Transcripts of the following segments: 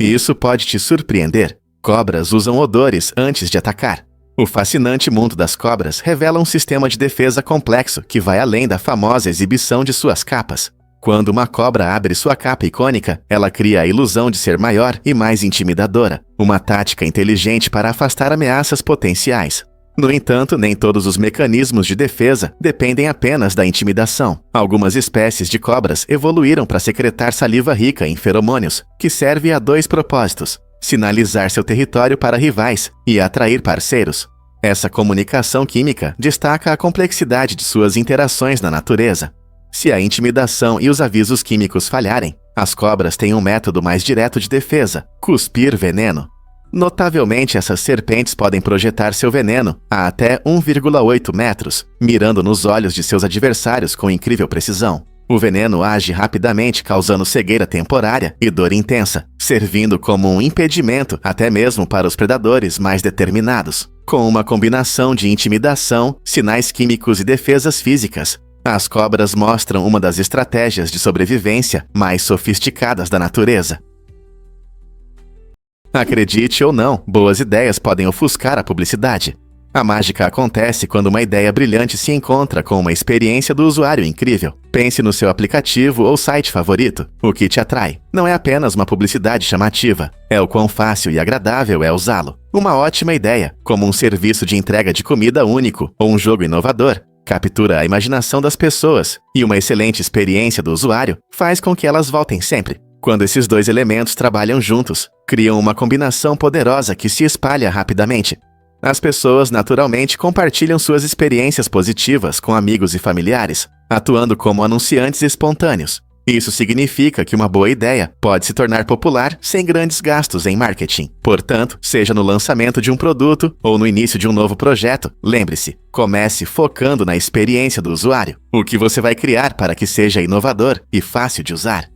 E isso pode te surpreender. Cobras usam odores antes de atacar. O fascinante mundo das cobras revela um sistema de defesa complexo que vai além da famosa exibição de suas capas. Quando uma cobra abre sua capa icônica, ela cria a ilusão de ser maior e mais intimidadora, uma tática inteligente para afastar ameaças potenciais. No entanto, nem todos os mecanismos de defesa dependem apenas da intimidação. Algumas espécies de cobras evoluíram para secretar saliva rica em feromônios, que serve a dois propósitos: sinalizar seu território para rivais e atrair parceiros. Essa comunicação química destaca a complexidade de suas interações na natureza. Se a intimidação e os avisos químicos falharem, as cobras têm um método mais direto de defesa: cuspir veneno. Notavelmente, essas serpentes podem projetar seu veneno a até 1,8 metros, mirando nos olhos de seus adversários com incrível precisão. O veneno age rapidamente, causando cegueira temporária e dor intensa, servindo como um impedimento até mesmo para os predadores mais determinados. Com uma combinação de intimidação, sinais químicos e defesas físicas, as cobras mostram uma das estratégias de sobrevivência mais sofisticadas da natureza. Acredite ou não, boas ideias podem ofuscar a publicidade. A mágica acontece quando uma ideia brilhante se encontra com uma experiência do usuário incrível. Pense no seu aplicativo ou site favorito. O que te atrai não é apenas uma publicidade chamativa, é o quão fácil e agradável é usá-lo. Uma ótima ideia, como um serviço de entrega de comida único ou um jogo inovador, captura a imaginação das pessoas, e uma excelente experiência do usuário faz com que elas voltem sempre. Quando esses dois elementos trabalham juntos, criam uma combinação poderosa que se espalha rapidamente. As pessoas naturalmente compartilham suas experiências positivas com amigos e familiares, atuando como anunciantes espontâneos. Isso significa que uma boa ideia pode se tornar popular sem grandes gastos em marketing. Portanto, seja no lançamento de um produto ou no início de um novo projeto, lembre-se, comece focando na experiência do usuário. O que você vai criar para que seja inovador e fácil de usar.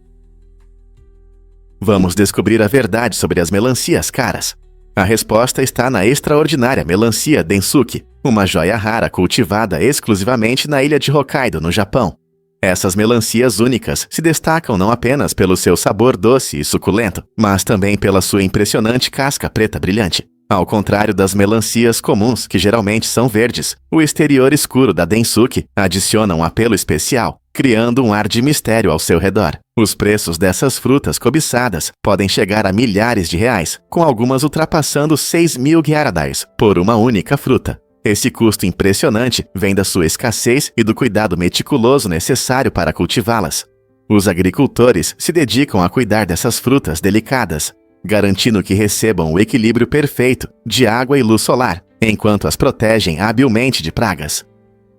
Vamos descobrir a verdade sobre as melancias caras. A resposta está na extraordinária melancia Densuke, uma joia rara cultivada exclusivamente na ilha de Hokkaido, no Japão. Essas melancias únicas se destacam não apenas pelo seu sabor doce e suculento, mas também pela sua impressionante casca preta brilhante. Ao contrário das melancias comuns, que geralmente são verdes, o exterior escuro da Densuke adiciona um apelo especial, criando um ar de mistério ao seu redor. Os preços dessas frutas cobiçadas podem chegar a milhares de reais, com algumas ultrapassando 6.000 gyaradas por uma única fruta. Esse custo impressionante vem da sua escassez e do cuidado meticuloso necessário para cultivá-las. Os agricultores se dedicam a cuidar dessas frutas delicadas, garantindo que recebam o equilíbrio perfeito de água e luz solar, enquanto as protegem habilmente de pragas.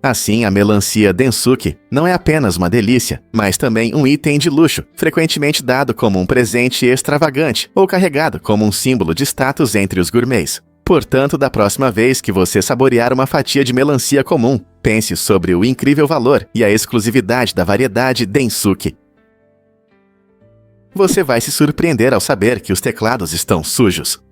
Assim, a melancia Densuke não é apenas uma delícia, mas também um item de luxo, frequentemente dado como um presente extravagante ou carregado como um símbolo de status entre os gourmets. Portanto, da próxima vez que você saborear uma fatia de melancia comum, pense sobre o incrível valor e a exclusividade da variedade Densuke. Você vai se surpreender ao saber que os teclados estão sujos.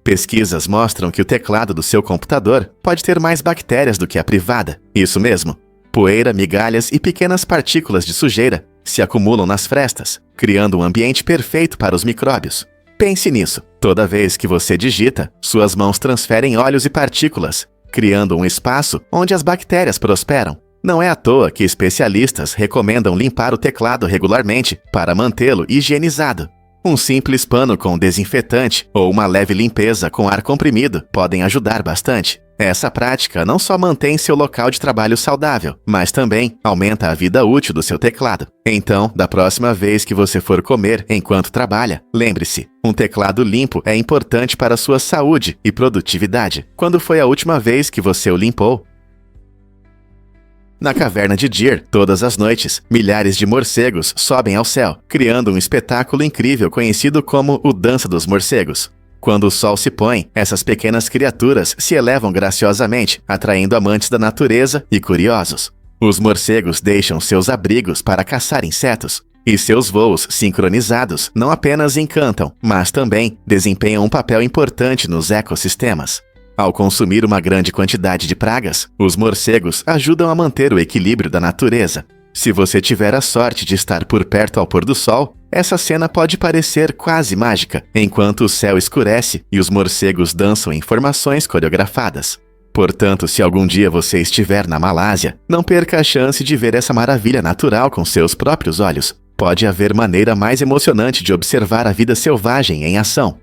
Pesquisas mostram que o teclado do seu computador pode ter mais bactérias do que a privada. Isso mesmo. Poeira, migalhas e pequenas partículas de sujeira se acumulam nas frestas, criando um ambiente perfeito para os micróbios. Pense nisso. Toda vez que você digita, suas mãos transferem óleos e partículas, criando um espaço onde as bactérias prosperam. Não é à toa que especialistas recomendam limpar o teclado regularmente para mantê-lo higienizado. Um simples pano com desinfetante ou uma leve limpeza com ar comprimido podem ajudar bastante. Essa prática não só mantém seu local de trabalho saudável, mas também aumenta a vida útil do seu teclado. Então, da próxima vez que você for comer enquanto trabalha, lembre-se, um teclado limpo é importante para sua saúde e produtividade. Quando foi a última vez que você o limpou? Na caverna de Deer, todas as noites, milhares de morcegos sobem ao céu, criando um espetáculo incrível conhecido como o Dança dos Morcegos. Quando o sol se põe, essas pequenas criaturas se elevam graciosamente, atraindo amantes da natureza e curiosos. Os morcegos deixam seus abrigos para caçar insetos, e seus voos sincronizados não apenas encantam, mas também desempenham um papel importante nos ecossistemas. Ao consumir uma grande quantidade de pragas, os morcegos ajudam a manter o equilíbrio da natureza. Se você tiver a sorte de estar por perto ao pôr do sol, Essa cena pode parecer quase mágica, enquanto o céu escurece e os morcegos dançam em formações coreografadas. Portanto, se algum dia você estiver na Malásia, não perca a chance de ver essa maravilha natural com seus próprios olhos. Pode haver maneira mais emocionante de observar a vida selvagem em ação.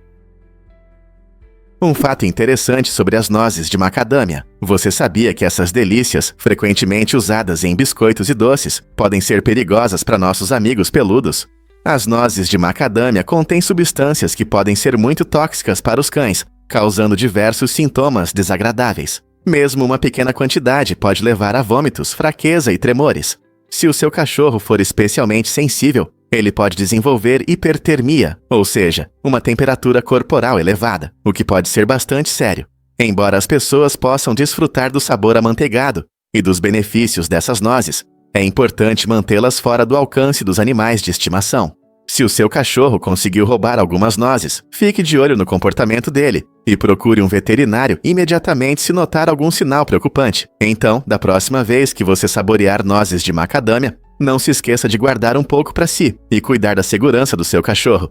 Um fato interessante sobre as nozes de macadâmia. Você sabia que essas delícias, frequentemente usadas em biscoitos e doces, podem ser perigosas para nossos amigos peludos? As nozes de macadâmia contêm substâncias que podem ser muito tóxicas para os cães, causando diversos sintomas desagradáveis. Mesmo uma pequena quantidade pode levar a vômitos, fraqueza e tremores. Se o seu cachorro for especialmente sensível, ele pode desenvolver hipertermia, ou seja, uma temperatura corporal elevada, o que pode ser bastante sério. Embora as pessoas possam desfrutar do sabor amanteigado e dos benefícios dessas nozes, é importante mantê-las fora do alcance dos animais de estimação. Se o seu cachorro conseguiu roubar algumas nozes, fique de olho no comportamento dele e procure um veterinário imediatamente se notar algum sinal preocupante. Então, da próxima vez que você saborear nozes de macadâmia, não se esqueça de guardar um pouco para si e cuidar da segurança do seu cachorro.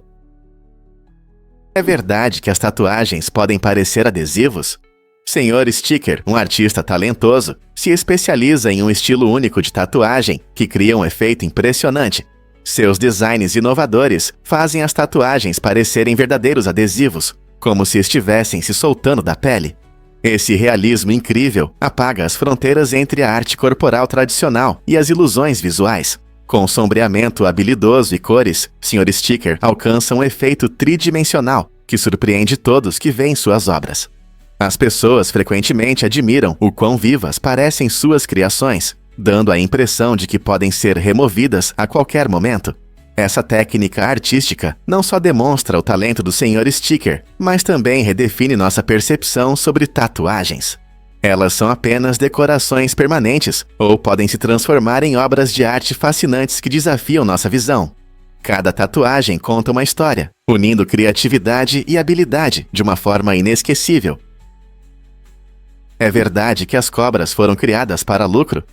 É verdade que as tatuagens podem parecer adesivos? Sr. Sticker, um artista talentoso, se especializa em um estilo único de tatuagem que cria um efeito impressionante. Seus designs inovadores fazem as tatuagens parecerem verdadeiros adesivos, como se estivessem se soltando da pele. Esse realismo incrível apaga as fronteiras entre a arte corporal tradicional e as ilusões visuais. Com sombreamento habilidoso e cores, Sr. Sticker alcança um efeito tridimensional que surpreende todos que veem suas obras. As pessoas frequentemente admiram o quão vivas parecem suas criações, dando a impressão de que podem ser removidas a qualquer momento. Essa técnica artística não só demonstra o talento do Sr. Sticker, mas também redefine nossa percepção sobre tatuagens. Elas são apenas decorações permanentes ou podem se transformar em obras de arte fascinantes que desafiam nossa visão. Cada tatuagem conta uma história, unindo criatividade e habilidade de uma forma inesquecível. É verdade que as cobras foram criadas para lucro?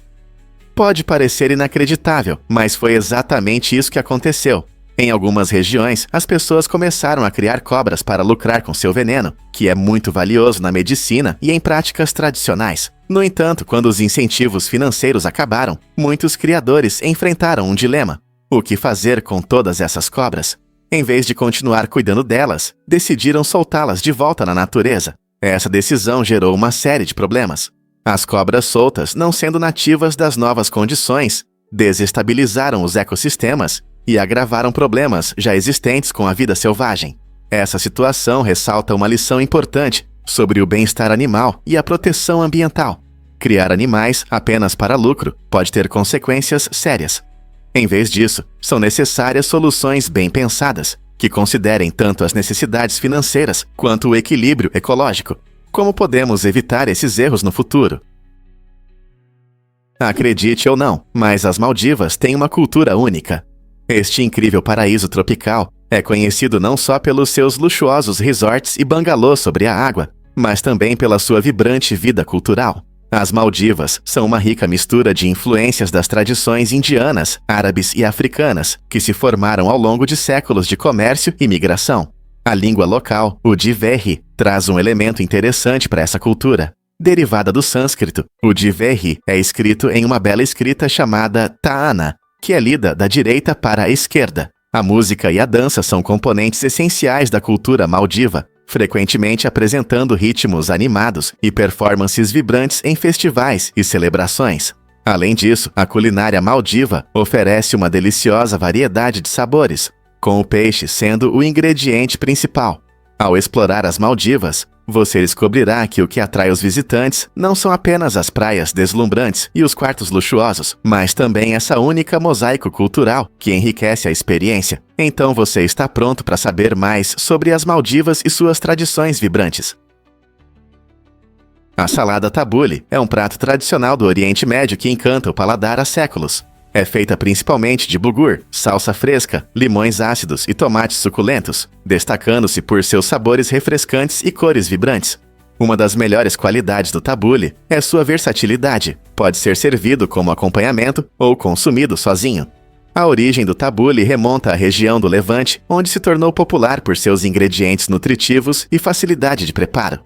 Pode parecer inacreditável, mas foi exatamente isso que aconteceu. Em algumas regiões, as pessoas começaram a criar cobras para lucrar com seu veneno, que é muito valioso na medicina e em práticas tradicionais. No entanto, quando os incentivos financeiros acabaram, muitos criadores enfrentaram um dilema. O que fazer com todas essas cobras? Em vez de continuar cuidando delas, decidiram soltá-las de volta na natureza. Essa decisão gerou uma série de problemas. As cobras soltas, não sendo nativas das novas condições, desestabilizaram os ecossistemas e agravaram problemas já existentes com a vida selvagem. Essa situação ressalta uma lição importante sobre o bem-estar animal e a proteção ambiental. Criar animais apenas para lucro pode ter consequências sérias. Em vez disso, são necessárias soluções bem pensadas, que considerem tanto as necessidades financeiras quanto o equilíbrio ecológico. Como podemos evitar esses erros no futuro? Acredite ou não, mas as Maldivas têm uma cultura única. Este incrível paraíso tropical é conhecido não só pelos seus luxuosos resorts e bangalôs sobre a água, mas também pela sua vibrante vida cultural. As Maldivas são uma rica mistura de influências das tradições indianas, árabes e africanas, que se formaram ao longo de séculos de comércio e migração. A língua local, o Diveri, traz um elemento interessante para essa cultura. Derivada do sânscrito, o Diveri é escrito em uma bela escrita chamada Ta'ana, que é lida da direita para a esquerda. A música e a dança são componentes essenciais da cultura maldiva, frequentemente apresentando ritmos animados e performances vibrantes em festivais e celebrações. Além disso, a culinária maldiva oferece uma deliciosa variedade de sabores, com o peixe sendo o ingrediente principal. Ao explorar as Maldivas, você descobrirá que o que atrai os visitantes não são apenas as praias deslumbrantes e os quartos luxuosos, mas também essa única mosaico cultural que enriquece a experiência. Então você está pronto para saber mais sobre as Maldivas e suas tradições vibrantes. A salada tabule é um prato tradicional do Oriente Médio que encanta o paladar há séculos. É feita principalmente de bulgur, salsa fresca, limões ácidos e tomates suculentos, destacando-se por seus sabores refrescantes e cores vibrantes. Uma das melhores qualidades do tabule é sua versatilidade. Pode ser servido como acompanhamento ou consumido sozinho. A origem do tabule remonta à região do Levante, onde se tornou popular por seus ingredientes nutritivos e facilidade de preparo.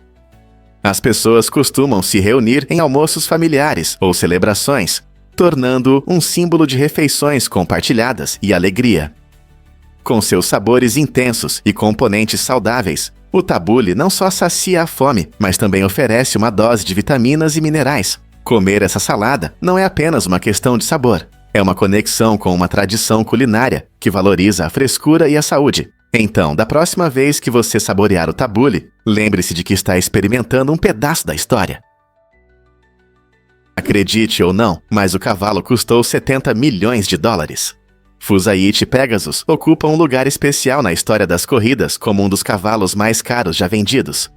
As pessoas costumam se reunir em almoços familiares ou celebrações, tornando-o um símbolo de refeições compartilhadas e alegria. Com seus sabores intensos e componentes saudáveis, o tabule não só sacia a fome, mas também oferece uma dose de vitaminas e minerais. Comer essa salada não é apenas uma questão de sabor, é uma conexão com uma tradição culinária que valoriza a frescura e a saúde. Então, da próxima vez que você saborear o tabule, lembre-se de que está experimentando um pedaço da história. Acredite ou não, mas o cavalo custou 70 milhões de dólares. Fusaichi Pegasus ocupa um lugar especial na história das corridas como um dos cavalos mais caros já vendidos.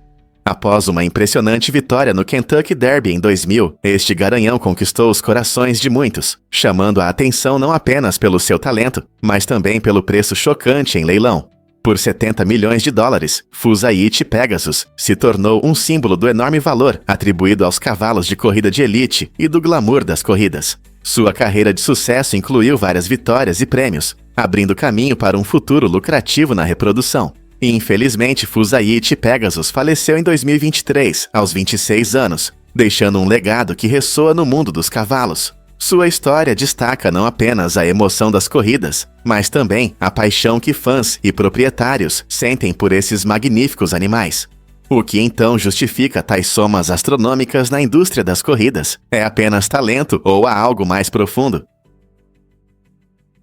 Após uma impressionante vitória no Kentucky Derby em 2000, este garanhão conquistou os corações de muitos, chamando a atenção não apenas pelo seu talento, mas também pelo preço chocante em leilão. Por 70 milhões de dólares, Fusaichi Pegasus se tornou um símbolo do enorme valor atribuído aos cavalos de corrida de elite e do glamour das corridas. Sua carreira de sucesso incluiu várias vitórias e prêmios, abrindo caminho para um futuro lucrativo na reprodução. E infelizmente, Fusaichi Pegasus faleceu em 2023, aos 26 anos, deixando um legado que ressoa no mundo dos cavalos. Sua história destaca não apenas a emoção das corridas, mas também a paixão que fãs e proprietários sentem por esses magníficos animais. O que então justifica tais somas astronômicas na indústria das corridas? É apenas talento ou há algo mais profundo?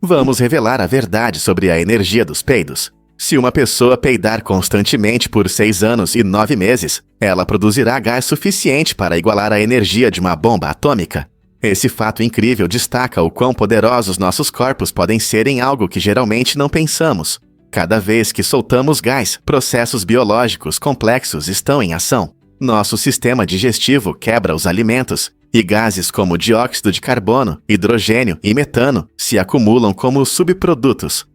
Vamos revelar a verdade sobre a energia dos peidos. Se uma pessoa peidar constantemente por 6 anos e 9 meses, ela produzirá gás suficiente para igualar a energia de uma bomba atômica. Esse fato incrível destaca o quão poderosos nossos corpos podem ser em algo que geralmente não pensamos. Cada vez que soltamos gás, processos biológicos complexos estão em ação. Nosso sistema digestivo quebra os alimentos, e gases como dióxido de carbono, hidrogênio e metano se acumulam como subprodutos.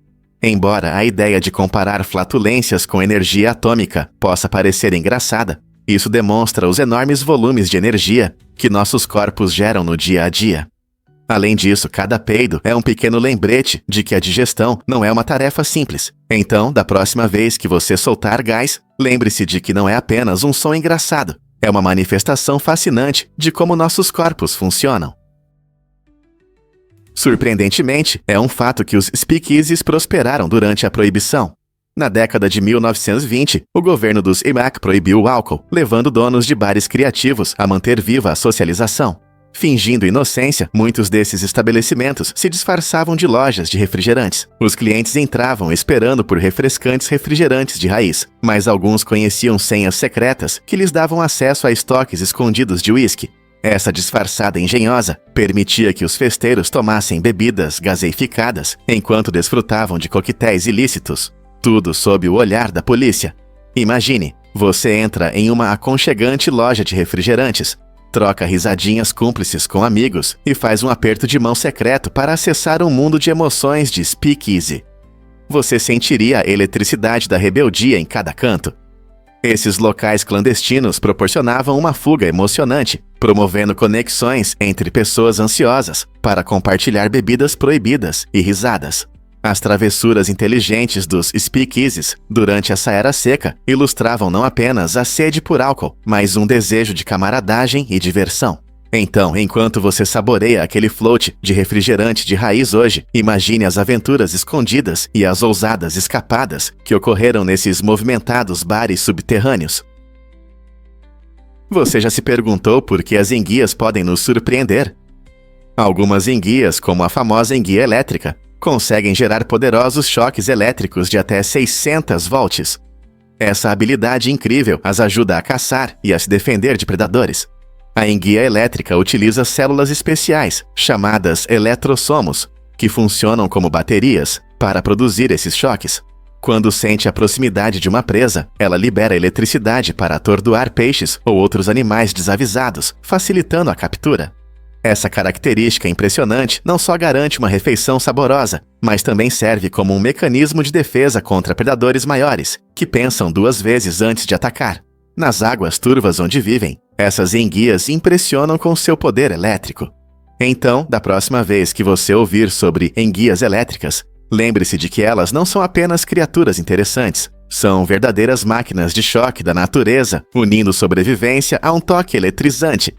Embora a ideia de comparar flatulências com energia atômica possa parecer engraçada, isso demonstra os enormes volumes de energia que nossos corpos geram no dia a dia. Além disso, cada peido é um pequeno lembrete de que a digestão não é uma tarefa simples. Então, da próxima vez que você soltar gás, lembre-se de que não é apenas um som engraçado, é uma manifestação fascinante de como nossos corpos funcionam. Surpreendentemente, é um fato que os speakeasies prosperaram durante a proibição. Na década de 1920, o governo dos EMAC proibiu o álcool, levando donos de bares criativos a manter viva a socialização. Fingindo inocência, muitos desses estabelecimentos se disfarçavam de lojas de refrigerantes. Os clientes entravam esperando por refrescantes refrigerantes de raiz, mas alguns conheciam senhas secretas que lhes davam acesso a estoques escondidos de uísque. Essa disfarçada engenhosa permitia que os festeiros tomassem bebidas gaseificadas enquanto desfrutavam de coquetéis ilícitos. Tudo sob o olhar da polícia. Imagine, você entra em uma aconchegante loja de refrigerantes, troca risadinhas cúmplices com amigos e faz um aperto de mão secreto para acessar um mundo de emoções de speakeasy. Você sentiria a eletricidade da rebeldia em cada canto. Esses locais clandestinos proporcionavam uma fuga emocionante, promovendo conexões entre pessoas ansiosas para compartilhar bebidas proibidas e risadas. As travessuras inteligentes dos speakeasies durante essa era seca ilustravam não apenas a sede por álcool, mas um desejo de camaradagem e diversão. Então, enquanto você saboreia aquele float de refrigerante de raiz hoje, imagine as aventuras escondidas e as ousadas escapadas que ocorreram nesses movimentados bares subterrâneos. Você já se perguntou por que as enguias podem nos surpreender? Algumas enguias, como a famosa enguia elétrica, conseguem gerar poderosos choques elétricos de até 600 volts. Essa habilidade incrível as ajuda a caçar e a se defender de predadores. A enguia elétrica utiliza células especiais, chamadas eletrossomos, que funcionam como baterias para produzir esses choques. Quando sente a proximidade de uma presa, ela libera eletricidade para atordoar peixes ou outros animais desavisados, facilitando a captura. Essa característica impressionante não só garante uma refeição saborosa, mas também serve como um mecanismo de defesa contra predadores maiores, que pensam 2 vezes antes de atacar. Nas águas turvas onde vivem, essas enguias impressionam com seu poder elétrico. Então, da próxima vez que você ouvir sobre enguias elétricas, lembre-se de que elas não são apenas criaturas interessantes. São verdadeiras máquinas de choque da natureza, unindo sobrevivência a um toque eletrizante.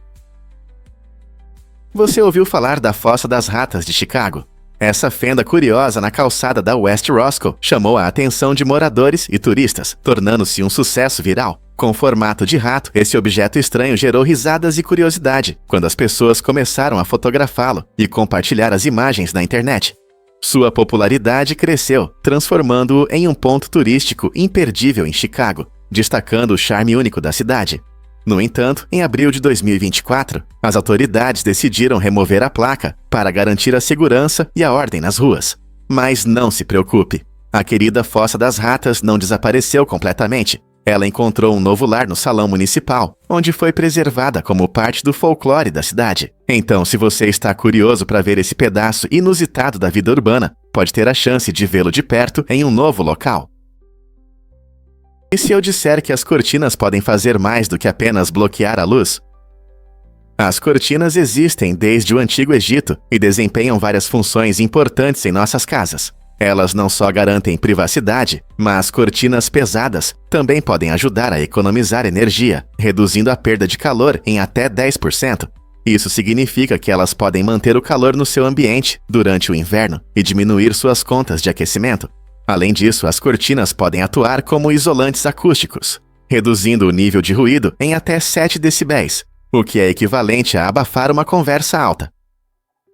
Você ouviu falar da Fossa das Ratas de Chicago? Essa fenda curiosa na calçada da West Roscoe chamou a atenção de moradores e turistas, tornando-se um sucesso viral. Com formato de rato, esse objeto estranho gerou risadas e curiosidade quando as pessoas começaram a fotografá-lo e compartilhar as imagens na internet. Sua popularidade cresceu, transformando-o em um ponto turístico imperdível em Chicago, destacando o charme único da cidade. No entanto, em abril de 2024, as autoridades decidiram remover a placa para garantir a segurança e a ordem nas ruas. Mas não se preocupe, a querida Fossa das Ratas não desapareceu completamente. Ela encontrou um novo lar no salão municipal, onde foi preservada como parte do folclore da cidade. Então, se você está curioso para ver esse pedaço inusitado da vida urbana, pode ter a chance de vê-lo de perto em um novo local. E se eu disser que as cortinas podem fazer mais do que apenas bloquear a luz? As cortinas existem desde o Antigo Egito e desempenham várias funções importantes em nossas casas. Elas não só garantem privacidade, mas cortinas pesadas também podem ajudar a economizar energia, reduzindo a perda de calor em até 10%. Isso significa que elas podem manter o calor no seu ambiente durante o inverno e diminuir suas contas de aquecimento. Além disso, as cortinas podem atuar como isolantes acústicos, reduzindo o nível de ruído em até 7 decibéis, o que é equivalente a abafar uma conversa alta.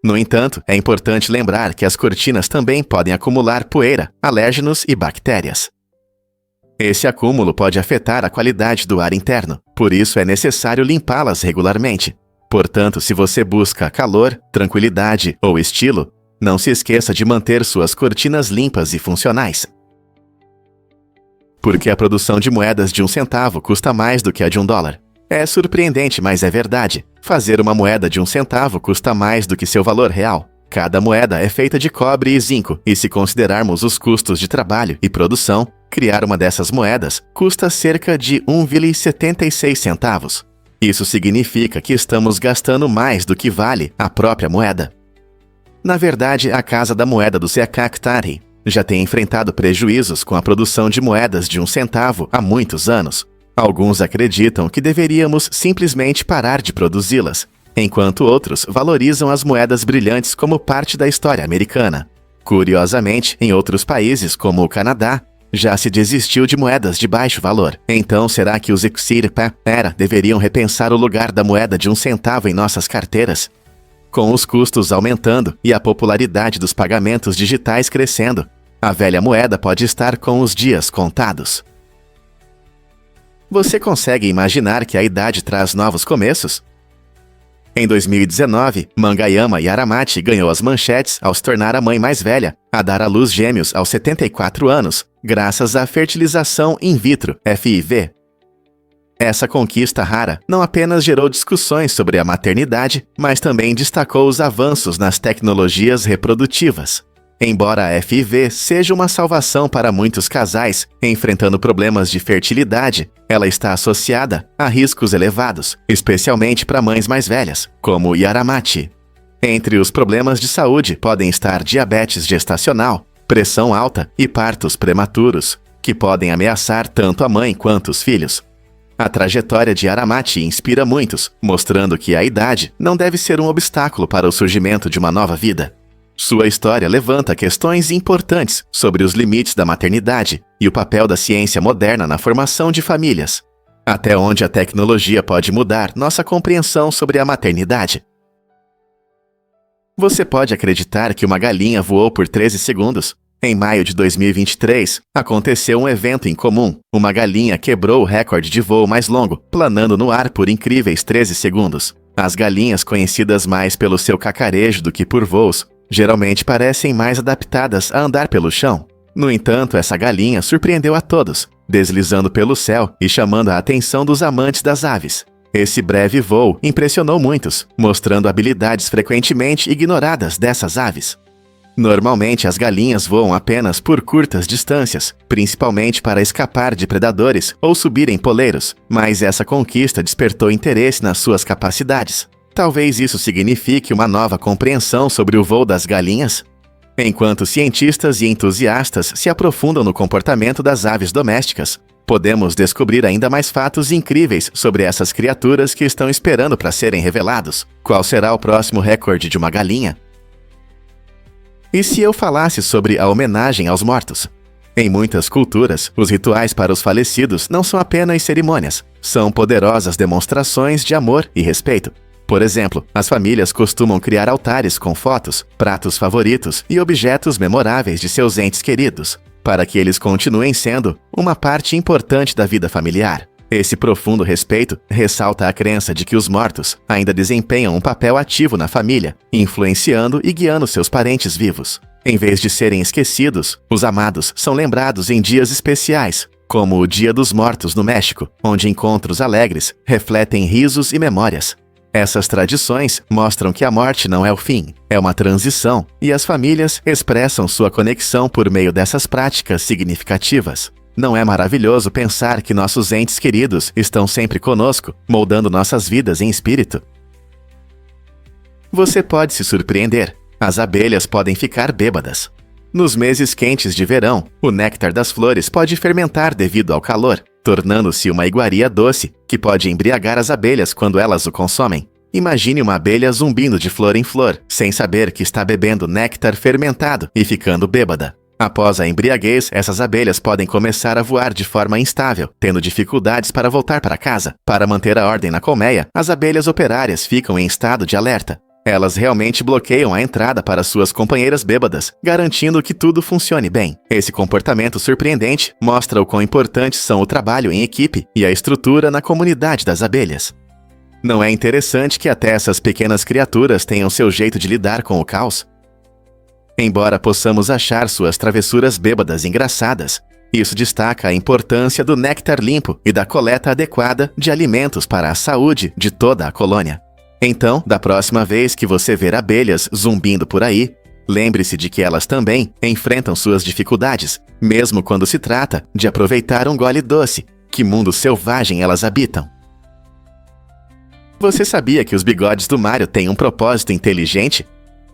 No entanto, é importante lembrar que as cortinas também podem acumular poeira, alérgenos e bactérias. Esse acúmulo pode afetar a qualidade do ar interno, por isso é necessário limpá-las regularmente. Portanto, se você busca calor, tranquilidade ou estilo, não se esqueça de manter suas cortinas limpas e funcionais. Porque a produção de moedas de 1 centavo custa mais do que a de $1. É surpreendente, mas é verdade. Fazer uma moeda de 1 centavo custa mais do que seu valor real. Cada moeda é feita de cobre e zinco, e se considerarmos os custos de trabalho e produção, criar uma dessas moedas custa cerca de 1,76 centavos. Isso significa que estamos gastando mais do que vale a própria moeda. Na verdade, a Casa da Moeda do Seacactari já tem enfrentado prejuízos com a produção de moedas de 1 centavo há muitos anos. Alguns acreditam que deveríamos simplesmente parar de produzi-las, enquanto outros valorizam as moedas brilhantes como parte da história americana. Curiosamente, em outros países, como o Canadá, já se desistiu de moedas de baixo valor. Então, será que os Exirpa-era deveriam repensar o lugar da moeda de 1 centavo em nossas carteiras? Com os custos aumentando e a popularidade dos pagamentos digitais crescendo, a velha moeda pode estar com os dias contados. Você consegue imaginar que a idade traz novos começos? Em 2019, Mangayama Yaramati ganhou as manchetes ao se tornar a mãe mais velha a dar à luz gêmeos aos 74 anos, graças à fertilização in vitro, FIV. Essa conquista rara não apenas gerou discussões sobre a maternidade, mas também destacou os avanços nas tecnologias reprodutivas. Embora a FIV seja uma salvação para muitos casais enfrentando problemas de fertilidade, ela está associada a riscos elevados, especialmente para mães mais velhas, como Yaramati. Entre os problemas de saúde podem estar diabetes gestacional, pressão alta e partos prematuros, que podem ameaçar tanto a mãe quanto os filhos. A trajetória de Yaramati inspira muitos, mostrando que a idade não deve ser um obstáculo para o surgimento de uma nova vida. Sua história levanta questões importantes sobre os limites da maternidade e o papel da ciência moderna na formação de famílias. Até onde a tecnologia pode mudar nossa compreensão sobre a maternidade. Você pode acreditar que uma galinha voou por 13 segundos? Em maio de 2023, aconteceu um evento incomum. Uma galinha quebrou o recorde de voo mais longo, planando no ar por incríveis 13 segundos. As galinhas, conhecidas mais pelo seu cacarejo do que por voos, geralmente parecem mais adaptadas a andar pelo chão. No entanto, essa galinha surpreendeu a todos, deslizando pelo céu e chamando a atenção dos amantes das aves. Esse breve voo impressionou muitos, mostrando habilidades frequentemente ignoradas dessas aves. Normalmente, as galinhas voam apenas por curtas distâncias, principalmente para escapar de predadores ou subir em poleiros, mas essa conquista despertou interesse nas suas capacidades. Talvez isso signifique uma nova compreensão sobre o voo das galinhas? Enquanto cientistas e entusiastas se aprofundam no comportamento das aves domésticas, podemos descobrir ainda mais fatos incríveis sobre essas criaturas que estão esperando para serem revelados. Qual será o próximo recorde de uma galinha? E se eu falasse sobre a homenagem aos mortos? Em muitas culturas, os rituais para os falecidos não são apenas cerimônias, são poderosas demonstrações de amor e respeito. Por exemplo, as famílias costumam criar altares com fotos, pratos favoritos e objetos memoráveis de seus entes queridos, para que eles continuem sendo uma parte importante da vida familiar. Esse profundo respeito ressalta a crença de que os mortos ainda desempenham um papel ativo na família, influenciando e guiando seus parentes vivos. Em vez de serem esquecidos, os amados são lembrados em dias especiais, como o Dia dos Mortos no México, onde encontros alegres refletem risos e memórias. Essas tradições mostram que a morte não é o fim, é uma transição, e as famílias expressam sua conexão por meio dessas práticas significativas. Não é maravilhoso pensar que nossos entes queridos estão sempre conosco, moldando nossas vidas em espírito? Você pode se surpreender. As abelhas podem ficar bêbadas. Nos meses quentes de verão, o néctar das flores pode fermentar devido ao calor, tornando-se uma iguaria doce que pode embriagar as abelhas quando elas o consomem. Imagine uma abelha zumbindo de flor em flor, sem saber que está bebendo néctar fermentado e ficando bêbada. Após a embriaguez, essas abelhas podem começar a voar de forma instável, tendo dificuldades para voltar para casa. Para manter a ordem na colmeia, as abelhas operárias ficam em estado de alerta. Elas realmente bloqueiam a entrada para suas companheiras bêbadas, garantindo que tudo funcione bem. Esse comportamento surpreendente mostra o quão importantes são o trabalho em equipe e a estrutura na comunidade das abelhas. Não é interessante que até essas pequenas criaturas tenham seu jeito de lidar com o caos? Embora possamos achar suas travessuras bêbadas engraçadas, isso destaca a importância do néctar limpo e da coleta adequada de alimentos para a saúde de toda a colônia. Então, da próxima vez que você ver abelhas zumbindo por aí, lembre-se de que elas também enfrentam suas dificuldades, mesmo quando se trata de aproveitar um gole doce. Que mundo selvagem elas habitam! Você sabia que os bigodes do Mario têm um propósito inteligente?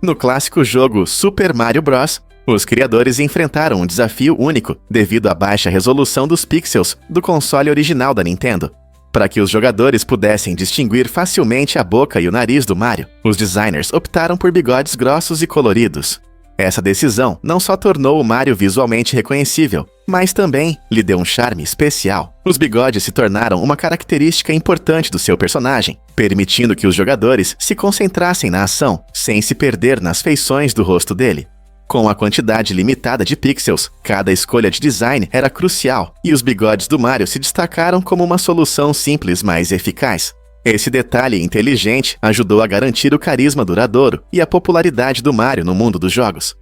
No clássico jogo Super Mario Bros., os criadores enfrentaram um desafio único devido à baixa resolução dos pixels do console original da Nintendo. Para que os jogadores pudessem distinguir facilmente a boca e o nariz do Mario, os designers optaram por bigodes grossos e coloridos. Essa decisão não só tornou o Mario visualmente reconhecível, mas também lhe deu um charme especial. Os bigodes se tornaram uma característica importante do seu personagem, permitindo que os jogadores se concentrassem na ação, sem se perder nas feições do rosto dele. Com a quantidade limitada de pixels, cada escolha de design era crucial, e os bigodes do Mario se destacaram como uma solução simples, mas eficaz. Esse detalhe inteligente ajudou a garantir o carisma duradouro e a popularidade do Mario no mundo dos jogos.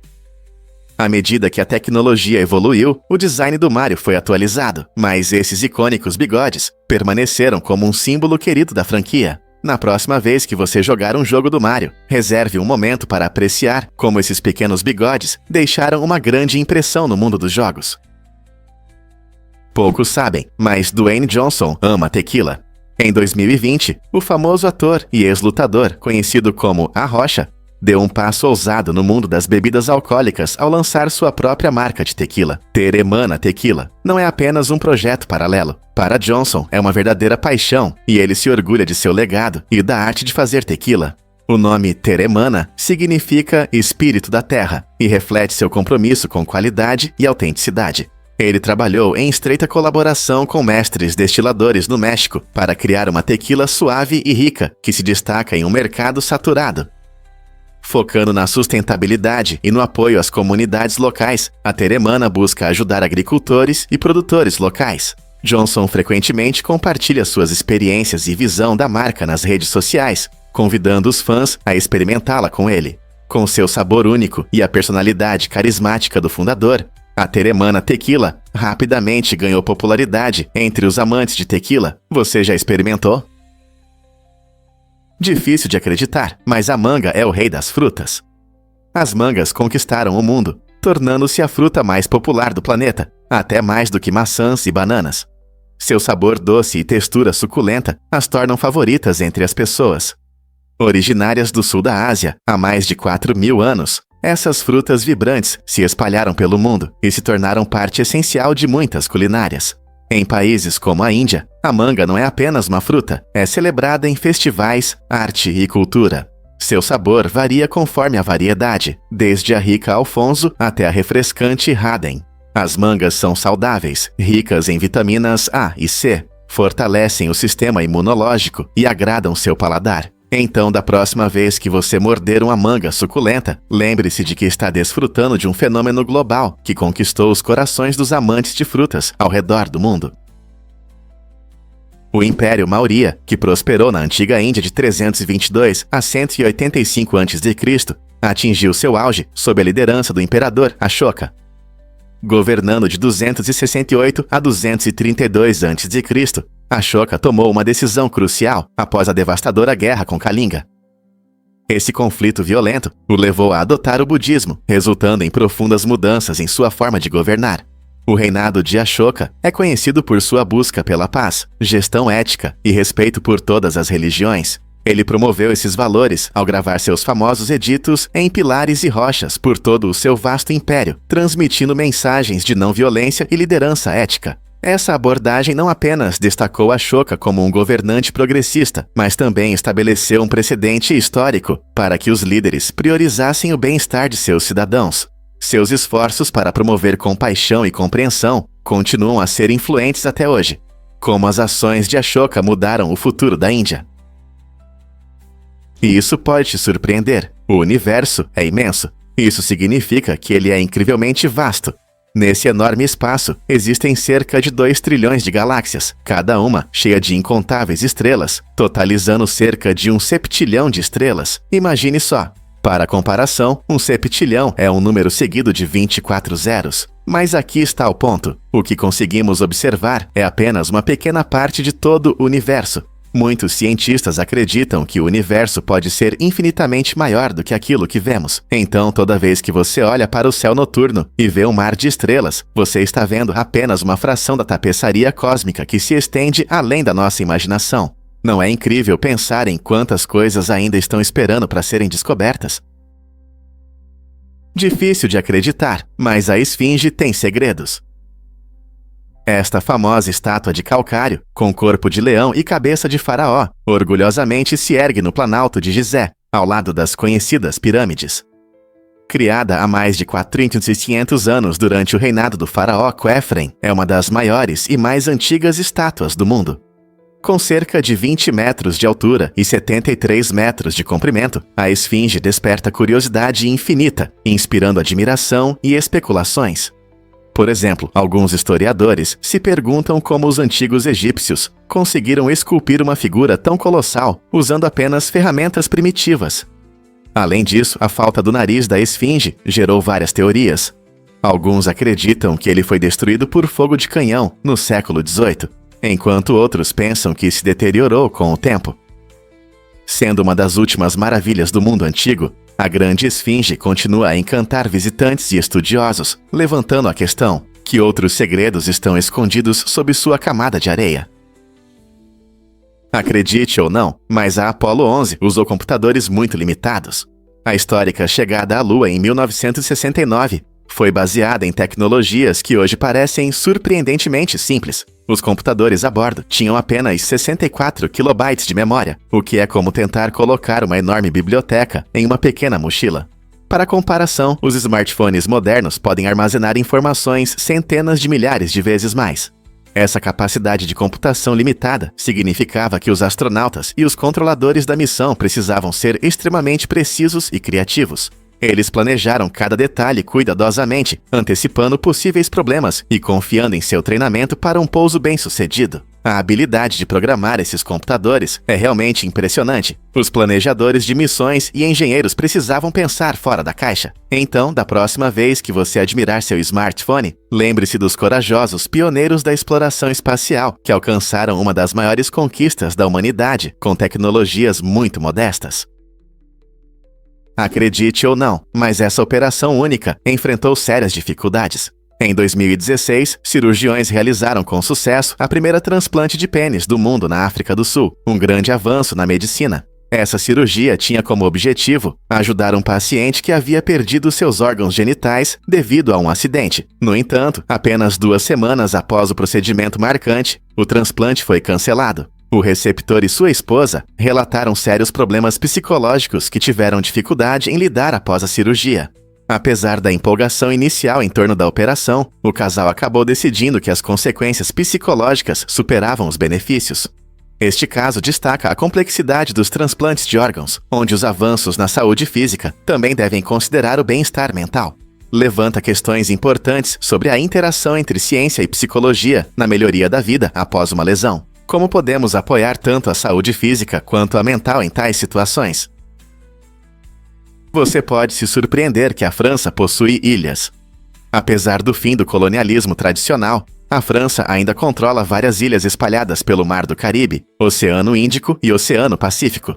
À medida que a tecnologia evoluiu, o design do Mario foi atualizado, mas esses icônicos bigodes permaneceram como um símbolo querido da franquia. Na próxima vez que você jogar um jogo do Mario, reserve um momento para apreciar como esses pequenos bigodes deixaram uma grande impressão no mundo dos jogos. Poucos sabem, mas Dwayne Johnson ama tequila. Em 2020, o famoso ator e ex-lutador, conhecido como A Rocha, deu um passo ousado no mundo das bebidas alcoólicas ao lançar sua própria marca de tequila, Teremana Tequila. Não é apenas um projeto paralelo. Para Johnson, é uma verdadeira paixão e ele se orgulha de seu legado e da arte de fazer tequila. O nome Teremana significa espírito da terra e reflete seu compromisso com qualidade e autenticidade. Ele trabalhou em estreita colaboração com mestres destiladores no México para criar uma tequila suave e rica que se destaca em um mercado saturado. Focando na sustentabilidade e no apoio às comunidades locais, a Teremana busca ajudar agricultores e produtores locais. Johnson frequentemente compartilha suas experiências e visão da marca nas redes sociais, convidando os fãs a experimentá-la com ele. Com seu sabor único e a personalidade carismática do fundador, a Teremana Tequila rapidamente ganhou popularidade entre os amantes de tequila. Você já experimentou? Difícil de acreditar, mas a manga é o rei das frutas. As mangas conquistaram o mundo, tornando-se a fruta mais popular do planeta, até mais do que maçãs e bananas. Seu sabor doce e textura suculenta as tornam favoritas entre as pessoas. Originárias do sul da Ásia há mais de 4.000 anos, essas frutas vibrantes se espalharam pelo mundo e se tornaram parte essencial de muitas culinárias. Em países como a Índia, a manga não é apenas uma fruta, é celebrada em festivais, arte e cultura. Seu sabor varia conforme a variedade, desde a rica Alfonso até a refrescante Radem. As mangas são saudáveis, ricas em vitaminas A e C, fortalecem o sistema imunológico e agradam seu paladar. Então, da próxima vez que você morder uma manga suculenta, lembre-se de que está desfrutando de um fenômeno global que conquistou os corações dos amantes de frutas ao redor do mundo. O Império Maurya, que prosperou na antiga Índia de 322 a 185 a.C., atingiu seu auge sob a liderança do imperador Ashoka. Governando de 268 a 232 a.C., Ashoka tomou uma decisão crucial após a devastadora guerra com Kalinga. Esse conflito violento o levou a adotar o budismo, resultando em profundas mudanças em sua forma de governar. O reinado de Ashoka é conhecido por sua busca pela paz, gestão ética e respeito por todas as religiões. Ele promoveu esses valores ao gravar seus famosos editos em pilares e rochas por todo o seu vasto império, transmitindo mensagens de não violência e liderança ética. Essa abordagem não apenas destacou Ashoka como um governante progressista, mas também estabeleceu um precedente histórico para que os líderes priorizassem o bem-estar de seus cidadãos. Seus esforços para promover compaixão e compreensão continuam a ser influentes até hoje. Como as ações de Ashoka mudaram o futuro da Índia. E isso pode te surpreender. O universo é imenso. Isso significa que ele é incrivelmente vasto. Nesse enorme espaço, existem cerca de 2 trilhões de galáxias, cada uma cheia de incontáveis estrelas, totalizando cerca de 1 septilhão de estrelas. Imagine só. Para comparação, 1 septilhão é um número seguido de 24 zeros. Mas aqui está o ponto. O que conseguimos observar é apenas uma pequena parte de todo o universo. Muitos cientistas acreditam que o universo pode ser infinitamente maior do que aquilo que vemos. Então, toda vez que você olha para o céu noturno e vê um mar de estrelas, você está vendo apenas uma fração da tapeçaria cósmica que se estende além da nossa imaginação. Não é incrível pensar em quantas coisas ainda estão esperando para serem descobertas? Difícil de acreditar, mas a Esfinge tem segredos. Esta famosa estátua de calcário, com corpo de leão e cabeça de faraó, orgulhosamente se ergue no Planalto de Gizé, ao lado das conhecidas pirâmides. Criada há mais de 4.500 anos durante o reinado do faraó Khafre, é uma das maiores e mais antigas estátuas do mundo. Com cerca de 20 metros de altura e 73 metros de comprimento, a Esfinge desperta curiosidade infinita, inspirando admiração e especulações. Por exemplo, alguns historiadores se perguntam como os antigos egípcios conseguiram esculpir uma figura tão colossal usando apenas ferramentas primitivas. Além disso, a falta do nariz da Esfinge gerou várias teorias. Alguns acreditam que ele foi destruído por fogo de canhão no século XVIII, enquanto outros pensam que se deteriorou com o tempo. Sendo uma das últimas maravilhas do mundo antigo, a grande Esfinge continua a encantar visitantes e estudiosos, levantando a questão: que outros segredos estão escondidos sob sua camada de areia? Acredite ou não, mas a Apollo 11 usou computadores muito limitados. A histórica chegada à Lua em 1969 foi baseada em tecnologias que hoje parecem surpreendentemente simples. Os computadores a bordo tinham apenas 64 kilobytes de memória, o que é como tentar colocar uma enorme biblioteca em uma pequena mochila. Para comparação, os smartphones modernos podem armazenar informações centenas de milhares de vezes mais. Essa capacidade de computação limitada significava que os astronautas e os controladores da missão precisavam ser extremamente precisos e criativos. Eles planejaram cada detalhe cuidadosamente, antecipando possíveis problemas e confiando em seu treinamento para um pouso bem-sucedido. A habilidade de programar esses computadores é realmente impressionante. Os planejadores de missões e engenheiros precisavam pensar fora da caixa. Então, da próxima vez que você admirar seu smartphone, lembre-se dos corajosos pioneiros da exploração espacial que alcançaram uma das maiores conquistas da humanidade com tecnologias muito modestas. Acredite ou não, mas essa operação única enfrentou sérias dificuldades. Em 2016, cirurgiões realizaram com sucesso a primeira transplante de pênis do mundo na África do Sul, um grande avanço na medicina. Essa cirurgia tinha como objetivo ajudar um paciente que havia perdido seus órgãos genitais devido a um acidente. No entanto, apenas 2 semanas após o procedimento marcante, o transplante foi cancelado. O receptor e sua esposa relataram sérios problemas psicológicos que tiveram dificuldade em lidar após a cirurgia. Apesar da empolgação inicial em torno da operação, o casal acabou decidindo que as consequências psicológicas superavam os benefícios. Este caso destaca a complexidade dos transplantes de órgãos, onde os avanços na saúde física também devem considerar o bem-estar mental. Levanta questões importantes sobre a interação entre ciência e psicologia na melhoria da vida após uma lesão. Como podemos apoiar tanto a saúde física quanto a mental em tais situações? Você pode se surpreender que a França possui ilhas. Apesar do fim do colonialismo tradicional, a França ainda controla várias ilhas espalhadas pelo Mar do Caribe, Oceano Índico e Oceano Pacífico.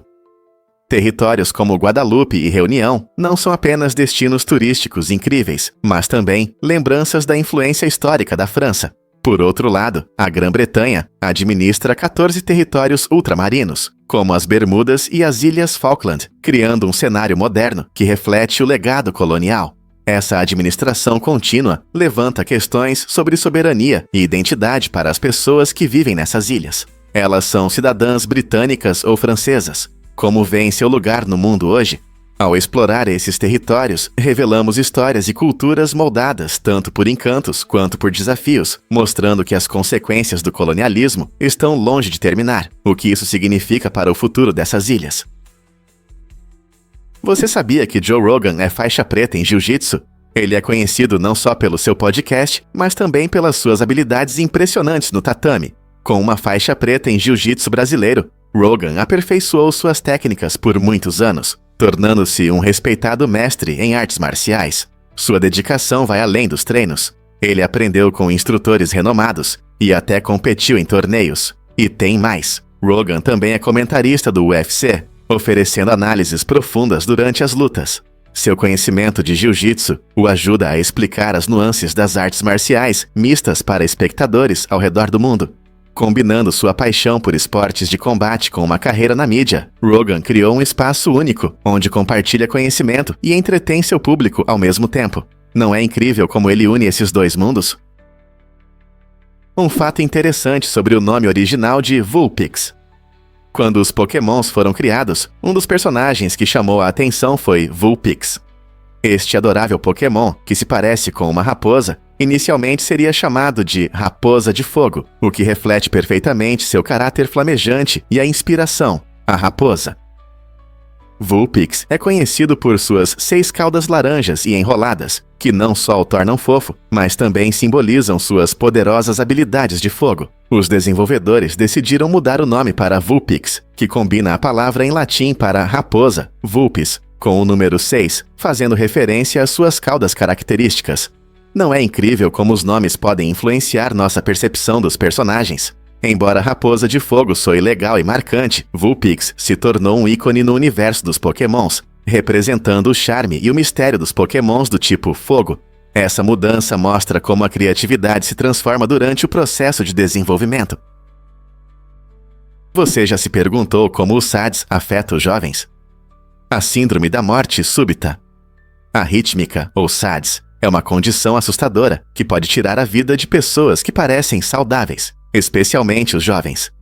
Territórios como Guadalupe e Reunião não são apenas destinos turísticos incríveis, mas também lembranças da influência histórica da França. Por outro lado, a Grã-Bretanha administra 14 territórios ultramarinos, como as Bermudas e as Ilhas Falkland, criando um cenário moderno que reflete o legado colonial. Essa administração contínua levanta questões sobre soberania e identidade para as pessoas que vivem nessas ilhas. Elas são cidadãs britânicas ou francesas. Como vêem seu lugar no mundo hoje? Ao explorar esses territórios, revelamos histórias e culturas moldadas tanto por encantos quanto por desafios, mostrando que as consequências do colonialismo estão longe de terminar, o que isso significa para o futuro dessas ilhas. Você sabia que Joe Rogan é faixa preta em jiu-jitsu? Ele é conhecido não só pelo seu podcast, mas também pelas suas habilidades impressionantes no tatame. Com uma faixa preta em jiu-jitsu brasileiro, Rogan aperfeiçoou suas técnicas por muitos anos, tornando-se um respeitado mestre em artes marciais. Sua dedicação vai além dos treinos. Ele aprendeu com instrutores renomados e até competiu em torneios. E tem mais. Rogan também é comentarista do UFC, oferecendo análises profundas durante as lutas. Seu conhecimento de jiu-jitsu o ajuda a explicar as nuances das artes marciais mistas para espectadores ao redor do mundo. Combinando sua paixão por esportes de combate com uma carreira na mídia, Rogan criou um espaço único, onde compartilha conhecimento e entretém seu público ao mesmo tempo. Não é incrível como ele une esses dois mundos? Um fato interessante sobre o nome original de Vulpix. Quando os Pokémons foram criados, um dos personagens que chamou a atenção foi Vulpix. Este adorável Pokémon, que se parece com uma raposa, inicialmente seria chamado de Raposa de Fogo, o que reflete perfeitamente seu caráter flamejante e a inspiração, a raposa. Vulpix é conhecido por suas 6 caudas laranjas e enroladas, que não só o tornam fofo, mas também simbolizam suas poderosas habilidades de fogo. Os desenvolvedores decidiram mudar o nome para Vulpix, que combina a palavra em latim para raposa, vulpes, com o número 6, fazendo referência às suas caudas características. Não é incrível como os nomes podem influenciar nossa percepção dos personagens? Embora Raposa de Fogo soe legal e marcante, Vulpix se tornou um ícone no universo dos Pokémons, representando o charme e o mistério dos Pokémons do tipo Fogo. Essa mudança mostra como a criatividade se transforma durante o processo de desenvolvimento. Você já se perguntou como o SADS afeta os jovens? A Síndrome da Morte Súbita. Arrítmica, ou SADS, é uma condição assustadora que pode tirar a vida de pessoas que parecem saudáveis, especialmente os jovens.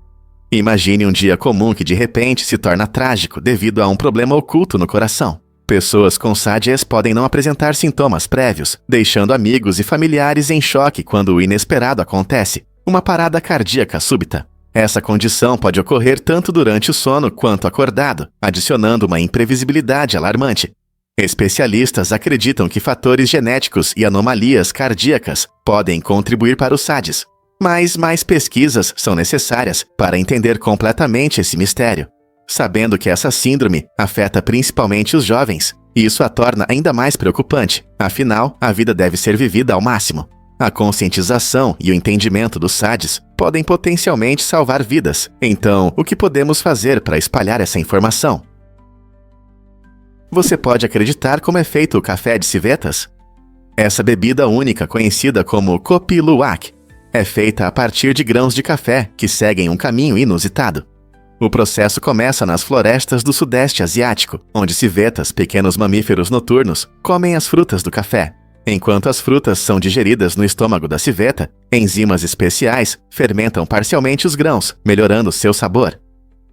Imagine um dia comum que de repente se torna trágico devido a um problema oculto no coração. Pessoas com SADS podem não apresentar sintomas prévios, deixando amigos e familiares em choque quando o inesperado acontece, uma parada cardíaca súbita. Essa condição pode ocorrer tanto durante o sono quanto acordado, adicionando uma imprevisibilidade alarmante. Especialistas acreditam que fatores genéticos e anomalias cardíacas podem contribuir para o SADS, mas mais pesquisas são necessárias para entender completamente esse mistério. Sabendo que essa síndrome afeta principalmente os jovens, isso a torna ainda mais preocupante, afinal, a vida deve ser vivida ao máximo. A conscientização e o entendimento do SADS podem potencialmente salvar vidas, então o que podemos fazer para espalhar essa informação? Você pode acreditar como é feito o café de civetas? Essa bebida única, conhecida como Kopi Luwak, é feita a partir de grãos de café que seguem um caminho inusitado. O processo começa nas florestas do Sudeste Asiático, onde civetas, pequenos mamíferos noturnos, comem as frutas do café. Enquanto as frutas são digeridas no estômago da civeta, enzimas especiais fermentam parcialmente os grãos, melhorando seu sabor.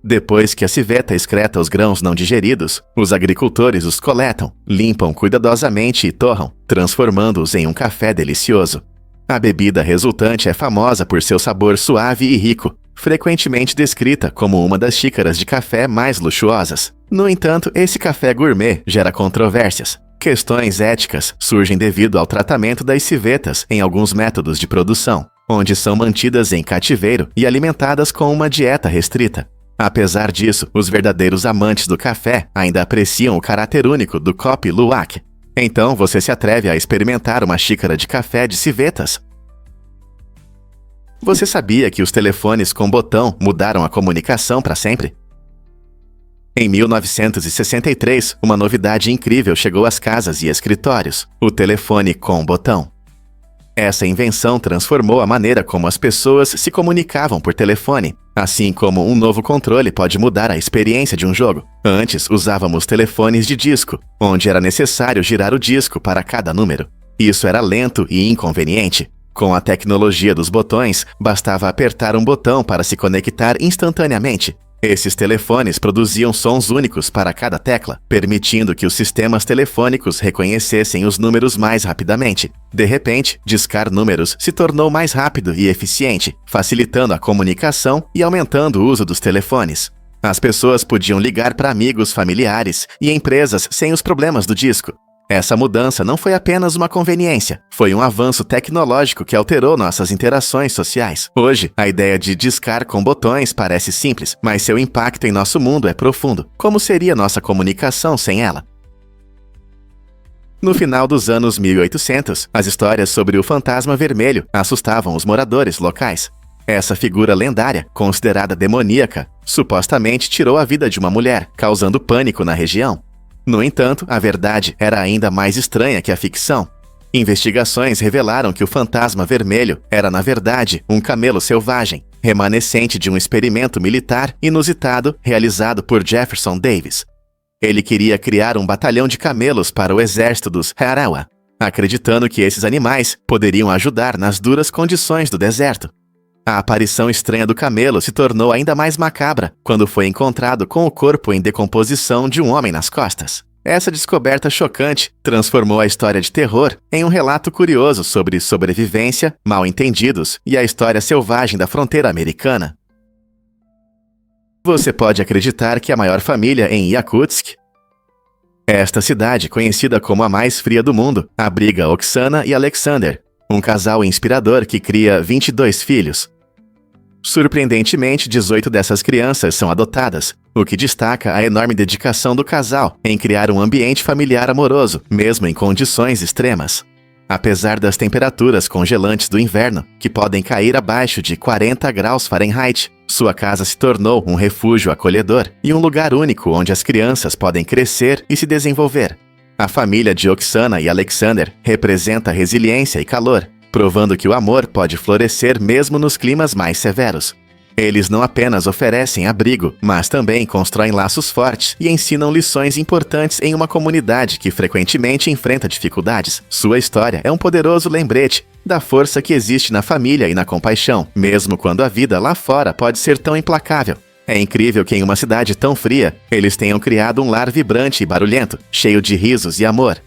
Depois que a civeta excreta os grãos não digeridos, os agricultores os coletam, limpam cuidadosamente e torram, transformando-os em um café delicioso. A bebida resultante é famosa por seu sabor suave e rico, frequentemente descrita como uma das xícaras de café mais luxuosas. No entanto, esse café gourmet gera controvérsias. Questões éticas surgem devido ao tratamento das civetas em alguns métodos de produção, onde são mantidas em cativeiro e alimentadas com uma dieta restrita. Apesar disso, os verdadeiros amantes do café ainda apreciam o caráter único do Kopi Luwak. Então você se atreve a experimentar uma xícara de café de civetas? Você sabia que os telefones com botão mudaram a comunicação para sempre? Em 1963, uma novidade incrível chegou às casas e escritórios: o telefone com botão. Essa invenção transformou a maneira como as pessoas se comunicavam por telefone, assim como um novo controle pode mudar a experiência de um jogo. Antes, usávamos telefones de disco, onde era necessário girar o disco para cada número. Isso era lento e inconveniente. Com a tecnologia dos botões, bastava apertar um botão para se conectar instantaneamente. Esses telefones produziam sons únicos para cada tecla, permitindo que os sistemas telefônicos reconhecessem os números mais rapidamente. De repente, discar números se tornou mais rápido e eficiente, facilitando a comunicação e aumentando o uso dos telefones. As pessoas podiam ligar para amigos, familiares e empresas sem os problemas do disco. Essa mudança não foi apenas uma conveniência, foi um avanço tecnológico que alterou nossas interações sociais. Hoje, a ideia de discar com botões parece simples, mas seu impacto em nosso mundo é profundo. Como seria nossa comunicação sem ela? No final dos anos 1800, as histórias sobre o fantasma vermelho assustavam os moradores locais. Essa figura lendária, considerada demoníaca, supostamente tirou a vida de uma mulher, causando pânico na região. No entanto, a verdade era ainda mais estranha que a ficção. Investigações revelaram que o fantasma vermelho era, na verdade, um camelo selvagem, remanescente de um experimento militar inusitado realizado por Jefferson Davis. Ele queria criar um batalhão de camelos para o exército dos Harawa, acreditando que esses animais poderiam ajudar nas duras condições do deserto. A aparição estranha do camelo se tornou ainda mais macabra quando foi encontrado com o corpo em decomposição de um homem nas costas. Essa descoberta chocante transformou a história de terror em um relato curioso sobre sobrevivência, mal-entendidos e a história selvagem da fronteira americana. Você pode acreditar que a maior família em Yakutsk? Esta cidade, conhecida como a mais fria do mundo, abriga Oksana e Alexander, um casal inspirador que cria 22 filhos. Surpreendentemente, 18 dessas crianças são adotadas, o que destaca a enorme dedicação do casal em criar um ambiente familiar amoroso, mesmo em condições extremas. Apesar das temperaturas congelantes do inverno, que podem cair abaixo de 40 graus Fahrenheit, sua casa se tornou um refúgio acolhedor e um lugar único onde as crianças podem crescer e se desenvolver. A família de Oksana e Alexander representa resiliência e calor, provando que o amor pode florescer mesmo nos climas mais severos. Eles não apenas oferecem abrigo, mas também constroem laços fortes e ensinam lições importantes em uma comunidade que frequentemente enfrenta dificuldades. Sua história é um poderoso lembrete da força que existe na família e na compaixão, mesmo quando a vida lá fora pode ser tão implacável. É incrível que em uma cidade tão fria, eles tenham criado um lar vibrante e barulhento, cheio de risos e amor.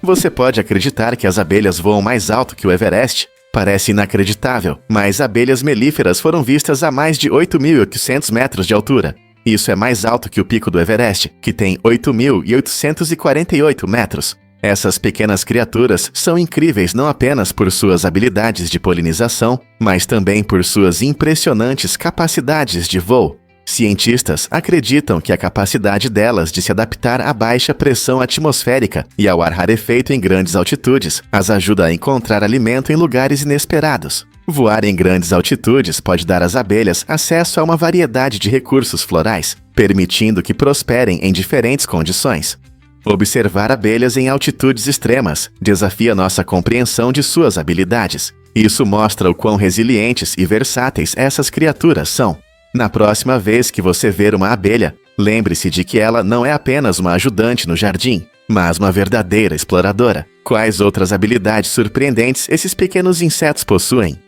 Você pode acreditar que as abelhas voam mais alto que o Everest? Parece inacreditável, mas abelhas melíferas foram vistas a mais de 8.800 metros de altura. Isso é mais alto que o pico do Everest, que tem 8.848 metros. Essas pequenas criaturas são incríveis não apenas por suas habilidades de polinização, mas também por suas impressionantes capacidades de voo. Cientistas acreditam que a capacidade delas de se adaptar à baixa pressão atmosférica e ao ar rarefeito em grandes altitudes as ajuda a encontrar alimento em lugares inesperados. Voar em grandes altitudes pode dar às abelhas acesso a uma variedade de recursos florais, permitindo que prosperem em diferentes condições. Observar abelhas em altitudes extremas desafia nossa compreensão de suas habilidades. Isso mostra o quão resilientes e versáteis essas criaturas são. Na próxima vez que você ver uma abelha, lembre-se de que ela não é apenas uma ajudante no jardim, mas uma verdadeira exploradora. Quais outras habilidades surpreendentes esses pequenos insetos possuem?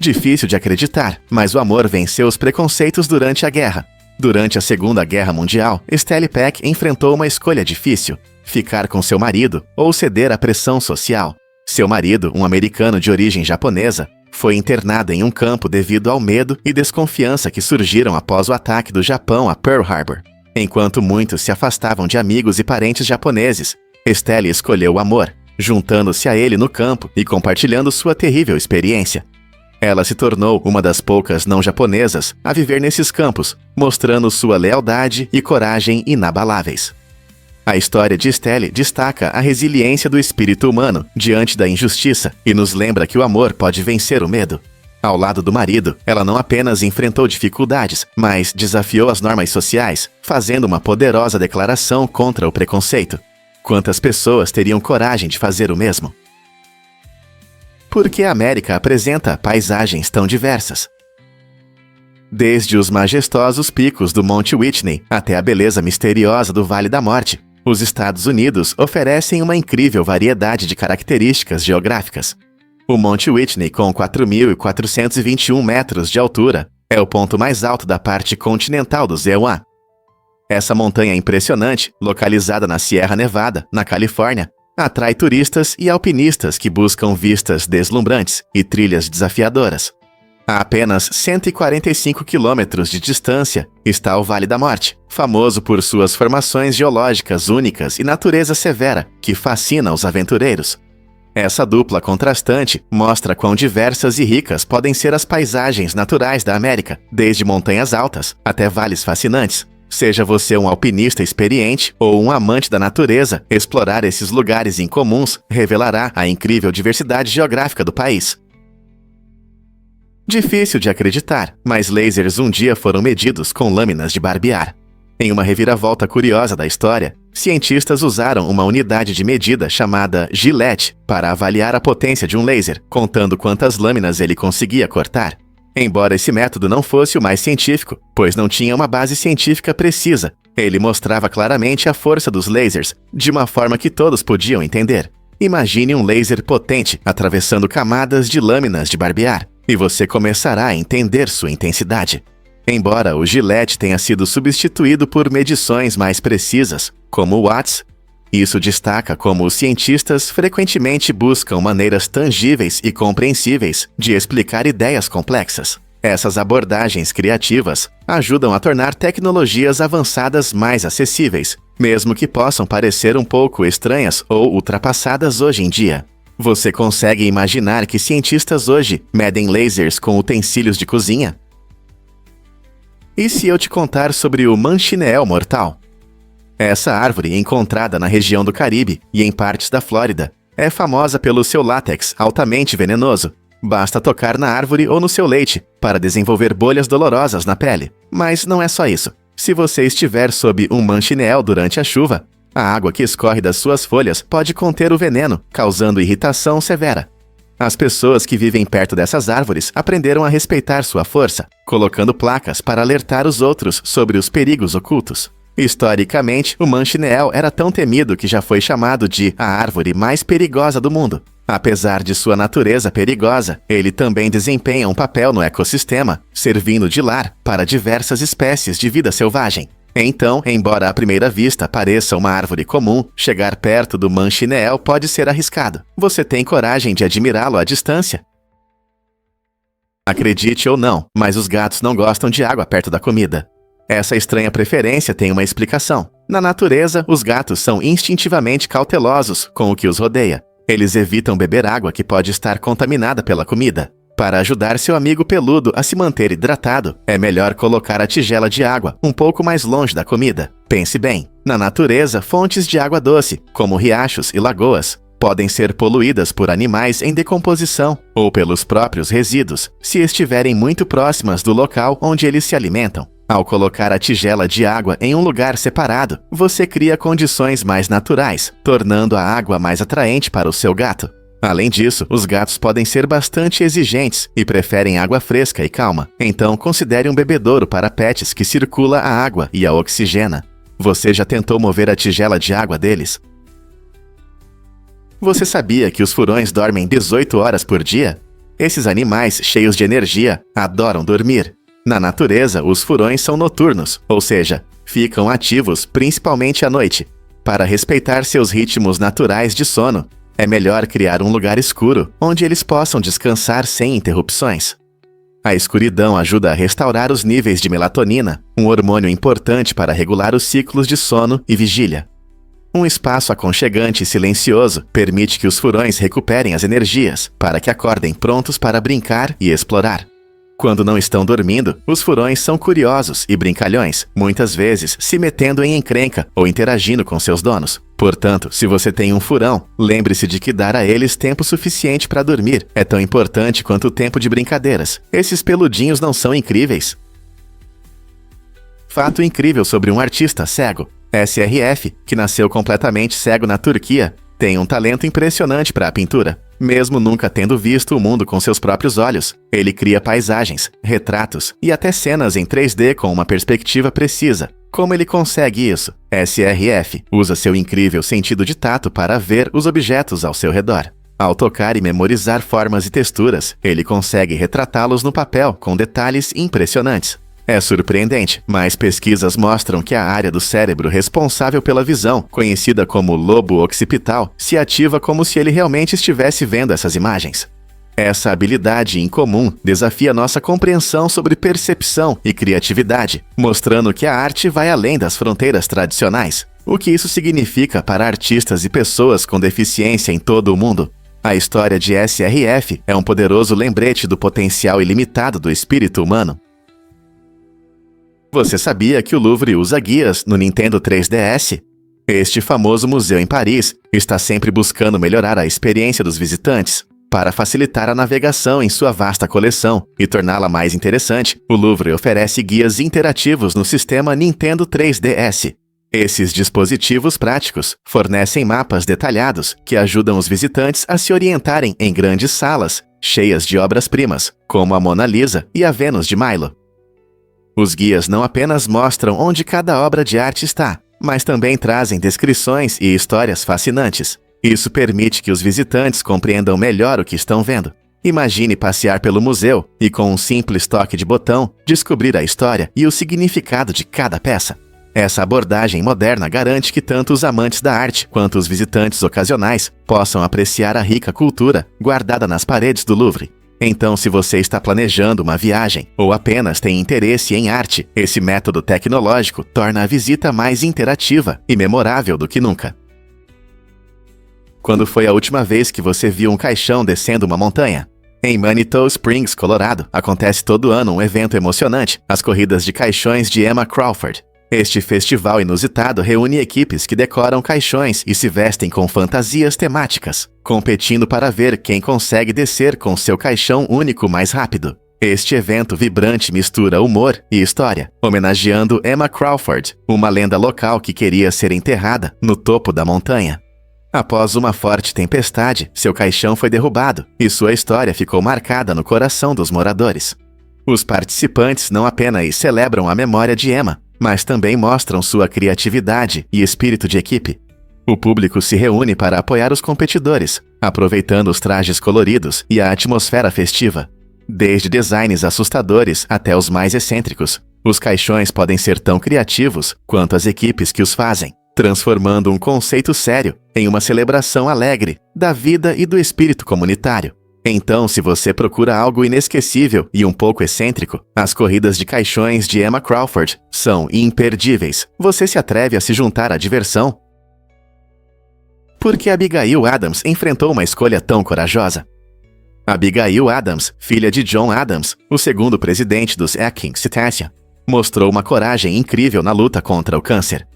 Difícil de acreditar, mas o amor venceu os preconceitos durante a guerra. Durante a Segunda Guerra Mundial, Stelle Peck enfrentou uma escolha difícil: ficar com seu marido ou ceder à pressão social. Seu marido, um americano de origem japonesa, foi internado em um campo devido ao medo e desconfiança que surgiram após o ataque do Japão a Pearl Harbor. Enquanto muitos se afastavam de amigos e parentes japoneses, Stelle escolheu o amor, juntando-se a ele no campo e compartilhando sua terrível experiência. Ela se tornou uma das poucas não-japonesas a viver nesses campos, mostrando sua lealdade e coragem inabaláveis. A história de Stelle destaca a resiliência do espírito humano diante da injustiça e nos lembra que o amor pode vencer o medo. Ao lado do marido, ela não apenas enfrentou dificuldades, mas desafiou as normas sociais, fazendo uma poderosa declaração contra o preconceito. Quantas pessoas teriam coragem de fazer o mesmo? Por que a América apresenta paisagens tão diversas? Desde os majestosos picos do Monte Whitney até a beleza misteriosa do Vale da Morte, os Estados Unidos oferecem uma incrível variedade de características geográficas. O Monte Whitney, com 4.421 metros de altura, é o ponto mais alto da parte continental do ZEUA. Essa montanha impressionante, localizada na Sierra Nevada, na Califórnia, atrai turistas e alpinistas que buscam vistas deslumbrantes e trilhas desafiadoras. A apenas 145 quilômetros de distância está o Vale da Morte, famoso por suas formações geológicas únicas e natureza severa, que fascina os aventureiros. Essa dupla contrastante mostra quão diversas e ricas podem ser as paisagens naturais da América, desde montanhas altas até vales fascinantes. Seja você um alpinista experiente ou um amante da natureza, explorar esses lugares incomuns revelará a incrível diversidade geográfica do país. Difícil de acreditar, mas lasers um dia foram medidos com lâminas de barbear. Em uma reviravolta curiosa da história, cientistas usaram uma unidade de medida chamada Gillette para avaliar a potência de um laser, contando quantas lâminas ele conseguia cortar. Embora esse método não fosse o mais científico, pois não tinha uma base científica precisa, ele mostrava claramente a força dos lasers, de uma forma que todos podiam entender. Imagine um laser potente atravessando camadas de lâminas de barbear, e você começará a entender sua intensidade. Embora o Gillette tenha sido substituído por medições mais precisas, como watts, isso destaca como os cientistas frequentemente buscam maneiras tangíveis e compreensíveis de explicar ideias complexas. Essas abordagens criativas ajudam a tornar tecnologias avançadas mais acessíveis, mesmo que possam parecer um pouco estranhas ou ultrapassadas hoje em dia. Você consegue imaginar que cientistas hoje medem lasers com utensílios de cozinha? E se eu te contar sobre o manchineel mortal? Essa árvore, encontrada na região do Caribe e em partes da Flórida, é famosa pelo seu látex altamente venenoso. Basta tocar na árvore ou no seu leite para desenvolver bolhas dolorosas na pele. Mas não é só isso. Se você estiver sob um manchineel durante a chuva, a água que escorre das suas folhas pode conter o veneno, causando irritação severa. As pessoas que vivem perto dessas árvores aprenderam a respeitar sua força, colocando placas para alertar os outros sobre os perigos ocultos. Historicamente, o manchineel era tão temido que já foi chamado de a árvore mais perigosa do mundo. Apesar de sua natureza perigosa, ele também desempenha um papel no ecossistema, servindo de lar para diversas espécies de vida selvagem. Então, embora à primeira vista pareça uma árvore comum, chegar perto do manchineel pode ser arriscado. Você tem coragem de admirá-lo à distância? Acredite ou não, mas os gatos não gostam de água perto da comida. Essa estranha preferência tem uma explicação. Na natureza, os gatos são instintivamente cautelosos com o que os rodeia. Eles evitam beber água que pode estar contaminada pela comida. Para ajudar seu amigo peludo a se manter hidratado, é melhor colocar a tigela de água um pouco mais longe da comida. Pense bem, na natureza, fontes de água doce, como riachos e lagoas, podem ser poluídas por animais em decomposição ou pelos próprios resíduos, se estiverem muito próximas do local onde eles se alimentam. Ao colocar a tigela de água em um lugar separado, você cria condições mais naturais, tornando a água mais atraente para o seu gato. Além disso, os gatos podem ser bastante exigentes e preferem água fresca e calma. Então, considere um bebedouro para pets que circula a água e a oxigena. Você já tentou mover a tigela de água deles? Você sabia que os furões dormem 18 horas por dia? Esses animais, cheios de energia, adoram dormir. Na natureza, os furões são noturnos, ou seja, ficam ativos principalmente à noite. Para respeitar seus ritmos naturais de sono, é melhor criar um lugar escuro, onde eles possam descansar sem interrupções. A escuridão ajuda a restaurar os níveis de melatonina, um hormônio importante para regular os ciclos de sono e vigília. Um espaço aconchegante e silencioso permite que os furões recuperem as energias, para que acordem prontos para brincar e explorar. Quando não estão dormindo, os furões são curiosos e brincalhões, muitas vezes se metendo em encrenca ou interagindo com seus donos. Portanto, se você tem um furão, lembre-se de que dar a eles tempo suficiente para dormir é tão importante quanto o tempo de brincadeiras. Esses peludinhos não são incríveis? Fato incrível sobre um artista cego. SRF, que nasceu completamente cego na Turquia, tem um talento impressionante para a pintura. Mesmo nunca tendo visto o mundo com seus próprios olhos, ele cria paisagens, retratos e até cenas em 3D com uma perspectiva precisa. Como ele consegue isso? SRF usa seu incrível sentido de tato para ver os objetos ao seu redor. Ao tocar e memorizar formas e texturas, ele consegue retratá-los no papel com detalhes impressionantes. É surpreendente, mas pesquisas mostram que a área do cérebro responsável pela visão, conhecida como lobo occipital, se ativa como se ele realmente estivesse vendo essas imagens. Essa habilidade incomum desafia nossa compreensão sobre percepção e criatividade, mostrando que a arte vai além das fronteiras tradicionais. O que isso significa para artistas e pessoas com deficiência em todo o mundo? A história de SRF é um poderoso lembrete do potencial ilimitado do espírito humano. Você sabia que o Louvre usa guias no Nintendo 3DS? Este famoso museu em Paris está sempre buscando melhorar a experiência dos visitantes. Para facilitar a navegação em sua vasta coleção e torná-la mais interessante, o Louvre oferece guias interativos no sistema Nintendo 3DS. Esses dispositivos práticos fornecem mapas detalhados que ajudam os visitantes a se orientarem em grandes salas, cheias de obras-primas, como a Mona Lisa e a Vênus de Milo. Os guias não apenas mostram onde cada obra de arte está, mas também trazem descrições e histórias fascinantes. Isso permite que os visitantes compreendam melhor o que estão vendo. Imagine passear pelo museu e, com um simples toque de botão, descobrir a história e o significado de cada peça. Essa abordagem moderna garante que tanto os amantes da arte quanto os visitantes ocasionais possam apreciar a rica cultura guardada nas paredes do Louvre. Então, se você está planejando uma viagem ou apenas tem interesse em arte, esse método tecnológico torna a visita mais interativa e memorável do que nunca. Quando foi a última vez que você viu um caixão descendo uma montanha? Em Manitou Springs, Colorado, acontece todo ano um evento emocionante, as corridas de caixões de Emma Crawford. Este festival inusitado reúne equipes que decoram caixões e se vestem com fantasias temáticas, competindo para ver quem consegue descer com seu caixão único mais rápido. Este evento vibrante mistura humor e história, homenageando Emma Crawford, uma lenda local que queria ser enterrada no topo da montanha. Após uma forte tempestade, seu caixão foi derrubado e sua história ficou marcada no coração dos moradores. Os participantes não apenas celebram a memória de Emma, mas também mostram sua criatividade e espírito de equipe. O público se reúne para apoiar os competidores, aproveitando os trajes coloridos e a atmosfera festiva. Desde designs assustadores até os mais excêntricos, os caixões podem ser tão criativos quanto as equipes que os fazem, transformando um conceito sério em uma celebração alegre da vida e do espírito comunitário. Então, se você procura algo inesquecível e um pouco excêntrico, as corridas de caixões de Emma Crawford são imperdíveis. Você se atreve a se juntar à diversão? Por que Abigail Adams enfrentou uma escolha tão corajosa? Abigail Adams, filha de John Adams, o segundo presidente dos Ecking Cetacea, mostrou uma coragem incrível na luta contra o câncer.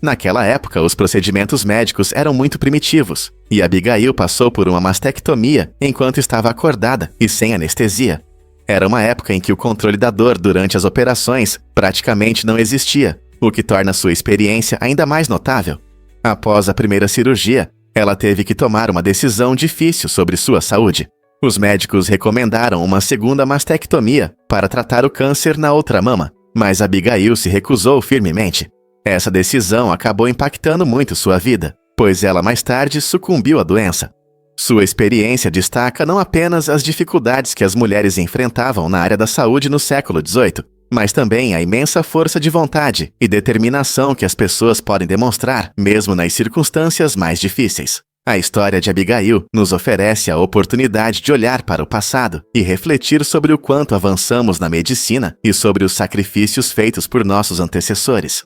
Naquela época, os procedimentos médicos eram muito primitivos, e Abigail passou por uma mastectomia enquanto estava acordada e sem anestesia. Era uma época em que o controle da dor durante as operações praticamente não existia, o que torna sua experiência ainda mais notável. Após a primeira cirurgia, Ela teve que tomar uma decisão difícil sobre sua saúde. Os médicos recomendaram uma segunda mastectomia para tratar o câncer na outra mama, mas Abigail se recusou firmemente. Essa decisão acabou impactando muito sua vida, pois ela mais tarde sucumbiu à doença. Sua experiência destaca não apenas as dificuldades que as mulheres enfrentavam na área da saúde no século XVIII, mas também a imensa força de vontade e determinação que as pessoas podem demonstrar, mesmo nas circunstâncias mais difíceis. A história de Abigail nos oferece a oportunidade de olhar para o passado e refletir sobre o quanto avançamos na medicina e sobre os sacrifícios feitos por nossos antecessores.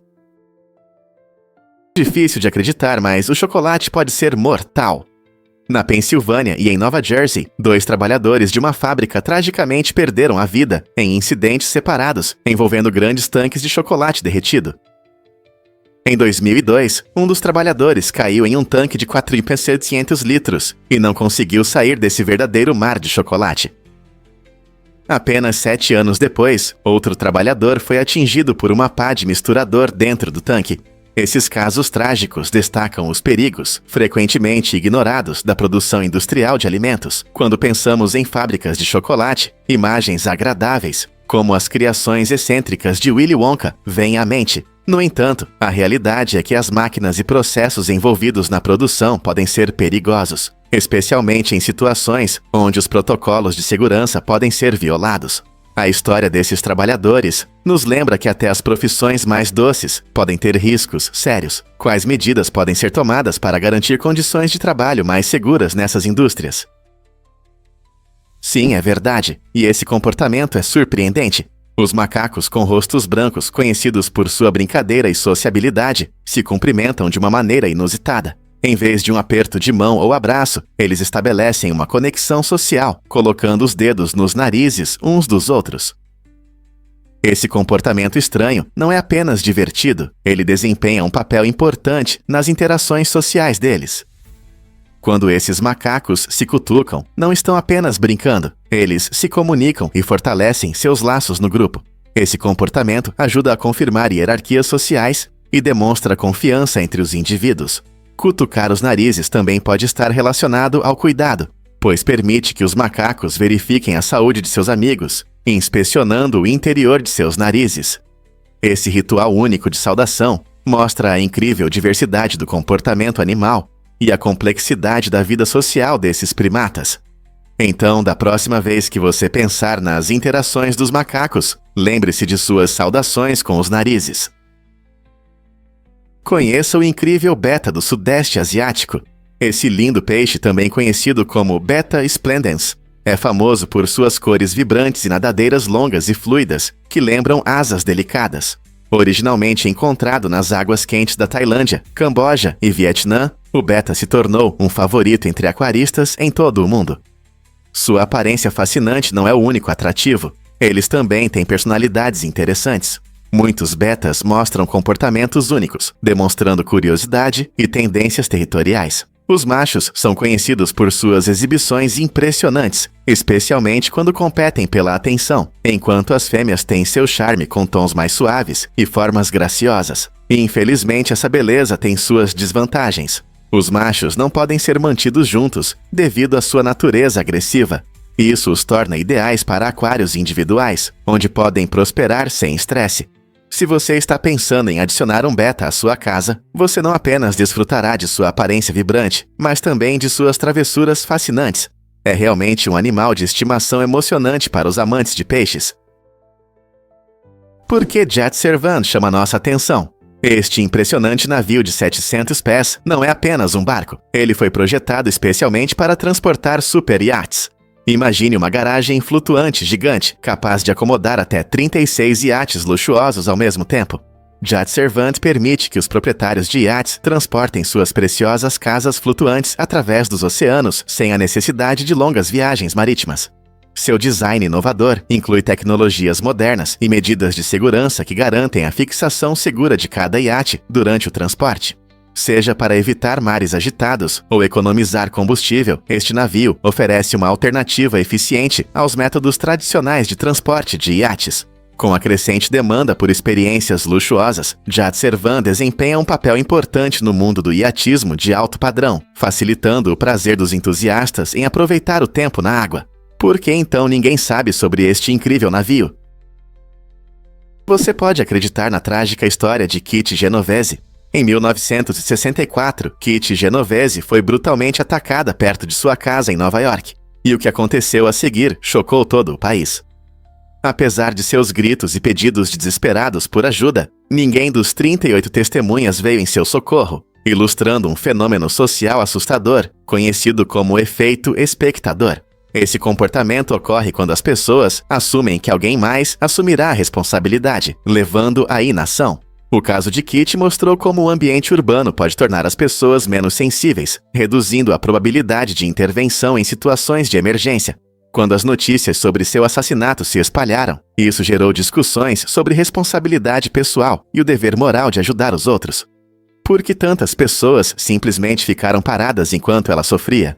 Difícil de acreditar, mas o chocolate pode ser mortal. Na Pensilvânia e em Nova Jersey, 2 trabalhadores de uma fábrica tragicamente perderam a vida em incidentes separados, envolvendo grandes tanques de chocolate derretido. Em 2002, um dos trabalhadores caiu em um tanque de 4.500 litros e não conseguiu sair desse verdadeiro mar de chocolate. Apenas 7 anos depois, outro trabalhador foi atingido por uma pá de misturador dentro do tanque. Esses casos trágicos destacam os perigos, frequentemente ignorados, da produção industrial de alimentos. Quando pensamos em fábricas de chocolate, imagens agradáveis, como as criações excêntricas de Willy Wonka, vêm à mente. No entanto, a realidade é que as máquinas e processos envolvidos na produção podem ser perigosos, especialmente em situações onde os protocolos de segurança podem ser violados. A história desses trabalhadores nos lembra que até as profissões mais doces podem ter riscos sérios. Quais medidas podem ser tomadas para garantir condições de trabalho mais seguras nessas indústrias? Sim, é verdade, e esse comportamento é surpreendente. Os macacos com rostos brancos, conhecidos por sua brincadeira e sociabilidade, se cumprimentam de uma maneira inusitada. Em vez de um aperto de mão ou abraço, eles estabelecem uma conexão social, colocando os dedos nos narizes uns dos outros. Esse comportamento estranho não é apenas divertido, ele desempenha um papel importante nas interações sociais deles. Quando esses macacos se cutucam, não estão apenas brincando, eles se comunicam e fortalecem seus laços no grupo. Esse comportamento ajuda a confirmar hierarquias sociais e demonstra confiança entre os indivíduos. Cutucar os narizes também pode estar relacionado ao cuidado, pois permite que os macacos verifiquem a saúde de seus amigos, inspecionando o interior de seus narizes. Esse ritual único de saudação mostra a incrível diversidade do comportamento animal e a complexidade da vida social desses primatas. Então, da próxima vez que você pensar nas interações dos macacos, lembre-se de suas saudações com os narizes. Conheça o incrível beta do Sudeste Asiático. Esse lindo peixe, também conhecido como Betta splendens, é famoso por suas cores vibrantes e nadadeiras longas e fluidas, que lembram asas delicadas. Originalmente encontrado nas águas quentes da Tailândia, Camboja e Vietnã, o beta se tornou um favorito entre aquaristas em todo o mundo. Sua aparência fascinante não é o único atrativo. Eles também têm personalidades interessantes. Muitos betas mostram comportamentos únicos, demonstrando curiosidade e tendências territoriais. Os machos são conhecidos por suas exibições impressionantes, especialmente quando competem pela atenção, enquanto as fêmeas têm seu charme com tons mais suaves e formas graciosas. E infelizmente essa beleza tem suas desvantagens. Os machos não podem ser mantidos juntos devido à sua natureza agressiva. Isso os torna ideais para aquários individuais, onde podem prosperar sem estresse. Se você está pensando em adicionar um beta à sua casa, você não apenas desfrutará de sua aparência vibrante, mas também de suas travessuras fascinantes. É realmente um animal de estimação emocionante para os amantes de peixes. Por que Jet Servant chama nossa atenção? Este impressionante navio de 700 pés não é apenas um barco. Ele foi projetado especialmente para transportar super iates. Imagine uma garagem flutuante gigante, capaz de acomodar até 36 iates luxuosos ao mesmo tempo. Jet Servant permite que os proprietários de iates transportem suas preciosas casas flutuantes através dos oceanos sem a necessidade de longas viagens marítimas. Seu design inovador inclui tecnologias modernas e medidas de segurança que garantem a fixação segura de cada iate durante o transporte. Seja para evitar mares agitados ou economizar combustível, este navio oferece uma alternativa eficiente aos métodos tradicionais de transporte de iates. Com a crescente demanda por experiências luxuosas, Jatservan desempenha um papel importante no mundo do iatismo de alto padrão, facilitando o prazer dos entusiastas em aproveitar o tempo na água. Por que então ninguém sabe sobre este incrível navio? Você pode acreditar na trágica história de Kitty Genovese. Em 1964, Kitty Genovese foi brutalmente atacada perto de sua casa em Nova York, e o que aconteceu a seguir chocou todo o país. Apesar de seus gritos e pedidos desesperados por ajuda, ninguém dos 38 testemunhas veio em seu socorro, ilustrando um fenômeno social assustador, conhecido como efeito espectador. Esse comportamento ocorre quando as pessoas assumem que alguém mais assumirá a responsabilidade, levando à inação. O caso de Kitty mostrou como o ambiente urbano pode tornar as pessoas menos sensíveis, reduzindo a probabilidade de intervenção em situações de emergência. Quando as notícias sobre seu assassinato se espalharam, isso gerou discussões sobre responsabilidade pessoal e o dever moral de ajudar os outros. Por que tantas pessoas simplesmente ficaram paradas enquanto ela sofria?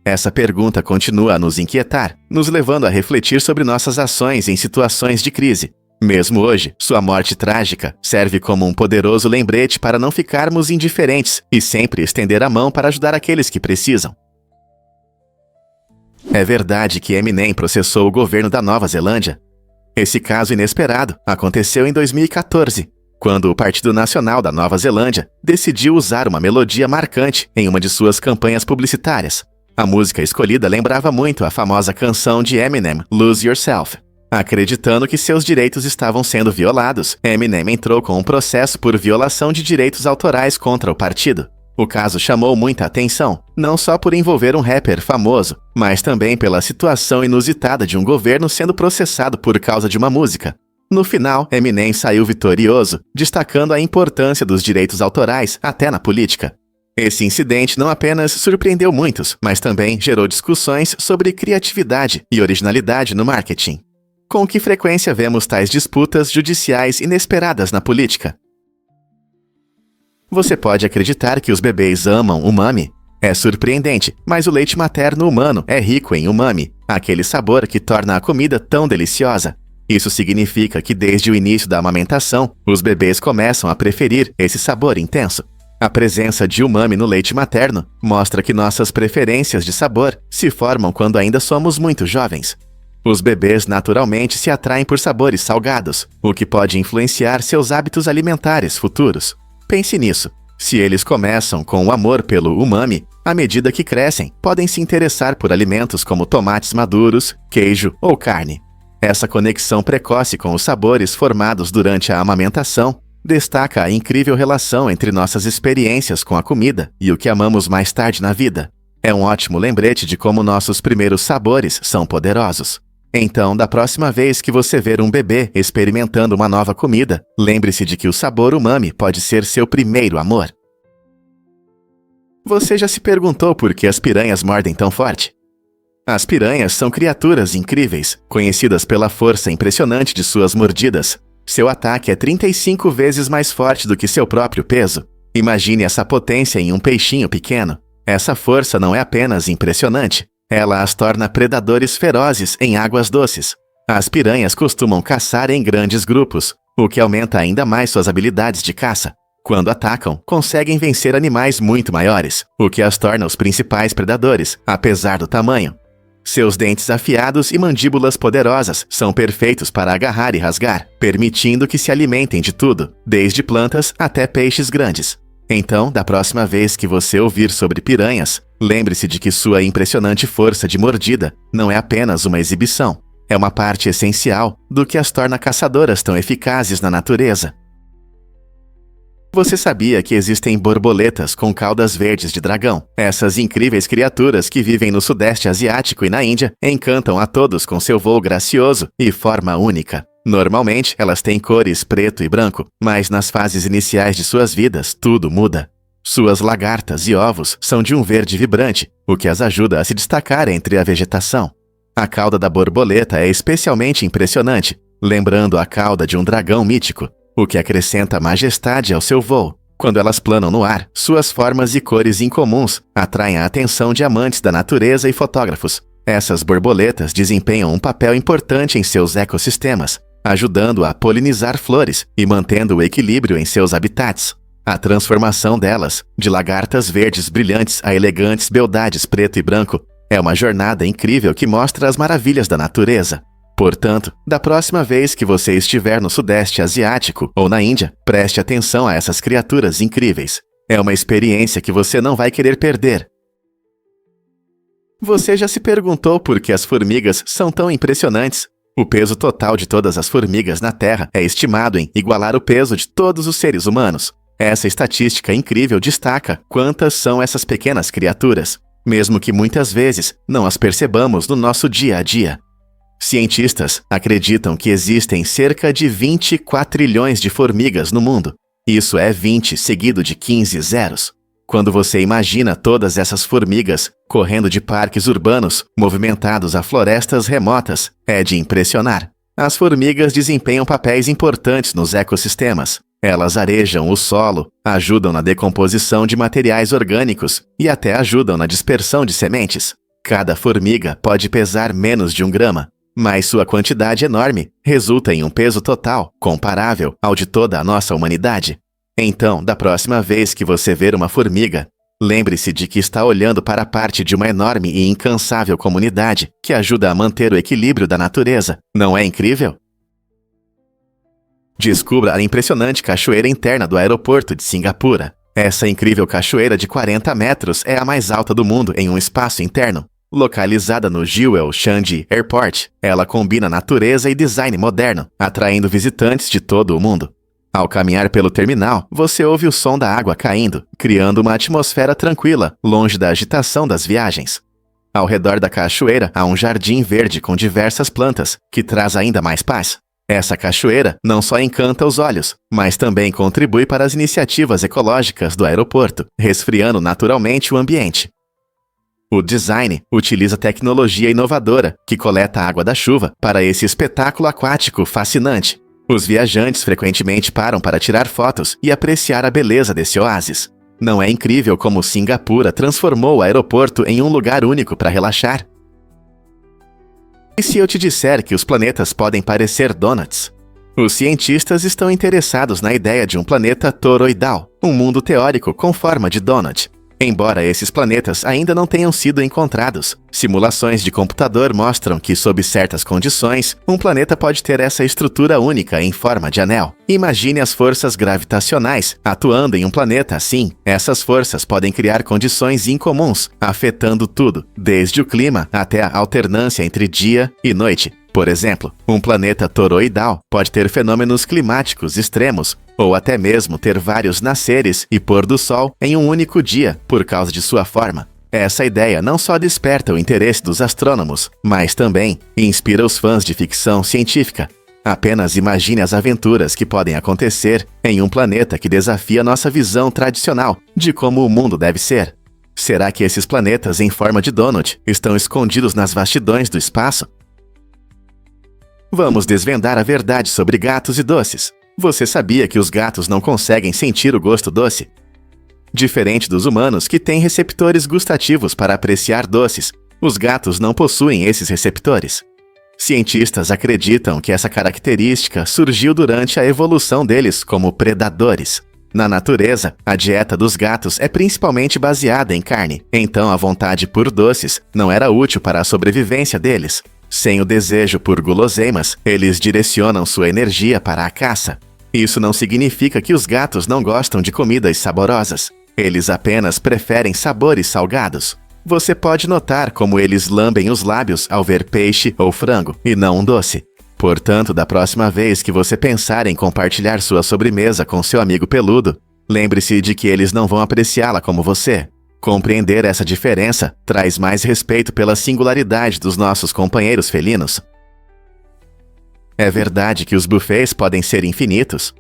Essa pergunta continua a nos inquietar, nos levando a refletir sobre nossas ações em situações de crise. Mesmo hoje, sua morte trágica serve como um poderoso lembrete para não ficarmos indiferentes e sempre estender a mão para ajudar aqueles que precisam. É verdade que Eminem processou o governo da Nova Zelândia? Esse caso inesperado aconteceu em 2014, quando o Partido Nacional da Nova Zelândia decidiu usar uma melodia marcante em uma de suas campanhas publicitárias. A música escolhida lembrava muito a famosa canção de Eminem, Lose Yourself. Acreditando que seus direitos estavam sendo violados, Eminem entrou com um processo por violação de direitos autorais contra o partido. O caso chamou muita atenção, não só por envolver um rapper famoso, mas também pela situação inusitada de um governo sendo processado por causa de uma música. No final, Eminem saiu vitorioso, destacando a importância dos direitos autorais até na política. Esse incidente não apenas surpreendeu muitos, mas também gerou discussões sobre criatividade e originalidade no marketing. Com que frequência vemos tais disputas judiciais inesperadas na política? Você pode acreditar que os bebês amam umami? É surpreendente, mas o leite materno humano é rico em umami, aquele sabor que torna a comida tão deliciosa. Isso significa que desde o início da amamentação, os bebês começam a preferir esse sabor intenso. A presença de umami no leite materno mostra que nossas preferências de sabor se formam quando ainda somos muito jovens. Os bebês naturalmente se atraem por sabores salgados, o que pode influenciar seus hábitos alimentares futuros. Pense nisso. Se eles começam com o amor pelo umami, à medida que crescem, podem se interessar por alimentos como tomates maduros, queijo ou carne. Essa conexão precoce com os sabores formados durante a amamentação destaca a incrível relação entre nossas experiências com a comida e o que amamos mais tarde na vida. É um ótimo lembrete de como nossos primeiros sabores são poderosos. Então, da próxima vez que você ver um bebê experimentando uma nova comida, lembre-se de que o sabor umami pode ser seu primeiro amor. Você já se perguntou por que as piranhas mordem tão forte? As piranhas são criaturas incríveis, conhecidas pela força impressionante de suas mordidas. Seu ataque é 35 vezes mais forte do que seu próprio peso. Imagine essa potência em um peixinho pequeno. Essa força não é apenas impressionante, ela as torna predadores ferozes em águas doces. As piranhas costumam caçar em grandes grupos, o que aumenta ainda mais suas habilidades de caça. Quando atacam, conseguem vencer animais muito maiores, o que as torna os principais predadores, apesar do tamanho. Seus dentes afiados e mandíbulas poderosas são perfeitos para agarrar e rasgar, permitindo que se alimentem de tudo, desde plantas até peixes grandes. Então, da próxima vez que você ouvir sobre piranhas, lembre-se de que sua impressionante força de mordida não é apenas uma exibição, é uma parte essencial do que as torna caçadoras tão eficazes na natureza. Você sabia que existem borboletas com caudas verdes de dragão? Essas incríveis criaturas que vivem no Sudeste Asiático e na Índia encantam a todos com seu voo gracioso e forma única. Normalmente, elas têm cores preto e branco, mas nas fases iniciais de suas vidas, tudo muda. Suas lagartas e ovos são de um verde vibrante, o que as ajuda a se destacar entre a vegetação. A cauda da borboleta é especialmente impressionante, lembrando a cauda de um dragão mítico, o que acrescenta majestade ao seu voo. Quando elas planam no ar, suas formas e cores incomuns atraem a atenção de amantes da natureza e fotógrafos. Essas borboletas desempenham um papel importante em seus ecossistemas, ajudando a polinizar flores e mantendo o equilíbrio em seus habitats. A transformação delas, de lagartas verdes brilhantes a elegantes beldades preto e branco, é uma jornada incrível que mostra as maravilhas da natureza. Portanto, da próxima vez que você estiver no Sudeste Asiático ou na Índia, preste atenção a essas criaturas incríveis. É uma experiência que você não vai querer perder. Você já se perguntou por que as formigas são tão impressionantes? O peso total de todas as formigas na Terra é estimado em igualar o peso de todos os seres humanos. Essa estatística incrível destaca quantas são essas pequenas criaturas, mesmo que muitas vezes não as percebamos no nosso dia a dia. Cientistas acreditam que existem cerca de 20 quatrilhões de formigas no mundo. Isso é 20 seguido de 15 zeros. Quando você imagina todas essas formigas correndo de parques urbanos movimentados a florestas remotas, é de impressionar. As formigas desempenham papéis importantes nos ecossistemas. Elas arejam o solo, ajudam na decomposição de materiais orgânicos e até ajudam na dispersão de sementes. Cada formiga pode pesar menos de 1 grama, mas sua quantidade enorme resulta em um peso total comparável ao de toda a nossa humanidade. Então, da próxima vez que você ver uma formiga, lembre-se de que está olhando para parte de uma enorme e incansável comunidade que ajuda a manter o equilíbrio da natureza. Não é incrível? Descubra a impressionante cachoeira interna do aeroporto de Singapura. Essa incrível cachoeira de 40 metros é a mais alta do mundo em um espaço interno. Localizada no Jewel Changi Airport, ela combina natureza e design moderno, atraindo visitantes de todo o mundo. Ao caminhar pelo terminal, você ouve o som da água caindo, criando uma atmosfera tranquila, longe da agitação das viagens. Ao redor da cachoeira há um jardim verde com diversas plantas, que traz ainda mais paz. Essa cachoeira não só encanta os olhos, mas também contribui para as iniciativas ecológicas do aeroporto, resfriando naturalmente o ambiente. O design utiliza tecnologia inovadora que coleta a água da chuva para esse espetáculo aquático fascinante. Os viajantes frequentemente param para tirar fotos e apreciar a beleza desse oásis. Não é incrível como Singapura transformou o aeroporto em um lugar único para relaxar? E se eu te disser que os planetas podem parecer donuts? Os cientistas estão interessados na ideia de um planeta toroidal, um mundo teórico com forma de donut. Embora esses planetas ainda não tenham sido encontrados, simulações de computador mostram que, sob certas condições, um planeta pode ter essa estrutura única em forma de anel. Imagine as forças gravitacionais atuando em um planeta assim. Essas forças podem criar condições incomuns, afetando tudo, desde o clima até a alternância entre dia e noite. Por exemplo, um planeta toroidal pode ter fenômenos climáticos extremos, ou até mesmo ter vários nasceres e pôr do sol em um único dia por causa de sua forma. Essa ideia não só desperta o interesse dos astrônomos, mas também inspira os fãs de ficção científica. Apenas imagine as aventuras que podem acontecer em um planeta que desafia nossa visão tradicional de como o mundo deve ser. Será que esses planetas em forma de donut estão escondidos nas vastidões do espaço? Vamos desvendar a verdade sobre gatos e doces. Você sabia que os gatos não conseguem sentir o gosto doce? Diferente dos humanos que têm receptores gustativos para apreciar doces, os gatos não possuem esses receptores. Cientistas acreditam que essa característica surgiu durante a evolução deles como predadores. Na natureza, a dieta dos gatos é principalmente baseada em carne, então a vontade por doces não era útil para a sobrevivência deles. Sem o desejo por guloseimas, eles direcionam sua energia para a caça. Isso não significa que os gatos não gostam de comidas saborosas. Eles apenas preferem sabores salgados. Você pode notar como eles lambem os lábios ao ver peixe ou frango, e não um doce. Portanto, da próxima vez que você pensar em compartilhar sua sobremesa com seu amigo peludo, lembre-se de que eles não vão apreciá-la como você. Compreender essa diferença traz mais respeito pela singularidade dos nossos companheiros felinos. É verdade que os buffets podem ser infinitos?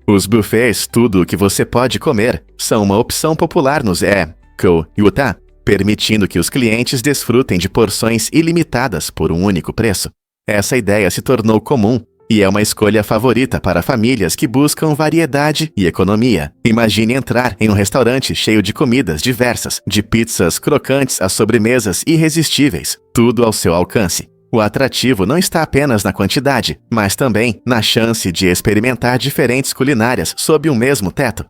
Os buffets, tudo o que você pode comer, são uma opção popular nos Eco Utah, permitindo que os clientes desfrutem de porções ilimitadas por um único preço. Essa ideia se tornou comum e é uma escolha favorita para famílias que buscam variedade e economia. Imagine entrar em um restaurante cheio de comidas diversas, de pizzas crocantes a sobremesas irresistíveis, tudo ao seu alcance. O atrativo não está apenas na quantidade, mas também na chance de experimentar diferentes culinárias sob um mesmo teto.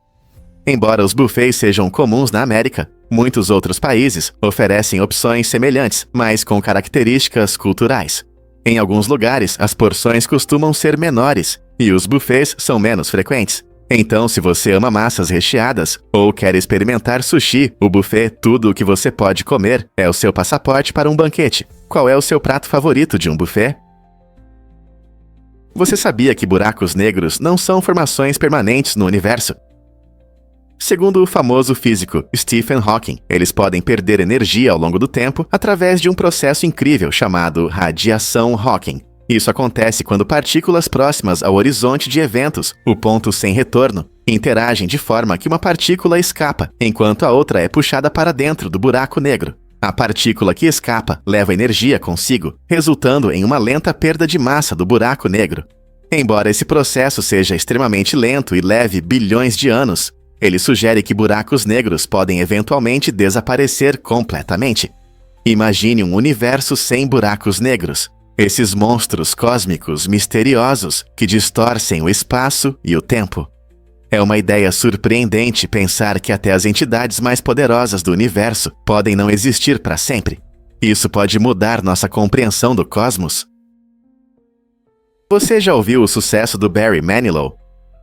Embora os buffets sejam comuns na América, muitos outros países oferecem opções semelhantes, mas com características culturais. Em alguns lugares, as porções costumam ser menores e os buffets são menos frequentes. Então, se você ama massas recheadas ou quer experimentar sushi, o buffet Tudo o que você pode comer é o seu passaporte para um banquete. Qual é o seu prato favorito de um buffet? Você sabia que buracos negros não são formações permanentes no universo? Segundo o famoso físico Stephen Hawking, eles podem perder energia ao longo do tempo através de um processo incrível chamado radiação Hawking. Isso acontece quando partículas próximas ao horizonte de eventos, o ponto sem retorno, interagem de forma que uma partícula escapa, enquanto a outra é puxada para dentro do buraco negro. A partícula que escapa leva energia consigo, resultando em uma lenta perda de massa do buraco negro. Embora esse processo seja extremamente lento e leve bilhões de anos, ele sugere que buracos negros podem eventualmente desaparecer completamente. Imagine um universo sem buracos negros. Esses monstros cósmicos misteriosos que distorcem o espaço e o tempo. É uma ideia surpreendente pensar que até as entidades mais poderosas do universo podem não existir para sempre. Isso pode mudar nossa compreensão do cosmos. Você já ouviu o sucesso do Barry Manilow?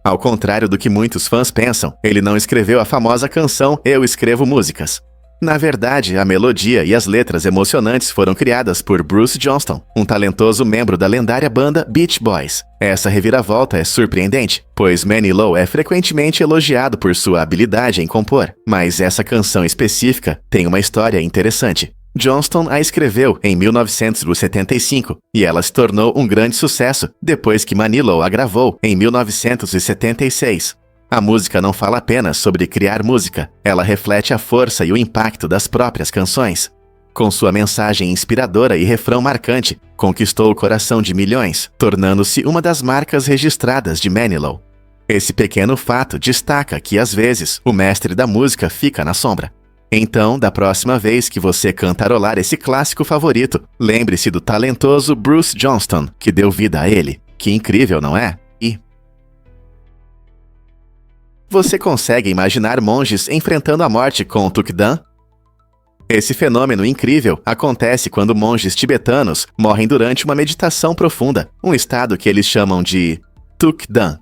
Ao contrário do que muitos fãs pensam, ele não escreveu a famosa canção Eu Escrevo Músicas. Na verdade, a melodia e as letras emocionantes foram criadas por Bruce Johnston, um talentoso membro da lendária banda Beach Boys. Essa reviravolta é surpreendente, pois Manilow é frequentemente elogiado por sua habilidade em compor, mas essa canção específica tem uma história interessante. Johnston a escreveu em 1975 e ela se tornou um grande sucesso depois que Manilow a gravou em 1976. A música não fala apenas sobre criar música, ela reflete a força e o impacto das próprias canções. Com sua mensagem inspiradora e refrão marcante, conquistou o coração de milhões, tornando-se uma das marcas registradas de Manilow. Esse pequeno fato destaca que, às vezes, o mestre da música fica na sombra. Então, da próxima vez que você cantarolar esse clássico favorito, lembre-se do talentoso Bruce Johnston, que deu vida a ele. Que incrível, não é? E você consegue imaginar monges enfrentando a morte com o Tukdam? Esse fenômeno incrível acontece quando monges tibetanos morrem durante uma meditação profunda, um estado que eles chamam de Tukdam.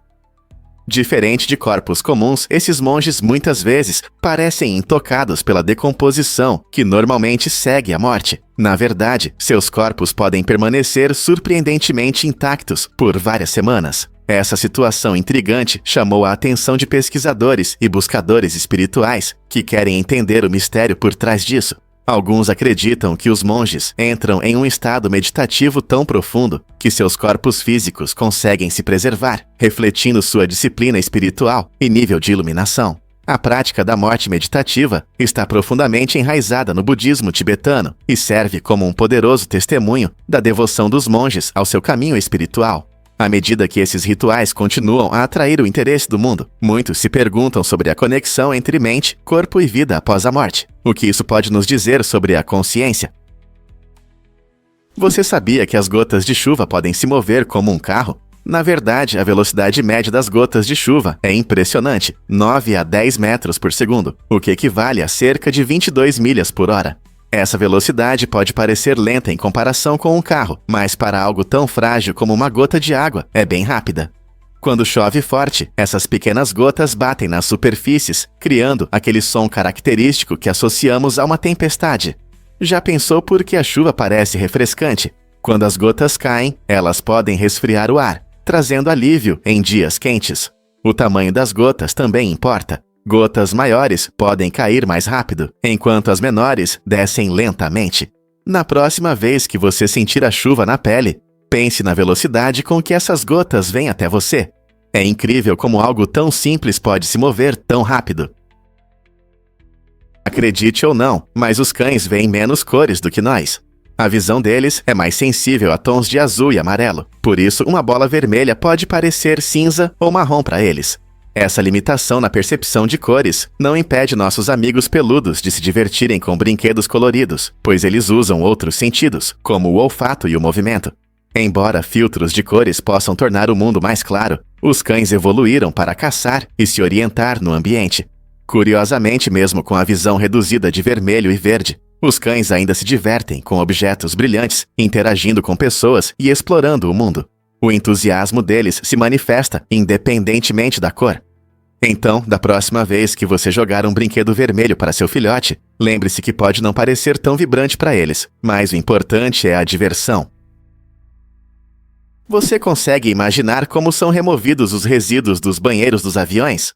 Diferente de corpos comuns, esses monges muitas vezes parecem intocados pela decomposição que normalmente segue a morte. Na verdade, seus corpos podem permanecer surpreendentemente intactos por várias semanas. Essa situação intrigante chamou a atenção de pesquisadores e buscadores espirituais que querem entender o mistério por trás disso. Alguns acreditam que os monges entram em um estado meditativo tão profundo que seus corpos físicos conseguem se preservar, refletindo sua disciplina espiritual e nível de iluminação. A prática da morte meditativa está profundamente enraizada no budismo tibetano e serve como um poderoso testemunho da devoção dos monges ao seu caminho espiritual. À medida que esses rituais continuam a atrair o interesse do mundo, muitos se perguntam sobre a conexão entre mente, corpo e vida após a morte. O que isso pode nos dizer sobre a consciência? Você sabia que as gotas de chuva podem se mover como um carro? Na verdade, a velocidade média das gotas de chuva é impressionante, 9 a 10 metros por segundo, o que equivale a cerca de 22 milhas por hora. Essa velocidade pode parecer lenta em comparação com um carro, mas para algo tão frágil como uma gota de água, é bem rápida. Quando chove forte, essas pequenas gotas batem nas superfícies, criando aquele som característico que associamos a uma tempestade. Já pensou por que a chuva parece refrescante? Quando as gotas caem, elas podem resfriar o ar, trazendo alívio em dias quentes. O tamanho das gotas também importa. Gotas maiores podem cair mais rápido, enquanto as menores descem lentamente. Na próxima vez que você sentir a chuva na pele, pense na velocidade com que essas gotas vêm até você. É incrível como algo tão simples pode se mover tão rápido. Acredite ou não, mas os cães veem menos cores do que nós. A visão deles é mais sensível a tons de azul e amarelo, por isso uma bola vermelha pode parecer cinza ou marrom para eles. Essa limitação na percepção de cores não impede nossos amigos peludos de se divertirem com brinquedos coloridos, pois eles usam outros sentidos, como o olfato e o movimento. Embora filtros de cores possam tornar o mundo mais claro, os cães evoluíram para caçar e se orientar no ambiente. Curiosamente, mesmo com a visão reduzida de vermelho e verde, os cães ainda se divertem com objetos brilhantes, interagindo com pessoas e explorando o mundo. O entusiasmo deles se manifesta independentemente da cor. Então, da próxima vez que você jogar um brinquedo vermelho para seu filhote, lembre-se que pode não parecer tão vibrante para eles, mas o importante é a diversão. Você consegue imaginar como são removidos os resíduos dos banheiros dos aviões?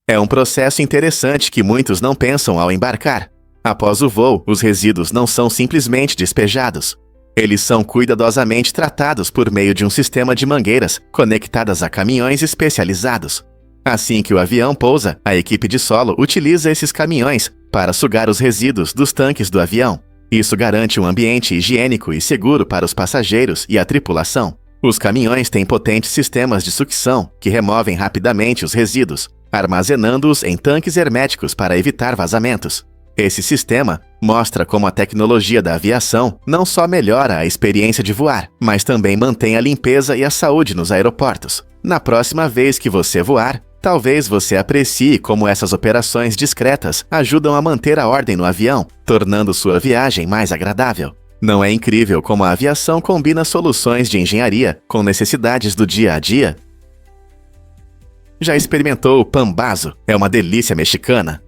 É um processo interessante que muitos não pensam ao embarcar. Após o voo, os resíduos não são simplesmente despejados. Eles são cuidadosamente tratados por meio de um sistema de mangueiras conectadas a caminhões especializados. Assim que o avião pousa, a equipe de solo utiliza esses caminhões para sugar os resíduos dos tanques do avião. Isso garante um ambiente higiênico e seguro para os passageiros e a tripulação. Os caminhões têm potentes sistemas de sucção que removem rapidamente os resíduos, armazenando-os em tanques herméticos para evitar vazamentos. Esse sistema mostra como a tecnologia da aviação não só melhora a experiência de voar, mas também mantém a limpeza e a saúde nos aeroportos. Na próxima vez que você voar, talvez você aprecie como essas operações discretas ajudam a manter a ordem no avião, tornando sua viagem mais agradável. Não é incrível como a aviação combina soluções de engenharia com necessidades do dia a dia? Já experimentou o pambazo? É uma delícia mexicana.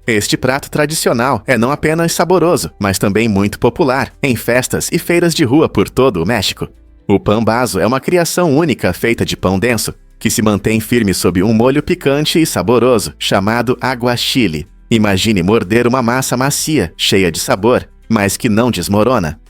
Este prato tradicional é não apenas saboroso, mas também muito popular em festas e feiras de rua por todo o México. O pambazo é uma criação única feita de pão denso, que se mantém firme sob um molho picante e saboroso, chamado aguachile. Imagine morder uma massa macia, cheia de sabor, mas que não desmorona.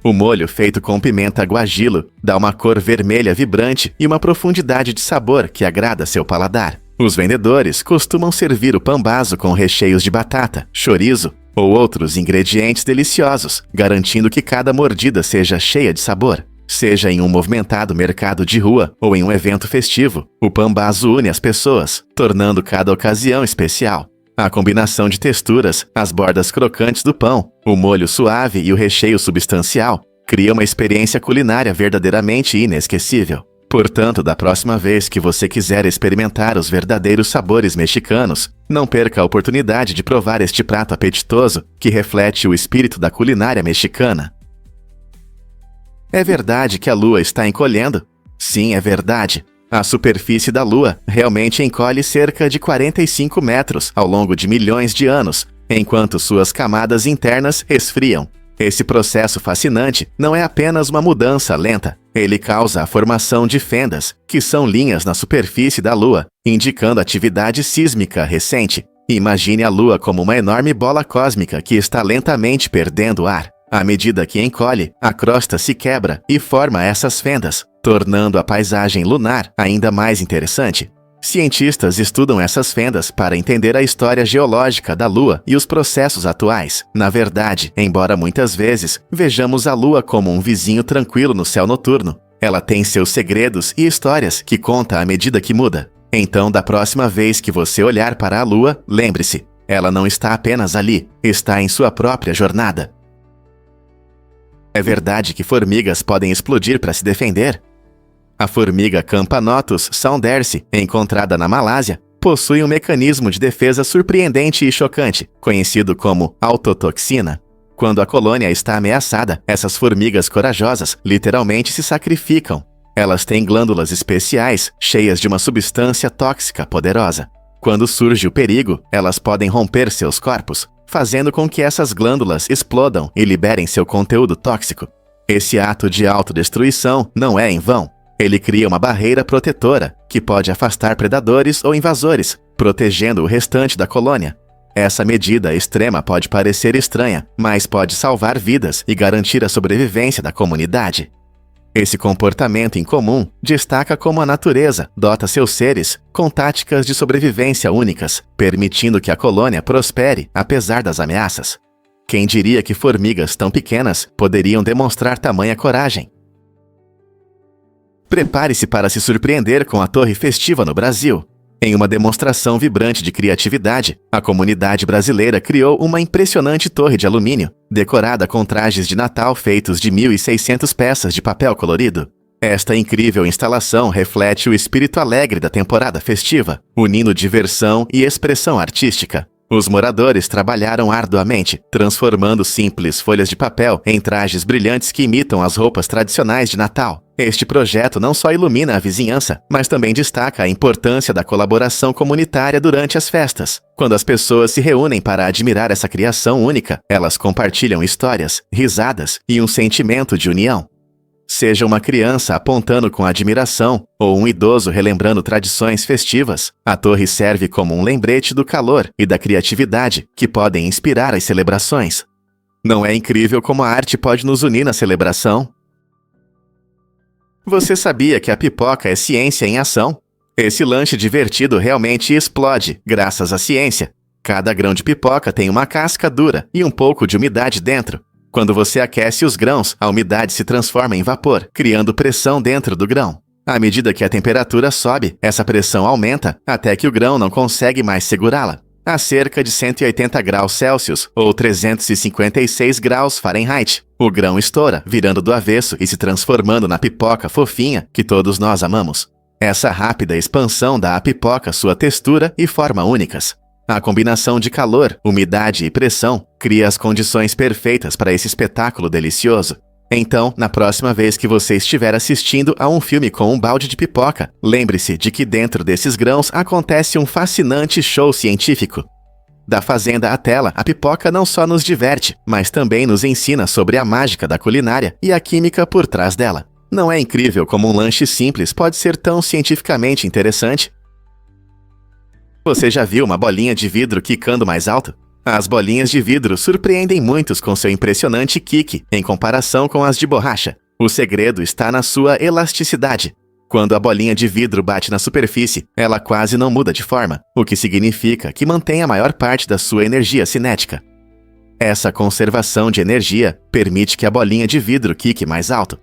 O molho feito com pimenta guajillo dá uma cor vermelha vibrante e uma profundidade de sabor que agrada seu paladar. Os vendedores costumam servir o pambazo com recheios de batata, chorizo ou outros ingredientes deliciosos, garantindo que cada mordida seja cheia de sabor. Seja em um movimentado mercado de rua ou em um evento festivo, o pambazo une as pessoas, tornando cada ocasião especial. A combinação de texturas, as bordas crocantes do pão, o molho suave e o recheio substancial cria uma experiência culinária verdadeiramente inesquecível. Portanto, da próxima vez que você quiser experimentar os verdadeiros sabores mexicanos, não perca a oportunidade de provar este prato apetitoso que reflete o espírito da culinária mexicana. É verdade que a Lua está encolhendo? Sim, é verdade. A superfície da Lua realmente encolhe cerca de 45 metros ao longo de milhões de anos, enquanto suas camadas internas esfriam. Esse processo fascinante não é apenas uma mudança lenta. Ele causa a formação de fendas, que são linhas na superfície da Lua, indicando atividade sísmica recente. Imagine a Lua como uma enorme bola cósmica que está lentamente perdendo ar. À medida que encolhe, a crosta se quebra e forma essas fendas, tornando a paisagem lunar ainda mais interessante. Cientistas estudam essas fendas para entender a história geológica da Lua e os processos atuais. Na verdade, embora muitas vezes vejamos a Lua como um vizinho tranquilo no céu noturno, ela tem seus segredos e histórias que conta à medida que muda. Então, da próxima vez que você olhar para a Lua, lembre-se, ela não está apenas ali, está em sua própria jornada. É verdade que formigas podem explodir para se defender? A formiga Campanotus saundersi, encontrada na Malásia, possui um mecanismo de defesa surpreendente e chocante, conhecido como autotoxina. Quando a colônia está ameaçada, essas formigas corajosas literalmente se sacrificam. Elas têm glândulas especiais, cheias de uma substância tóxica poderosa. Quando surge o perigo, elas podem romper seus corpos, fazendo com que essas glândulas explodam e liberem seu conteúdo tóxico. Esse ato de autodestruição não é em vão. Ele cria uma barreira protetora, que pode afastar predadores ou invasores, protegendo o restante da colônia. Essa medida extrema pode parecer estranha, mas pode salvar vidas e garantir a sobrevivência da comunidade. Esse comportamento incomum destaca como a natureza dota seus seres com táticas de sobrevivência únicas, permitindo que a colônia prospere apesar das ameaças. Quem diria que formigas tão pequenas poderiam demonstrar tamanha coragem? Prepare-se para se surpreender com a Torre Festiva no Brasil. Em uma demonstração vibrante de criatividade, a comunidade brasileira criou uma impressionante torre de alumínio, decorada com trajes de Natal feitos de 1.600 peças de papel colorido. Esta incrível instalação reflete o espírito alegre da temporada festiva, unindo diversão e expressão artística. Os moradores trabalharam arduamente, transformando simples folhas de papel em trajes brilhantes que imitam as roupas tradicionais de Natal. Este projeto não só ilumina a vizinhança, mas também destaca a importância da colaboração comunitária durante as festas. Quando as pessoas se reúnem para admirar essa criação única, elas compartilham histórias, risadas e um sentimento de união. Seja uma criança apontando com admiração ou um idoso relembrando tradições festivas, a torre serve como um lembrete do calor e da criatividade que podem inspirar as celebrações. Não é incrível como a arte pode nos unir na celebração? Você sabia que a pipoca é ciência em ação? Esse lanche divertido realmente explode, graças à ciência. Cada grão de pipoca tem uma casca dura e um pouco de umidade dentro. Quando você aquece os grãos, a umidade se transforma em vapor, criando pressão dentro do grão. À medida que a temperatura sobe, essa pressão aumenta até que o grão não consegue mais segurá-la. A cerca de 180 graus Celsius, ou 356 graus Fahrenheit, o grão estoura, virando do avesso e se transformando na pipoca fofinha que todos nós amamos. Essa rápida expansão dá à pipoca sua textura e forma únicas. A combinação de calor, umidade e pressão cria as condições perfeitas para esse espetáculo delicioso. Então, na próxima vez que você estiver assistindo a um filme com um balde de pipoca, lembre-se de que dentro desses grãos acontece um fascinante show científico. Da fazenda à tela, a pipoca não só nos diverte, mas também nos ensina sobre a mágica da culinária e a química por trás dela. Não é incrível como um lanche simples pode ser tão cientificamente interessante? Você já viu uma bolinha de vidro quicando mais alto? As bolinhas de vidro surpreendem muitos com seu impressionante quique em comparação com as de borracha. O segredo está na sua elasticidade. Quando a bolinha de vidro bate na superfície, ela quase não muda de forma, o que significa que mantém a maior parte da sua energia cinética. Essa conservação de energia permite que a bolinha de vidro quique mais alto.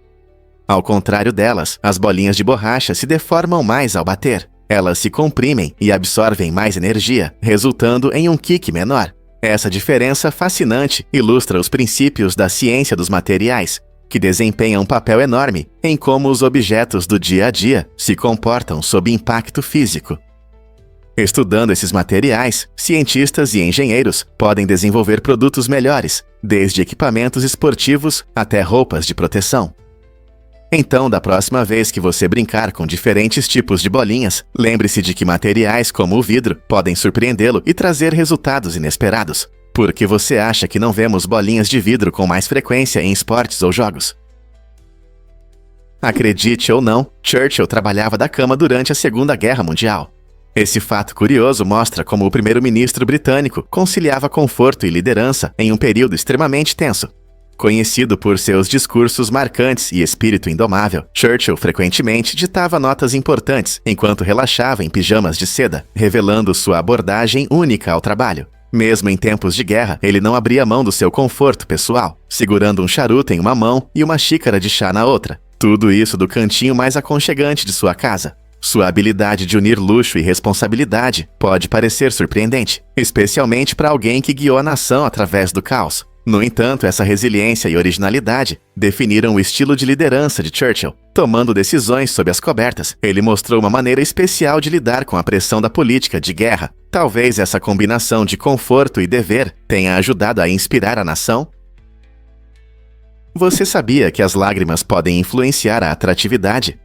Ao contrário delas, as bolinhas de borracha se deformam mais ao bater. Elas se comprimem e absorvem mais energia, resultando em um quique menor. Essa diferença fascinante ilustra os princípios da ciência dos materiais, que desempenham um papel enorme em como os objetos do dia a dia se comportam sob impacto físico. Estudando esses materiais, cientistas e engenheiros podem desenvolver produtos melhores, desde equipamentos esportivos até roupas de proteção. Então, da próxima vez que você brincar com diferentes tipos de bolinhas, lembre-se de que materiais como o vidro podem surpreendê-lo e trazer resultados inesperados. Por que você acha que não vemos bolinhas de vidro com mais frequência em esportes ou jogos? Acredite ou não, Churchill trabalhava da cama durante a Segunda Guerra Mundial. Esse fato curioso mostra como o primeiro-ministro britânico conciliava conforto e liderança em um período extremamente tenso. Conhecido por seus discursos marcantes e espírito indomável, Churchill frequentemente ditava notas importantes enquanto relaxava em pijamas de seda, revelando sua abordagem única ao trabalho. Mesmo em tempos de guerra, ele não abria mão do seu conforto pessoal, segurando um charuto em uma mão e uma xícara de chá na outra. Tudo isso do cantinho mais aconchegante de sua casa. Sua habilidade de unir luxo e responsabilidade pode parecer surpreendente, especialmente para alguém que guiou a nação através do caos. No entanto, essa resiliência e originalidade definiram o estilo de liderança de Churchill. Tomando decisões sob as cobertas, ele mostrou uma maneira especial de lidar com a pressão da política de guerra. Talvez essa combinação de conforto e dever tenha ajudado a inspirar a nação? Você sabia que as lágrimas podem influenciar a atratividade?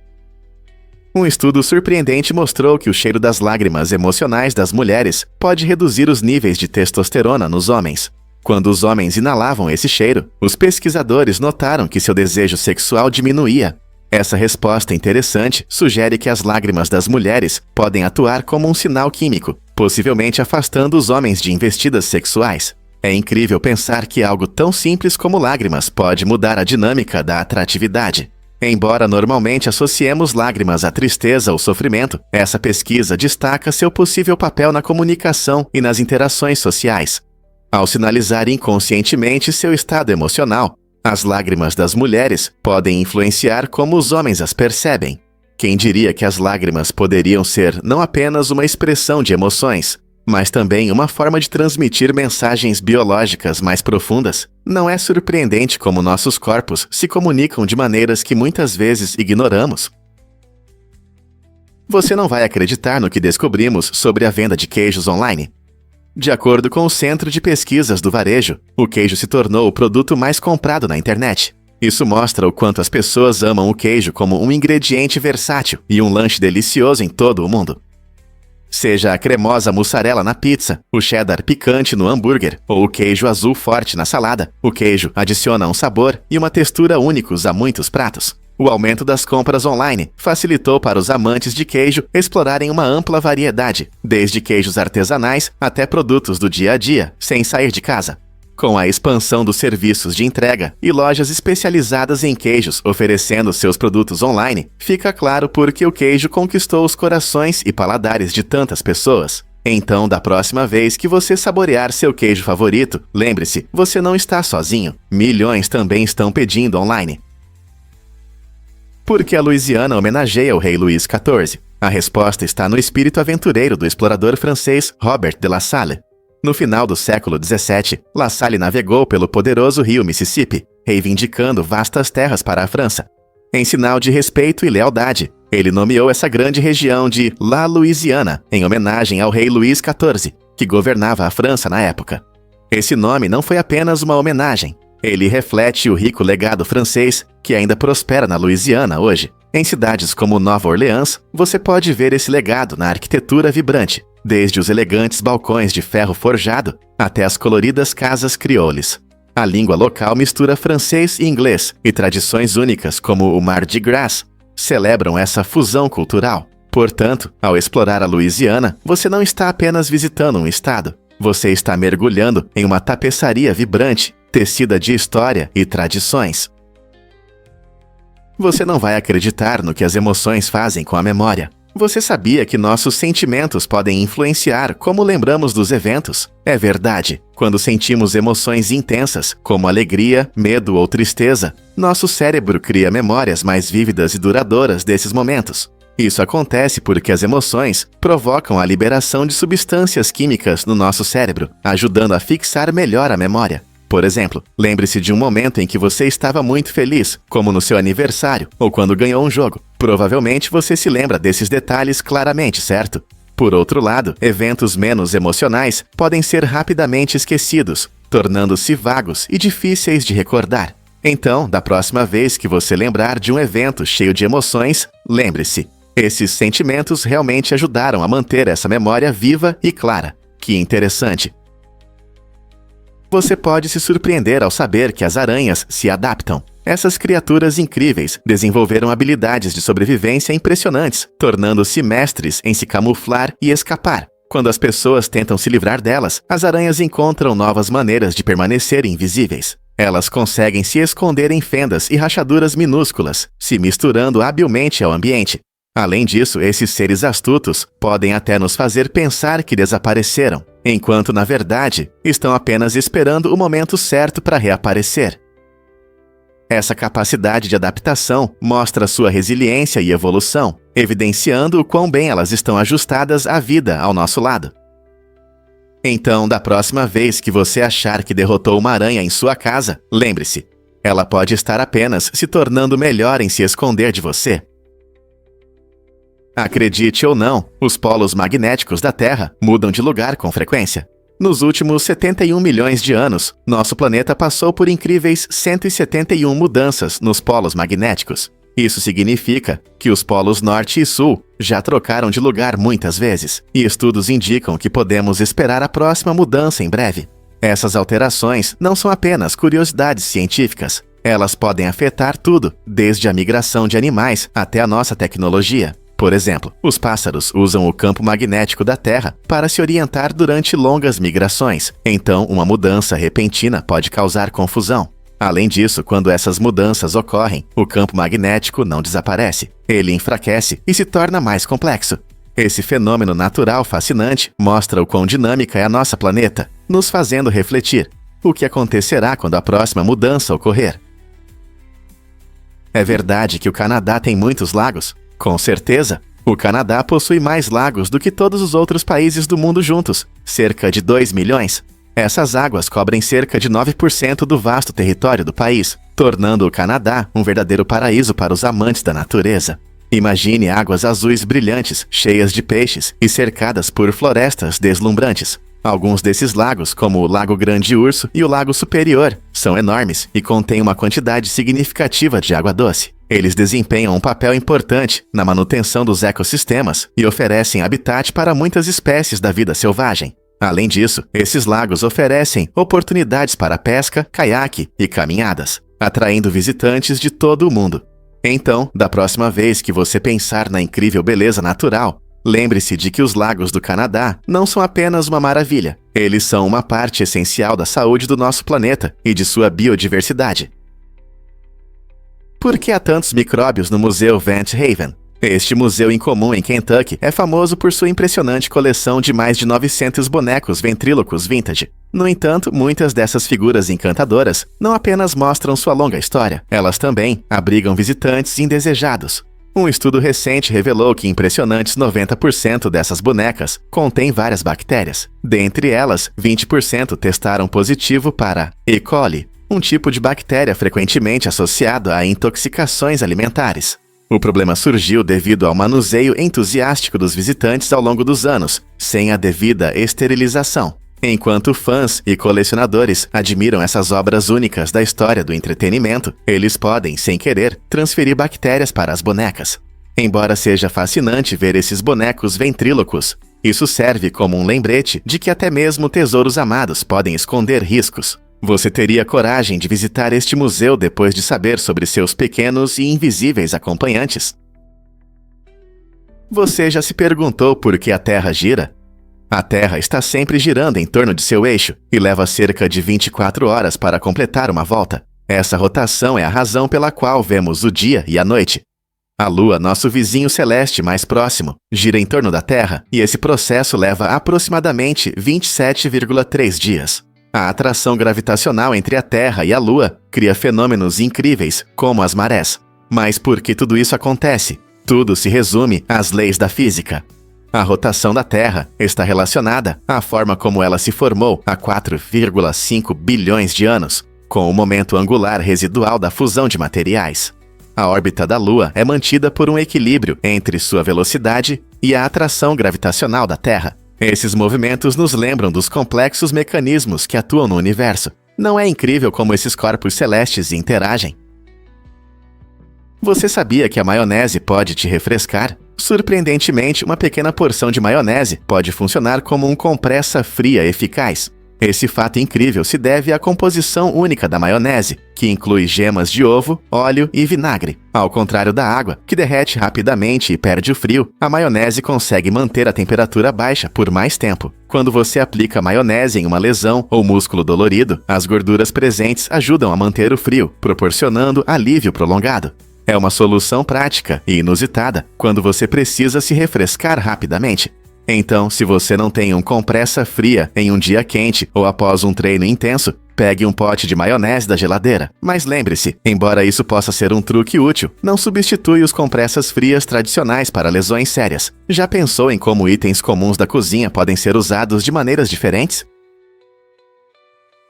Um estudo surpreendente mostrou que o cheiro das lágrimas emocionais das mulheres pode reduzir os níveis de testosterona nos homens. Quando os homens inalavam esse cheiro, os pesquisadores notaram que seu desejo sexual diminuía. Essa resposta interessante sugere que as lágrimas das mulheres podem atuar como um sinal químico, possivelmente afastando os homens de investidas sexuais. É incrível pensar que algo tão simples como lágrimas pode mudar a dinâmica da atratividade. Embora normalmente associemos lágrimas à tristeza ou sofrimento, essa pesquisa destaca seu possível papel na comunicação e nas interações sociais. Ao sinalizar inconscientemente seu estado emocional, as lágrimas das mulheres podem influenciar como os homens as percebem. Quem diria que as lágrimas poderiam ser não apenas uma expressão de emoções, mas também uma forma de transmitir mensagens biológicas mais profundas? Não é surpreendente como nossos corpos se comunicam de maneiras que muitas vezes ignoramos. Você não vai acreditar no que descobrimos sobre a venda de queijos online. De acordo com o Centro de Pesquisas do Varejo, o queijo se tornou o produto mais comprado na internet. Isso mostra o quanto as pessoas amam o queijo como um ingrediente versátil e um lanche delicioso em todo o mundo. Seja a cremosa mussarela na pizza, o cheddar picante no hambúrguer ou o queijo azul forte na salada, o queijo adiciona um sabor e uma textura únicos a muitos pratos. O aumento das compras online facilitou para os amantes de queijo explorarem uma ampla variedade, desde queijos artesanais até produtos do dia a dia, sem sair de casa. Com a expansão dos serviços de entrega e lojas especializadas em queijos oferecendo seus produtos online, fica claro por que o queijo conquistou os corações e paladares de tantas pessoas. Então, da próxima vez que você saborear seu queijo favorito, lembre-se, você não está sozinho. Milhões também estão pedindo online. Por que a Louisiana homenageia o rei Luís XIV? A resposta está no espírito aventureiro do explorador francês Robert de La Salle. No final do século XVII, La Salle navegou pelo poderoso rio Mississippi, reivindicando vastas terras para a França. Em sinal de respeito e lealdade, ele nomeou essa grande região de La Louisiana, em homenagem ao rei Luís XIV, que governava a França na época. Esse nome não foi apenas uma homenagem. Ele reflete o rico legado francês que ainda prospera na Louisiana hoje. Em cidades como Nova Orleans, você pode ver esse legado na arquitetura vibrante, desde os elegantes balcões de ferro forjado até as coloridas casas crioules. A língua local mistura francês e inglês, e tradições únicas como o Mardi Gras celebram essa fusão cultural. Portanto, ao explorar a Louisiana, você não está apenas visitando um estado. Você está mergulhando em uma tapeçaria vibrante, tecida de história e tradições. Você não vai acreditar no que as emoções fazem com a memória. Você sabia que nossos sentimentos podem influenciar como lembramos dos eventos? É verdade. Quando sentimos emoções intensas, como alegria, medo ou tristeza, nosso cérebro cria memórias mais vívidas e duradouras desses momentos. Isso acontece porque as emoções provocam a liberação de substâncias químicas no nosso cérebro, ajudando a fixar melhor a memória. Por exemplo, lembre-se de um momento em que você estava muito feliz, como no seu aniversário ou quando ganhou um jogo. Provavelmente você se lembra desses detalhes claramente, certo? Por outro lado, eventos menos emocionais podem ser rapidamente esquecidos, tornando-se vagos e difíceis de recordar. Então, da próxima vez que você lembrar de um evento cheio de emoções, lembre-se, esses sentimentos realmente ajudaram a manter essa memória viva e clara. Que interessante! Você pode se surpreender ao saber que as aranhas se adaptam. Essas criaturas incríveis desenvolveram habilidades de sobrevivência impressionantes, tornando-se mestres em se camuflar e escapar. Quando as pessoas tentam se livrar delas, as aranhas encontram novas maneiras de permanecer invisíveis. Elas conseguem se esconder em fendas e rachaduras minúsculas, se misturando habilmente ao ambiente. Além disso, esses seres astutos podem até nos fazer pensar que desapareceram, enquanto, na verdade, estão apenas esperando o momento certo para reaparecer. Essa capacidade de adaptação mostra sua resiliência e evolução, evidenciando o quão bem elas estão ajustadas à vida ao nosso lado. Então, da próxima vez que você achar que derrotou uma aranha em sua casa, lembre-se, ela pode estar apenas se tornando melhor em se esconder de você. Acredite ou não, os polos magnéticos da Terra mudam de lugar com frequência. Nos últimos 71 milhões de anos, nosso planeta passou por incríveis 171 mudanças nos polos magnéticos. Isso significa que os polos norte e sul já trocaram de lugar muitas vezes, e estudos indicam que podemos esperar a próxima mudança em breve. Essas alterações não são apenas curiosidades científicas. Elas podem afetar tudo, desde a migração de animais até a nossa tecnologia. Por exemplo, os pássaros usam o campo magnético da Terra para se orientar durante longas migrações, então uma mudança repentina pode causar confusão. Além disso, quando essas mudanças ocorrem, o campo magnético não desaparece, ele enfraquece e se torna mais complexo. Esse fenômeno natural fascinante mostra o quão dinâmica é a nossa planeta, nos fazendo refletir: o que acontecerá quando a próxima mudança ocorrer? É verdade que o Canadá tem muitos lagos? Com certeza, o Canadá possui mais lagos do que todos os outros países do mundo juntos, cerca de 2 milhões. Essas águas cobrem cerca de 9% do vasto território do país, tornando o Canadá um verdadeiro paraíso para os amantes da natureza. Imagine águas azuis brilhantes, cheias de peixes e cercadas por florestas deslumbrantes. Alguns desses lagos, como o Lago Grande Urso e o Lago Superior, são enormes e contêm uma quantidade significativa de água doce. Eles desempenham um papel importante na manutenção dos ecossistemas e oferecem habitat para muitas espécies da vida selvagem. Além disso, esses lagos oferecem oportunidades para pesca, caiaque e caminhadas, atraindo visitantes de todo o mundo. Então, da próxima vez que você pensar na incrível beleza natural, lembre-se de que os lagos do Canadá não são apenas uma maravilha. Eles são uma parte essencial da saúde do nosso planeta e de sua biodiversidade. Por que há tantos micróbios no Museu Van Haven? Este museu incomum em Kentucky é famoso por sua impressionante coleção de mais de 900 bonecos ventrílocos vintage. No entanto, muitas dessas figuras encantadoras não apenas mostram sua longa história, elas também abrigam visitantes indesejados. Um estudo recente revelou que impressionantes 90% dessas bonecas contêm várias bactérias. Dentre elas, 20% testaram positivo para E. coli, um tipo de bactéria frequentemente associado a intoxicações alimentares. O problema surgiu devido ao manuseio entusiástico dos visitantes ao longo dos anos, sem a devida esterilização. Enquanto fãs e colecionadores admiram essas obras únicas da história do entretenimento, eles podem, sem querer, transferir bactérias para as bonecas. Embora seja fascinante ver esses bonecos ventrílocos, isso serve como um lembrete de que até mesmo tesouros amados podem esconder riscos. Você teria coragem de visitar este museu depois de saber sobre seus pequenos e invisíveis acompanhantes? Você já se perguntou por que a Terra gira? A Terra está sempre girando em torno de seu eixo e leva cerca de 24 horas para completar uma volta. Essa rotação é a razão pela qual vemos o dia e a noite. A Lua, nosso vizinho celeste mais próximo, gira em torno da Terra e esse processo leva aproximadamente 27,3 dias. A atração gravitacional entre a Terra e a Lua cria fenômenos incríveis, como as marés. Mas por que tudo isso acontece? Tudo se resume às leis da física. A rotação da Terra está relacionada à forma como ela se formou há 4,5 bilhões de anos, com o momento angular residual da fusão de materiais. A órbita da Lua é mantida por um equilíbrio entre sua velocidade e a atração gravitacional da Terra. Esses movimentos nos lembram dos complexos mecanismos que atuam no universo. Não é incrível como esses corpos celestes interagem? Você sabia que a maionese pode te refrescar? Surpreendentemente, uma pequena porção de maionese pode funcionar como um compressa fria eficaz. Esse fato incrível se deve à composição única da maionese, que inclui gemas de ovo, óleo e vinagre. Ao contrário da água, que derrete rapidamente e perde o frio, a maionese consegue manter a temperatura baixa por mais tempo. Quando você aplica maionese em uma lesão ou músculo dolorido, as gorduras presentes ajudam a manter o frio, proporcionando alívio prolongado. É uma solução prática e inusitada quando você precisa se refrescar rapidamente. Então, se você não tem um compressa fria em um dia quente ou após um treino intenso, pegue um pote de maionese da geladeira. Mas lembre-se, embora isso possa ser um truque útil, não substitui os compressas frias tradicionais para lesões sérias. Já pensou em como itens comuns da cozinha podem ser usados de maneiras diferentes?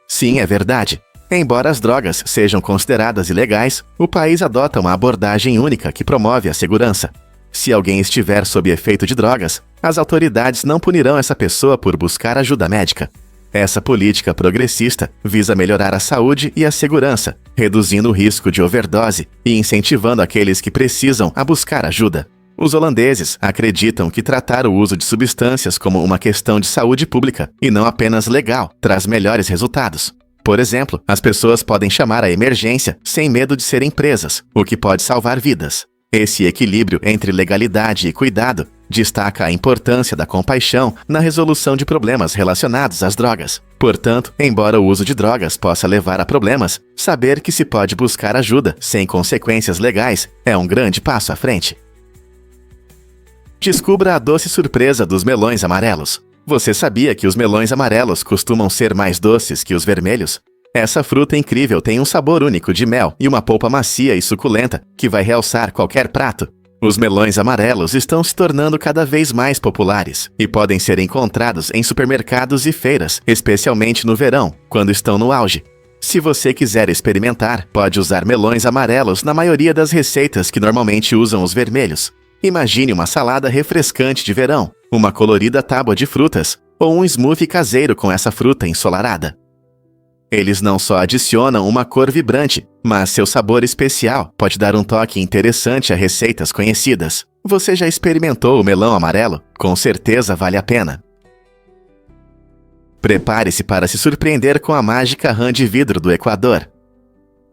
Sim, é verdade. Embora as drogas sejam consideradas ilegais, o país adota uma abordagem única que promove a segurança. Se alguém estiver sob efeito de drogas, as autoridades não punirão essa pessoa por buscar ajuda médica. Essa política progressista visa melhorar a saúde e a segurança, reduzindo o risco de overdose e incentivando aqueles que precisam a buscar ajuda. Os holandeses acreditam que tratar o uso de substâncias como uma questão de saúde pública e não apenas legal traz melhores resultados. Por exemplo, as pessoas podem chamar a emergência sem medo de serem presas, o que pode salvar vidas. Esse equilíbrio entre legalidade e cuidado destaca a importância da compaixão na resolução de problemas relacionados às drogas. Portanto, embora o uso de drogas possa levar a problemas, saber que se pode buscar ajuda sem consequências legais é um grande passo à frente. Descubra a doce surpresa dos melões amarelos. Você sabia que os melões amarelos costumam ser mais doces que os vermelhos? Essa fruta incrível tem um sabor único de mel e uma polpa macia e suculenta que vai realçar qualquer prato. Os melões amarelos estão se tornando cada vez mais populares e podem ser encontrados em supermercados e feiras, especialmente no verão, quando estão no auge. Se você quiser experimentar, pode usar melões amarelos na maioria das receitas que normalmente usam os vermelhos. Imagine uma salada refrescante de verão, uma colorida tábua de frutas ou um smoothie caseiro com essa fruta ensolarada. Eles não só adicionam uma cor vibrante, mas seu sabor especial pode dar um toque interessante a receitas conhecidas. Você já experimentou o melão amarelo? Com certeza vale a pena. Prepare-se para se surpreender com a mágica rã de vidro do Equador.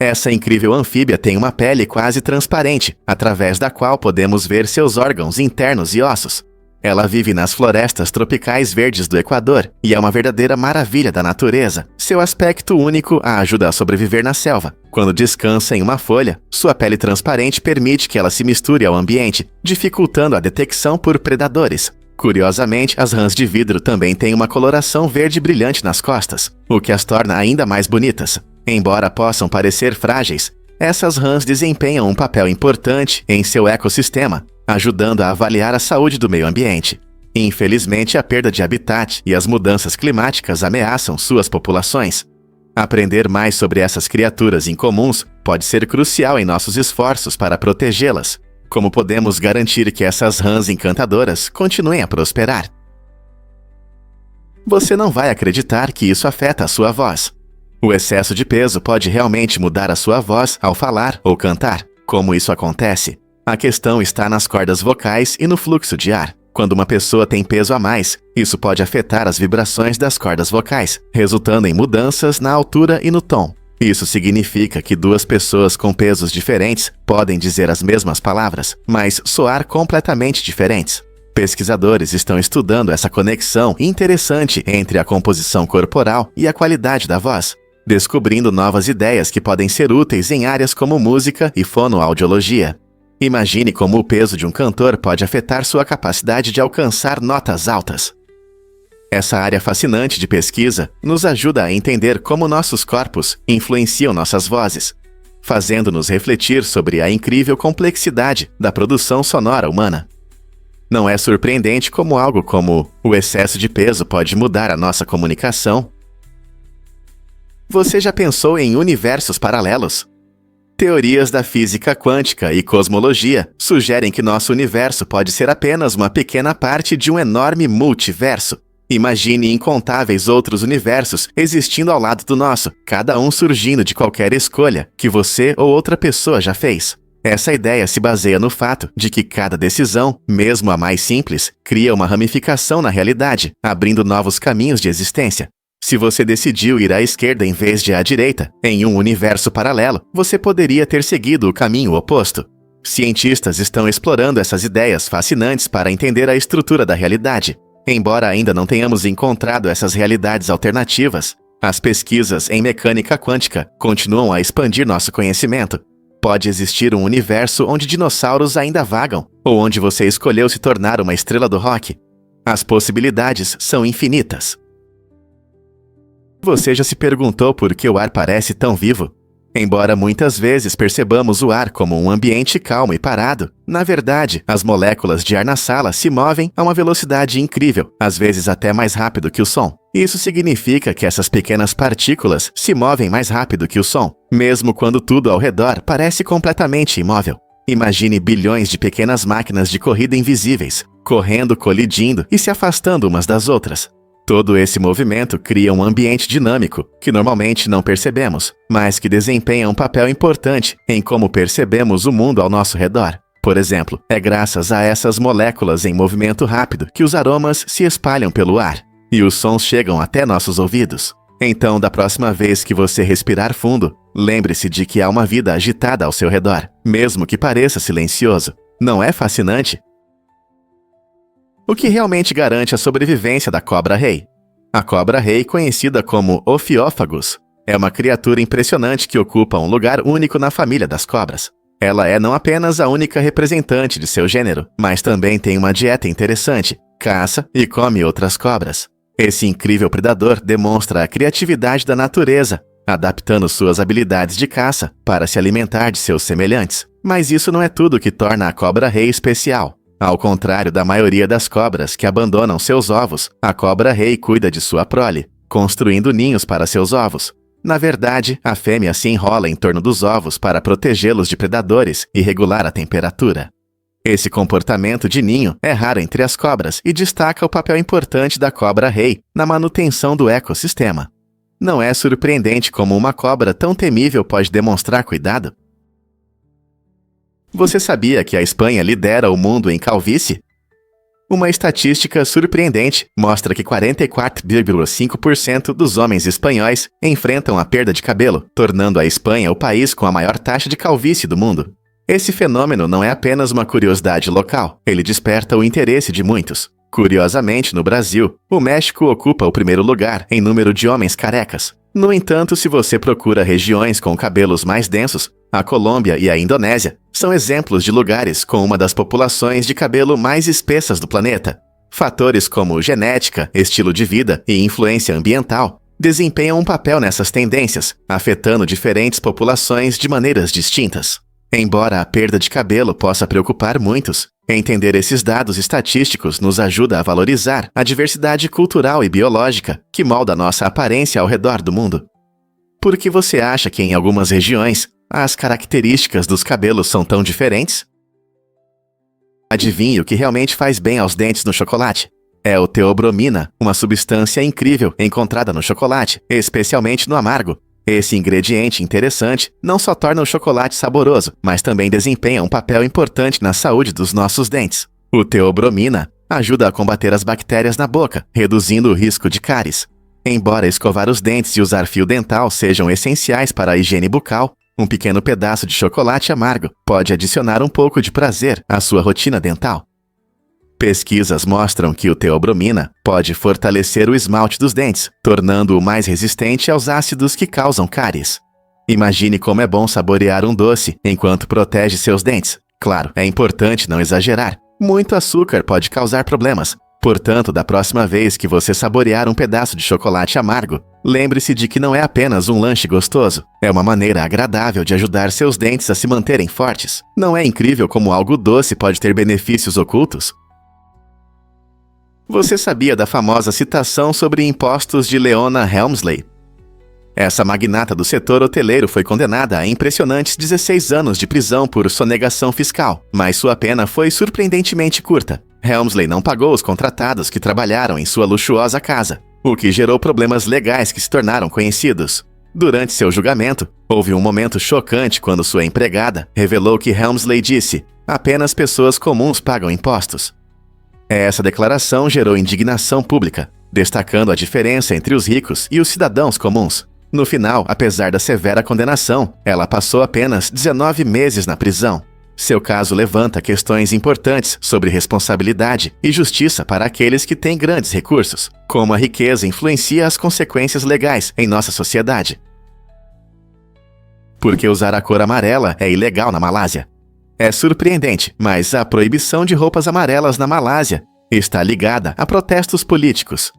Essa incrível anfíbia tem uma pele quase transparente, através da qual podemos ver seus órgãos internos e ossos. Ela vive nas florestas tropicais verdes do Equador e é uma verdadeira maravilha da natureza. Seu aspecto único a ajuda a sobreviver na selva. Quando descansa em uma folha, sua pele transparente permite que ela se misture ao ambiente, dificultando a detecção por predadores. Curiosamente, as rãs de vidro também têm uma coloração verde brilhante nas costas, o que as torna ainda mais bonitas. Embora possam parecer frágeis, essas rãs desempenham um papel importante em seu ecossistema, ajudando a avaliar a saúde do meio ambiente. Infelizmente, a perda de habitat e as mudanças climáticas ameaçam suas populações. Aprender mais sobre essas criaturas incomuns pode ser crucial em nossos esforços para protegê-las. Como podemos garantir que essas rãs encantadoras continuem a prosperar? Você não vai acreditar que isso afeta a sua voz. O excesso de peso pode realmente mudar a sua voz ao falar ou cantar. Como isso acontece? A questão está nas cordas vocais e no fluxo de ar. Quando uma pessoa tem peso a mais, isso pode afetar as vibrações das cordas vocais, resultando em mudanças na altura e no tom. Isso significa que duas pessoas com pesos diferentes podem dizer as mesmas palavras, mas soar completamente diferentes. Pesquisadores estão estudando essa conexão interessante entre a composição corporal e a qualidade da voz, descobrindo novas ideias que podem ser úteis em áreas como música e fonoaudiologia. Imagine como o peso de um cantor pode afetar sua capacidade de alcançar notas altas. Essa área fascinante de pesquisa nos ajuda a entender como nossos corpos influenciam nossas vozes, fazendo-nos refletir sobre a incrível complexidade da produção sonora humana. Não é surpreendente como algo como o excesso de peso pode mudar a nossa comunicação? Você já pensou em universos paralelos? Teorias da física quântica e cosmologia sugerem que nosso universo pode ser apenas uma pequena parte de um enorme multiverso. Imagine incontáveis outros universos existindo ao lado do nosso, cada um surgindo de qualquer escolha que você ou outra pessoa já fez. Essa ideia se baseia no fato de que cada decisão, mesmo a mais simples, cria uma ramificação na realidade, abrindo novos caminhos de existência. Se você decidiu ir à esquerda em vez de à direita, em um universo paralelo, você poderia ter seguido o caminho oposto. Cientistas estão explorando essas ideias fascinantes para entender a estrutura da realidade. Embora ainda não tenhamos encontrado essas realidades alternativas, as pesquisas em mecânica quântica continuam a expandir nosso conhecimento. Pode existir um universo onde dinossauros ainda vagam, ou onde você escolheu se tornar uma estrela do rock. As possibilidades são infinitas. Você já se perguntou por que o ar parece tão vivo? Embora muitas vezes percebamos o ar como um ambiente calmo e parado, na verdade, as moléculas de ar na sala se movem a uma velocidade incrível, às vezes até mais rápido que o som. Isso significa que essas pequenas partículas se movem mais rápido que o som, mesmo quando tudo ao redor parece completamente imóvel. Imagine bilhões de pequenas máquinas de corrida invisíveis, correndo, colidindo e se afastando umas das outras. Todo esse movimento cria um ambiente dinâmico, que normalmente não percebemos, mas que desempenha um papel importante em como percebemos o mundo ao nosso redor. Por exemplo, é graças a essas moléculas em movimento rápido que os aromas se espalham pelo ar, e os sons chegam até nossos ouvidos. Então, da próxima vez que você respirar fundo, lembre-se de que há uma vida agitada ao seu redor, mesmo que pareça silencioso. Não é fascinante? O que realmente garante a sobrevivência da cobra-rei? A cobra-rei, conhecida como Ophiophagus, é uma criatura impressionante que ocupa um lugar único na família das cobras. Ela é não apenas a única representante de seu gênero, mas também tem uma dieta interessante, caça e come outras cobras. Esse incrível predador demonstra a criatividade da natureza adaptando suas habilidades de caça para se alimentar de seus semelhantes. Mas isso não é tudo que torna a cobra-rei especial. Ao contrário da maioria das cobras que abandonam seus ovos, a cobra-rei cuida de sua prole, construindo ninhos para seus ovos. Na verdade, a fêmea se enrola em torno dos ovos para protegê-los de predadores e regular a temperatura. Esse comportamento de ninho é raro entre as cobras e destaca o papel importante da cobra-rei na manutenção do ecossistema. Não é surpreendente como uma cobra tão temível pode demonstrar cuidado? Você sabia que a Espanha lidera o mundo em calvície? Uma estatística surpreendente mostra que 44,5% dos homens espanhóis enfrentam a perda de cabelo, tornando a Espanha o país com a maior taxa de calvície do mundo. Esse fenômeno não é apenas uma curiosidade local, ele desperta o interesse de muitos. Curiosamente, no Brasil, o México ocupa o primeiro lugar em número de homens carecas. No entanto, se você procura regiões com cabelos mais densos, a Colômbia e a Indonésia são exemplos de lugares com uma das populações de cabelo mais espessas do planeta. Fatores como genética, estilo de vida e influência ambiental desempenham um papel nessas tendências, afetando diferentes populações de maneiras distintas. Embora a perda de cabelo possa preocupar muitos, entender esses dados estatísticos nos ajuda a valorizar a diversidade cultural e biológica que molda nossa aparência ao redor do mundo. Por que você acha que em algumas regiões as características dos cabelos são tão diferentes? Adivinhe o que realmente faz bem aos dentes no chocolate? É o teobromina, uma substância incrível encontrada no chocolate, especialmente no amargo. Esse ingrediente interessante não só torna o chocolate saboroso, mas também desempenha um papel importante na saúde dos nossos dentes. O teobromina ajuda a combater as bactérias na boca, reduzindo o risco de cáries. Embora escovar os dentes e usar fio dental sejam essenciais para a higiene bucal, um pequeno pedaço de chocolate amargo pode adicionar um pouco de prazer à sua rotina dental. Pesquisas mostram que o teobromina pode fortalecer o esmalte dos dentes, tornando-o mais resistente aos ácidos que causam cáries. Imagine como é bom saborear um doce enquanto protege seus dentes. Claro, é importante não exagerar. Muito açúcar pode causar problemas. Portanto, da próxima vez que você saborear um pedaço de chocolate amargo, lembre-se de que não é apenas um lanche gostoso. É uma maneira agradável de ajudar seus dentes a se manterem fortes. Não é incrível como algo doce pode ter benefícios ocultos? Você sabia da famosa citação sobre impostos de Leona Helmsley? Essa magnata do setor hoteleiro foi condenada a impressionantes 16 anos de prisão por sonegação fiscal, mas sua pena foi surpreendentemente curta. Helmsley não pagou os contratados que trabalharam em sua luxuosa casa, o que gerou problemas legais que se tornaram conhecidos. Durante seu julgamento, houve um momento chocante quando sua empregada revelou que Helmsley disse: "Apenas pessoas comuns pagam impostos." Essa declaração gerou indignação pública, destacando a diferença entre os ricos e os cidadãos comuns. No final, apesar da severa condenação, ela passou apenas 19 meses na prisão. Seu caso levanta questões importantes sobre responsabilidade e justiça para aqueles que têm grandes recursos, como a riqueza influencia as consequências legais em nossa sociedade. Por que usar a cor amarela é ilegal na Malásia? É surpreendente, mas a proibição de roupas amarelas na Malásia está ligada a protestos políticos.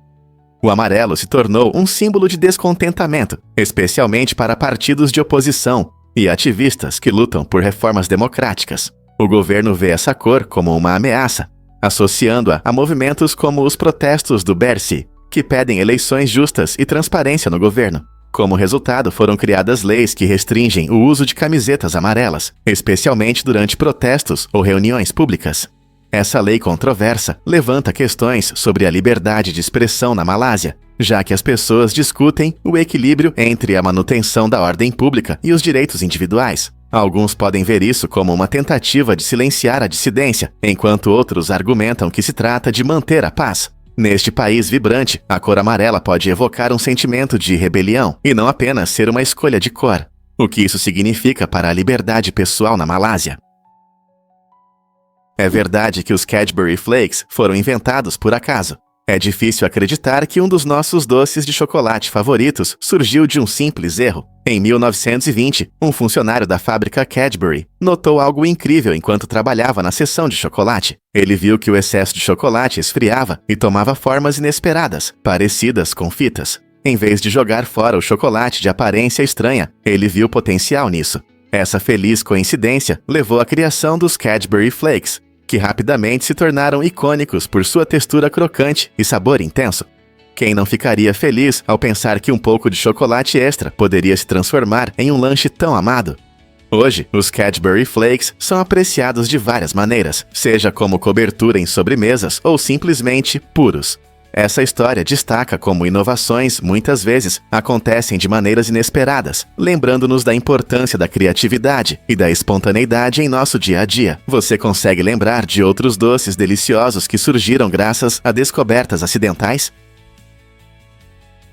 O amarelo se tornou um símbolo de descontentamento, especialmente para partidos de oposição e ativistas que lutam por reformas democráticas. O governo vê essa cor como uma ameaça, associando-a a movimentos como os protestos do Bersi, que pedem eleições justas e transparência no governo. Como resultado, foram criadas leis que restringem o uso de camisetas amarelas, especialmente durante protestos ou reuniões públicas. Essa lei controversa levanta questões sobre a liberdade de expressão na Malásia, já que as pessoas discutem o equilíbrio entre a manutenção da ordem pública e os direitos individuais. Alguns podem ver isso como uma tentativa de silenciar a dissidência, enquanto outros argumentam que se trata de manter a paz. Neste país vibrante, a cor amarela pode evocar um sentimento de rebelião e não apenas ser uma escolha de cor. O que isso significa para a liberdade pessoal na Malásia? É verdade que os Cadbury Flakes foram inventados por acaso. É difícil acreditar que um dos nossos doces de chocolate favoritos surgiu de um simples erro. Em 1920, um funcionário da fábrica Cadbury notou algo incrível enquanto trabalhava na seção de chocolate. Ele viu que o excesso de chocolate esfriava e tomava formas inesperadas, parecidas com fitas. Em vez de jogar fora o chocolate de aparência estranha, ele viu potencial nisso. Essa feliz coincidência levou à criação dos Cadbury Flakes, que rapidamente se tornaram icônicos por sua textura crocante e sabor intenso. Quem não ficaria feliz ao pensar que um pouco de chocolate extra poderia se transformar em um lanche tão amado? Hoje, os Cadbury Flakes são apreciados de várias maneiras, seja como cobertura em sobremesas ou simplesmente puros. Essa história destaca como inovações, muitas vezes, acontecem de maneiras inesperadas, lembrando-nos da importância da criatividade e da espontaneidade em nosso dia a dia. Você consegue lembrar de outros doces deliciosos que surgiram graças a descobertas acidentais?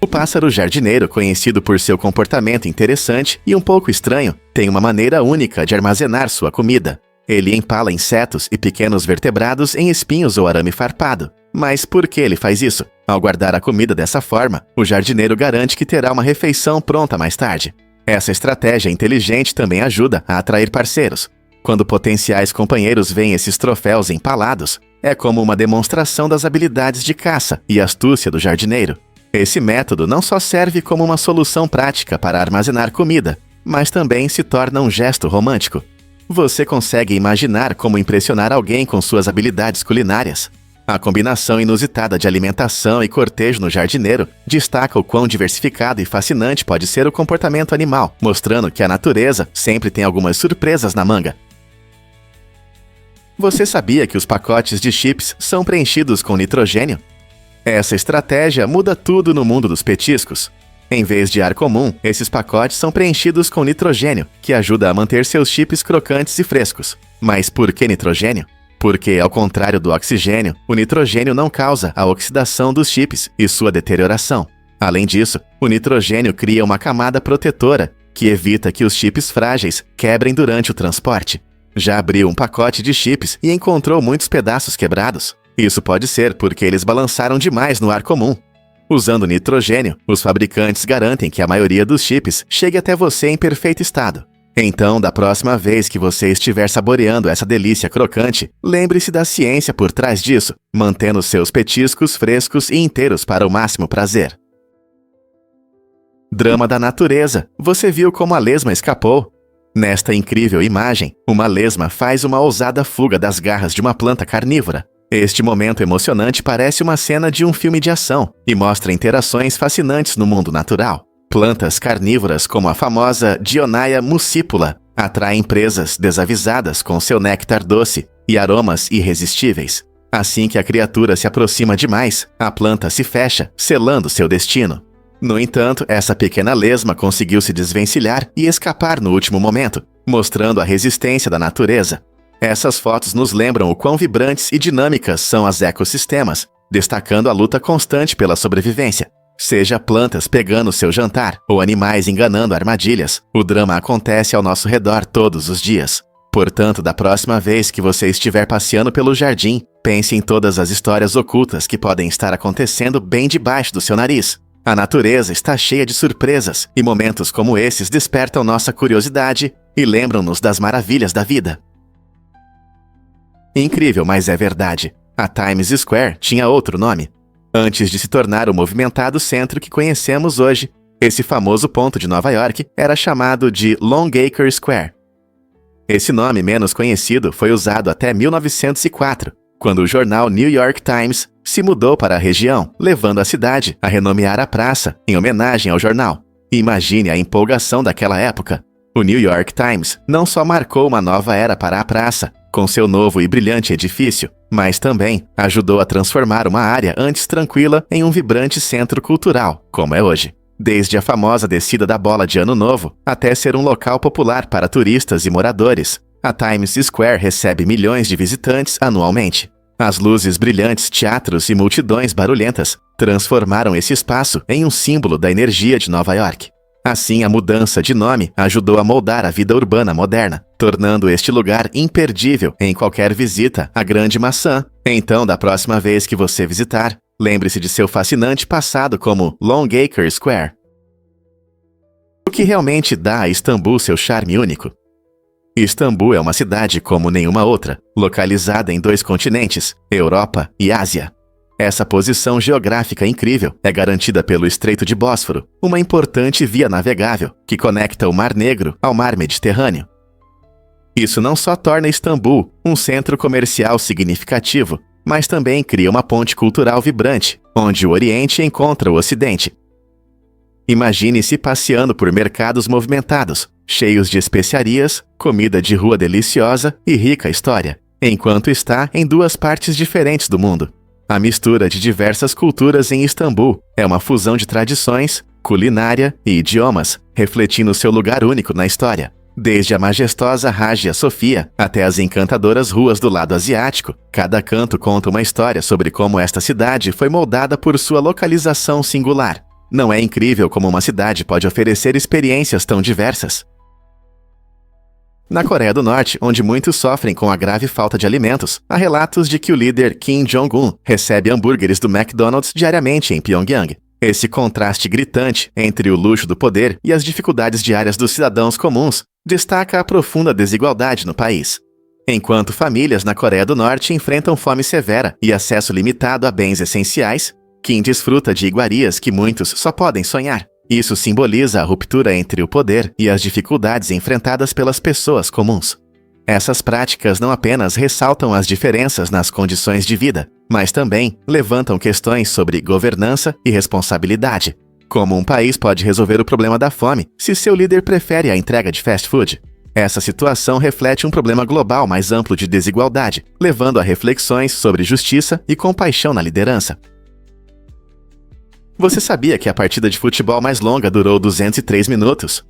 O pássaro jardineiro, conhecido por seu comportamento interessante e um pouco estranho, tem uma maneira única de armazenar sua comida. Ele empala insetos e pequenos vertebrados em espinhos ou arame farpado. Mas por que ele faz isso? Ao guardar a comida dessa forma, o jardineiro garante que terá uma refeição pronta mais tarde. Essa estratégia inteligente também ajuda a atrair parceiros. Quando potenciais companheiros veem esses troféus empalados, é como uma demonstração das habilidades de caça e astúcia do jardineiro. Esse método não só serve como uma solução prática para armazenar comida, mas também se torna um gesto romântico. Você consegue imaginar como impressionar alguém com suas habilidades culinárias? A combinação inusitada de alimentação e cortejo no jardineiro destaca o quão diversificado e fascinante pode ser o comportamento animal, mostrando que a natureza sempre tem algumas surpresas na manga. Você sabia que os pacotes de chips são preenchidos com nitrogênio? Essa estratégia muda tudo no mundo dos petiscos. Em vez de ar comum, esses pacotes são preenchidos com nitrogênio, que ajuda a manter seus chips crocantes e frescos. Mas por que nitrogênio? Porque, ao contrário do oxigênio, o nitrogênio não causa a oxidação dos chips e sua deterioração. Além disso, o nitrogênio cria uma camada protetora, que evita que os chips frágeis quebrem durante o transporte. Já abriu um pacote de chips e encontrou muitos pedaços quebrados? Isso pode ser porque eles balançaram demais no ar comum. Usando nitrogênio, os fabricantes garantem que a maioria dos chips chegue até você em perfeito estado. Então, da próxima vez que você estiver saboreando essa delícia crocante, lembre-se da ciência por trás disso, mantendo seus petiscos frescos e inteiros para o máximo prazer. Drama da natureza. Você viu como a lesma escapou? Nesta incrível imagem, uma lesma faz uma ousada fuga das garras de uma planta carnívora. Este momento emocionante parece uma cena de um filme de ação e mostra interações fascinantes no mundo natural. Plantas carnívoras como a famosa Dionaea muscipula atraem presas desavisadas com seu néctar doce e aromas irresistíveis. Assim que a criatura se aproxima demais, a planta se fecha, selando seu destino. No entanto, essa pequena lesma conseguiu se desvencilhar e escapar no último momento, mostrando a resistência da natureza. Essas fotos nos lembram o quão vibrantes e dinâmicas são os ecossistemas, destacando a luta constante pela sobrevivência. Seja plantas pegando seu jantar ou animais enganando armadilhas, o drama acontece ao nosso redor todos os dias. Portanto, da próxima vez que você estiver passeando pelo jardim, pense em todas as histórias ocultas que podem estar acontecendo bem debaixo do seu nariz. A natureza está cheia de surpresas e momentos como esses despertam nossa curiosidade e lembram-nos das maravilhas da vida. Incrível, mas é verdade. A Times Square tinha outro nome. Antes de se tornar o movimentado centro que conhecemos hoje, esse famoso ponto de Nova York era chamado de Longacre Square. Esse nome menos conhecido foi usado até 1904, quando o jornal New York Times se mudou para a região, levando a cidade a renomear a praça em homenagem ao jornal. Imagine a empolgação daquela época. O New York Times não só marcou uma nova era para a praça, com seu novo e brilhante edifício, mas também ajudou a transformar uma área antes tranquila em um vibrante centro cultural, como é hoje. Desde a famosa descida da bola de Ano Novo, até ser um local popular para turistas e moradores, a Times Square recebe milhões de visitantes anualmente. As luzes brilhantes, teatros e multidões barulhentas transformaram esse espaço em um símbolo da energia de Nova York. Assim, a mudança de nome ajudou a moldar a vida urbana moderna, tornando este lugar imperdível em qualquer visita à Grande Maçã. Então, da próxima vez que você visitar, lembre-se de seu fascinante passado como Longacre Square. O que realmente dá a Istambul seu charme único? Istambul é uma cidade como nenhuma outra, localizada em 2 continentes, Europa e Ásia. Essa posição geográfica incrível é garantida pelo Estreito de Bósforo, uma importante via navegável que conecta o Mar Negro ao Mar Mediterrâneo. Isso não só torna Istambul um centro comercial significativo, mas também cria uma ponte cultural vibrante, onde o Oriente encontra o Ocidente. Imagine-se passeando por mercados movimentados, cheios de especiarias, comida de rua deliciosa e rica história, enquanto está em duas partes diferentes do mundo. A mistura de diversas culturas em Istambul é uma fusão de tradições, culinária e idiomas, refletindo seu lugar único na história. Desde a majestosa Hagia Sophia até as encantadoras ruas do lado asiático, cada canto conta uma história sobre como esta cidade foi moldada por sua localização singular. Não é incrível como uma cidade pode oferecer experiências tão diversas? Na Coreia do Norte, onde muitos sofrem com a grave falta de alimentos, há relatos de que o líder Kim Jong-un recebe hambúrgueres do McDonald's diariamente em Pyongyang. Esse contraste gritante entre o luxo do poder e as dificuldades diárias dos cidadãos comuns destaca a profunda desigualdade no país. Enquanto famílias na Coreia do Norte enfrentam fome severa e acesso limitado a bens essenciais, Kim desfruta de iguarias que muitos só podem sonhar. Isso simboliza a ruptura entre o poder e as dificuldades enfrentadas pelas pessoas comuns. Essas práticas não apenas ressaltam as diferenças nas condições de vida, mas também levantam questões sobre governança e responsabilidade. Como um país pode resolver o problema da fome se seu líder prefere a entrega de fast food? Essa situação reflete um problema global mais amplo de desigualdade, levando a reflexões sobre justiça e compaixão na liderança. Você sabia que a partida de futebol mais longa durou 203 minutos?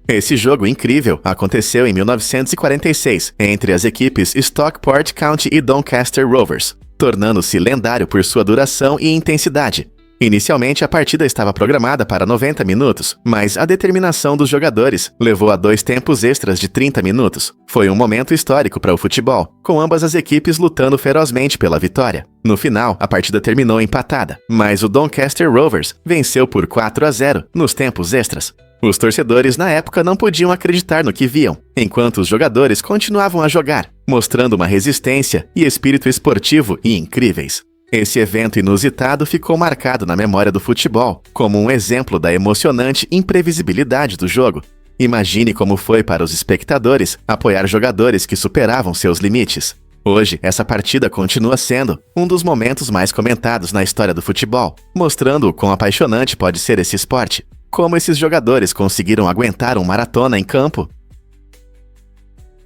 Esse jogo incrível aconteceu em 1946 entre as equipes Stockport County e Doncaster Rovers, tornando-se lendário por sua duração e intensidade. Inicialmente, a partida estava programada para 90 minutos, mas a determinação dos jogadores levou a 2 tempos extras de 30 minutos. Foi um momento histórico para o futebol, com ambas as equipes lutando ferozmente pela vitória. No final, a partida terminou empatada, mas o Doncaster Rovers venceu por 4-0 nos tempos extras. Os torcedores na época não podiam acreditar no que viam, enquanto os jogadores continuavam a jogar, mostrando uma resistência e espírito esportivo incríveis. Esse evento inusitado ficou marcado na memória do futebol como um exemplo da emocionante imprevisibilidade do jogo. Imagine como foi para os espectadores apoiar jogadores que superavam seus limites. Hoje, essa partida continua sendo um dos momentos mais comentados na história do futebol, mostrando o quão apaixonante pode ser esse esporte. Como esses jogadores conseguiram aguentar uma maratona em campo?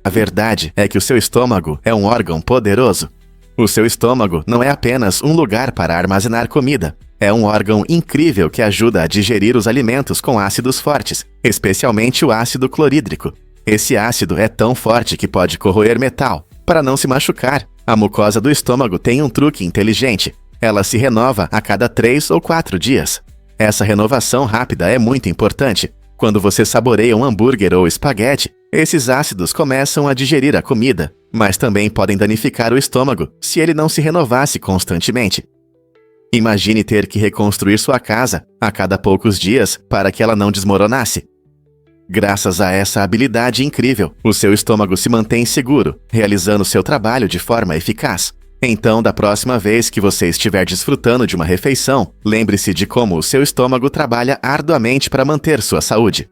A verdade é que o seu estômago é um órgão poderoso. O seu estômago não é apenas um lugar para armazenar comida. É um órgão incrível que ajuda a digerir os alimentos com ácidos fortes, especialmente o ácido clorídrico. Esse ácido é tão forte que pode corroer metal. Para não se machucar, a mucosa do estômago tem um truque inteligente. Ela se renova a cada 3 ou 4 dias. Essa renovação rápida é muito importante. Quando você saboreia um hambúrguer ou espaguete, esses ácidos começam a digerir a comida, mas também podem danificar o estômago se ele não se renovasse constantemente. Imagine ter que reconstruir sua casa a cada poucos dias para que ela não desmoronasse. Graças a essa habilidade incrível, o seu estômago se mantém seguro, realizando seu trabalho de forma eficaz. Então, da próxima vez que você estiver desfrutando de uma refeição, lembre-se de como o seu estômago trabalha arduamente para manter sua saúde.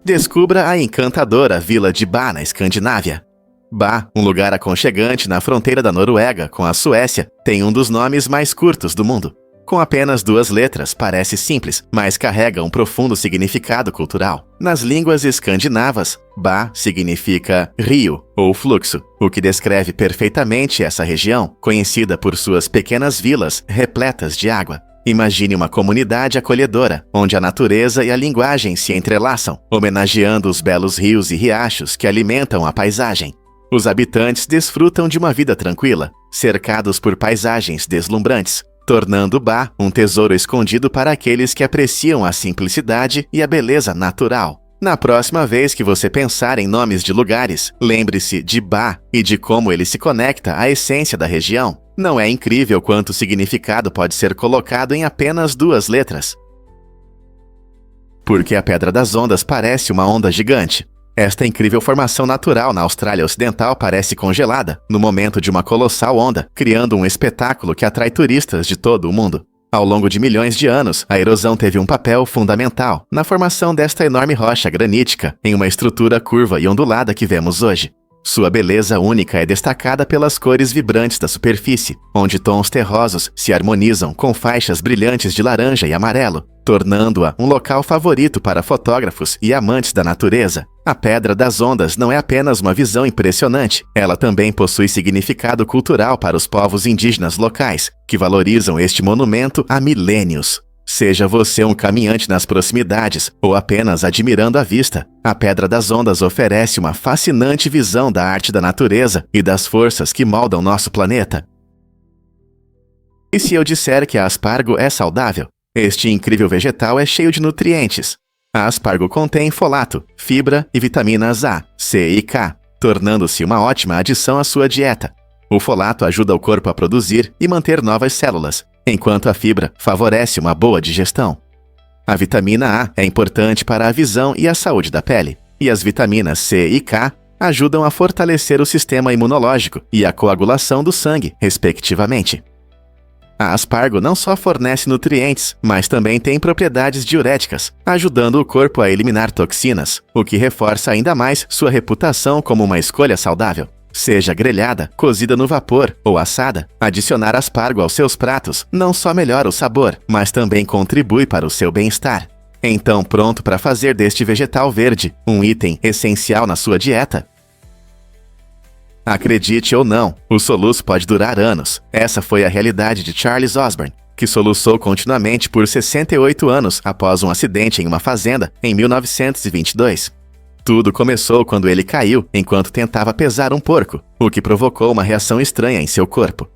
Descubra a encantadora vila de Ba, na Escandinávia. Ba, um lugar aconchegante na fronteira da Noruega com a Suécia, tem um dos nomes mais curtos do mundo. Com apenas 2 letras, parece simples, mas carrega um profundo significado cultural. Nas línguas escandinavas, Ba significa rio ou fluxo, o que descreve perfeitamente essa região, conhecida por suas pequenas vilas repletas de água. Imagine uma comunidade acolhedora, onde a natureza e a linguagem se entrelaçam, homenageando os belos rios e riachos que alimentam a paisagem. Os habitantes desfrutam de uma vida tranquila, cercados por paisagens deslumbrantes, tornando Ba um tesouro escondido para aqueles que apreciam a simplicidade e a beleza natural. Na próxima vez que você pensar em nomes de lugares, lembre-se de Ba e de como ele se conecta à essência da região. Não é incrível quanto significado pode ser colocado em apenas 2 letras? Porque a Pedra das Ondas parece uma onda gigante. Esta incrível formação natural na Austrália Ocidental parece congelada no momento de uma colossal onda, criando um espetáculo que atrai turistas de todo o mundo. Ao longo de milhões de anos, a erosão teve um papel fundamental na formação desta enorme rocha granítica em uma estrutura curva e ondulada que vemos hoje. Sua beleza única é destacada pelas cores vibrantes da superfície, onde tons terrosos se harmonizam com faixas brilhantes de laranja e amarelo, tornando-a um local favorito para fotógrafos e amantes da natureza. A Pedra das Ondas não é apenas uma visão impressionante, ela também possui significado cultural para os povos indígenas locais, que valorizam este monumento há milênios. Seja você um caminhante nas proximidades ou apenas admirando a vista, a Pedra das Ondas oferece uma fascinante visão da arte da natureza e das forças que moldam nosso planeta. E se eu disser que a aspargo é saudável? Este incrível vegetal é cheio de nutrientes. A aspargo contém folato, fibra e vitaminas A, C e K, tornando-se uma ótima adição à sua dieta. O folato ajuda o corpo a produzir e manter novas células, enquanto a fibra favorece uma boa digestão. A vitamina A é importante para a visão e a saúde da pele, e as vitaminas C e K ajudam a fortalecer o sistema imunológico e a coagulação do sangue, respectivamente. A aspargo não só fornece nutrientes, mas também tem propriedades diuréticas, ajudando o corpo a eliminar toxinas, o que reforça ainda mais sua reputação como uma escolha saudável. Seja grelhada, cozida no vapor ou assada, adicionar aspargo aos seus pratos não só melhora o sabor, mas também contribui para o seu bem-estar. Então, pronto para fazer deste vegetal verde um item essencial na sua dieta? Acredite ou não, o soluço pode durar anos. Essa foi a realidade de Charles Osborne, que soluçou continuamente por 68 anos após um acidente em uma fazenda em 1922. Tudo começou quando ele caiu enquanto tentava pesar um porco, o que provocou uma reação estranha em seu corpo.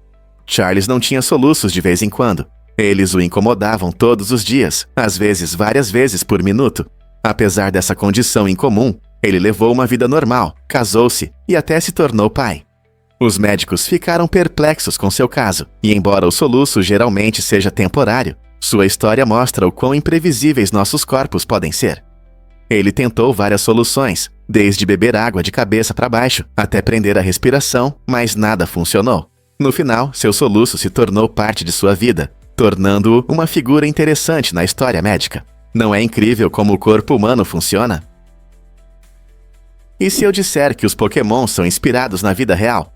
Charles não tinha soluços de vez em quando. Eles o incomodavam todos os dias, às vezes várias vezes por minuto. Apesar dessa condição incomum, ele levou uma vida normal, casou-se e até se tornou pai. Os médicos ficaram perplexos com seu caso, e embora o soluço geralmente seja temporário, sua história mostra o quão imprevisíveis nossos corpos podem ser. Ele tentou várias soluções, desde beber água de cabeça para baixo até prender a respiração, mas nada funcionou. No final, seu soluço se tornou parte de sua vida, tornando-o uma figura interessante na história médica. Não é incrível como o corpo humano funciona? E se eu disser que os Pokémon são inspirados na vida real?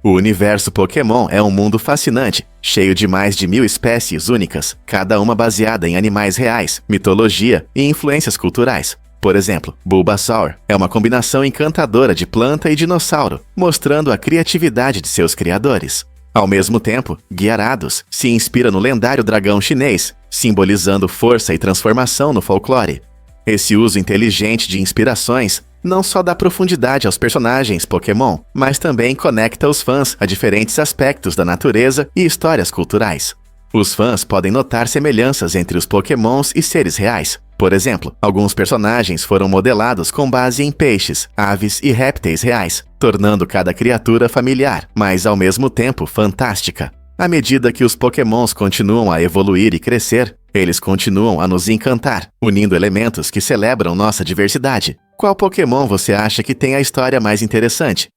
O universo Pokémon é um mundo fascinante, cheio de mais de 1000 espécies únicas, cada uma baseada em animais reais, mitologia e influências culturais. Por exemplo, Bulbasaur é uma combinação encantadora de planta e dinossauro, mostrando a criatividade de seus criadores. Ao mesmo tempo, Gyarados se inspira no lendário dragão chinês, simbolizando força e transformação no folclore. Esse uso inteligente de inspirações não só dá profundidade aos personagens Pokémon, mas também conecta os fãs a diferentes aspectos da natureza e histórias culturais. Os fãs podem notar semelhanças entre os Pokémons e seres reais. Por exemplo, alguns personagens foram modelados com base em peixes, aves e répteis reais, tornando cada criatura familiar, mas ao mesmo tempo fantástica. À medida que os Pokémons continuam a evoluir e crescer, eles continuam a nos encantar, unindo elementos que celebram nossa diversidade. Qual Pokémon você acha que tem a história mais interessante?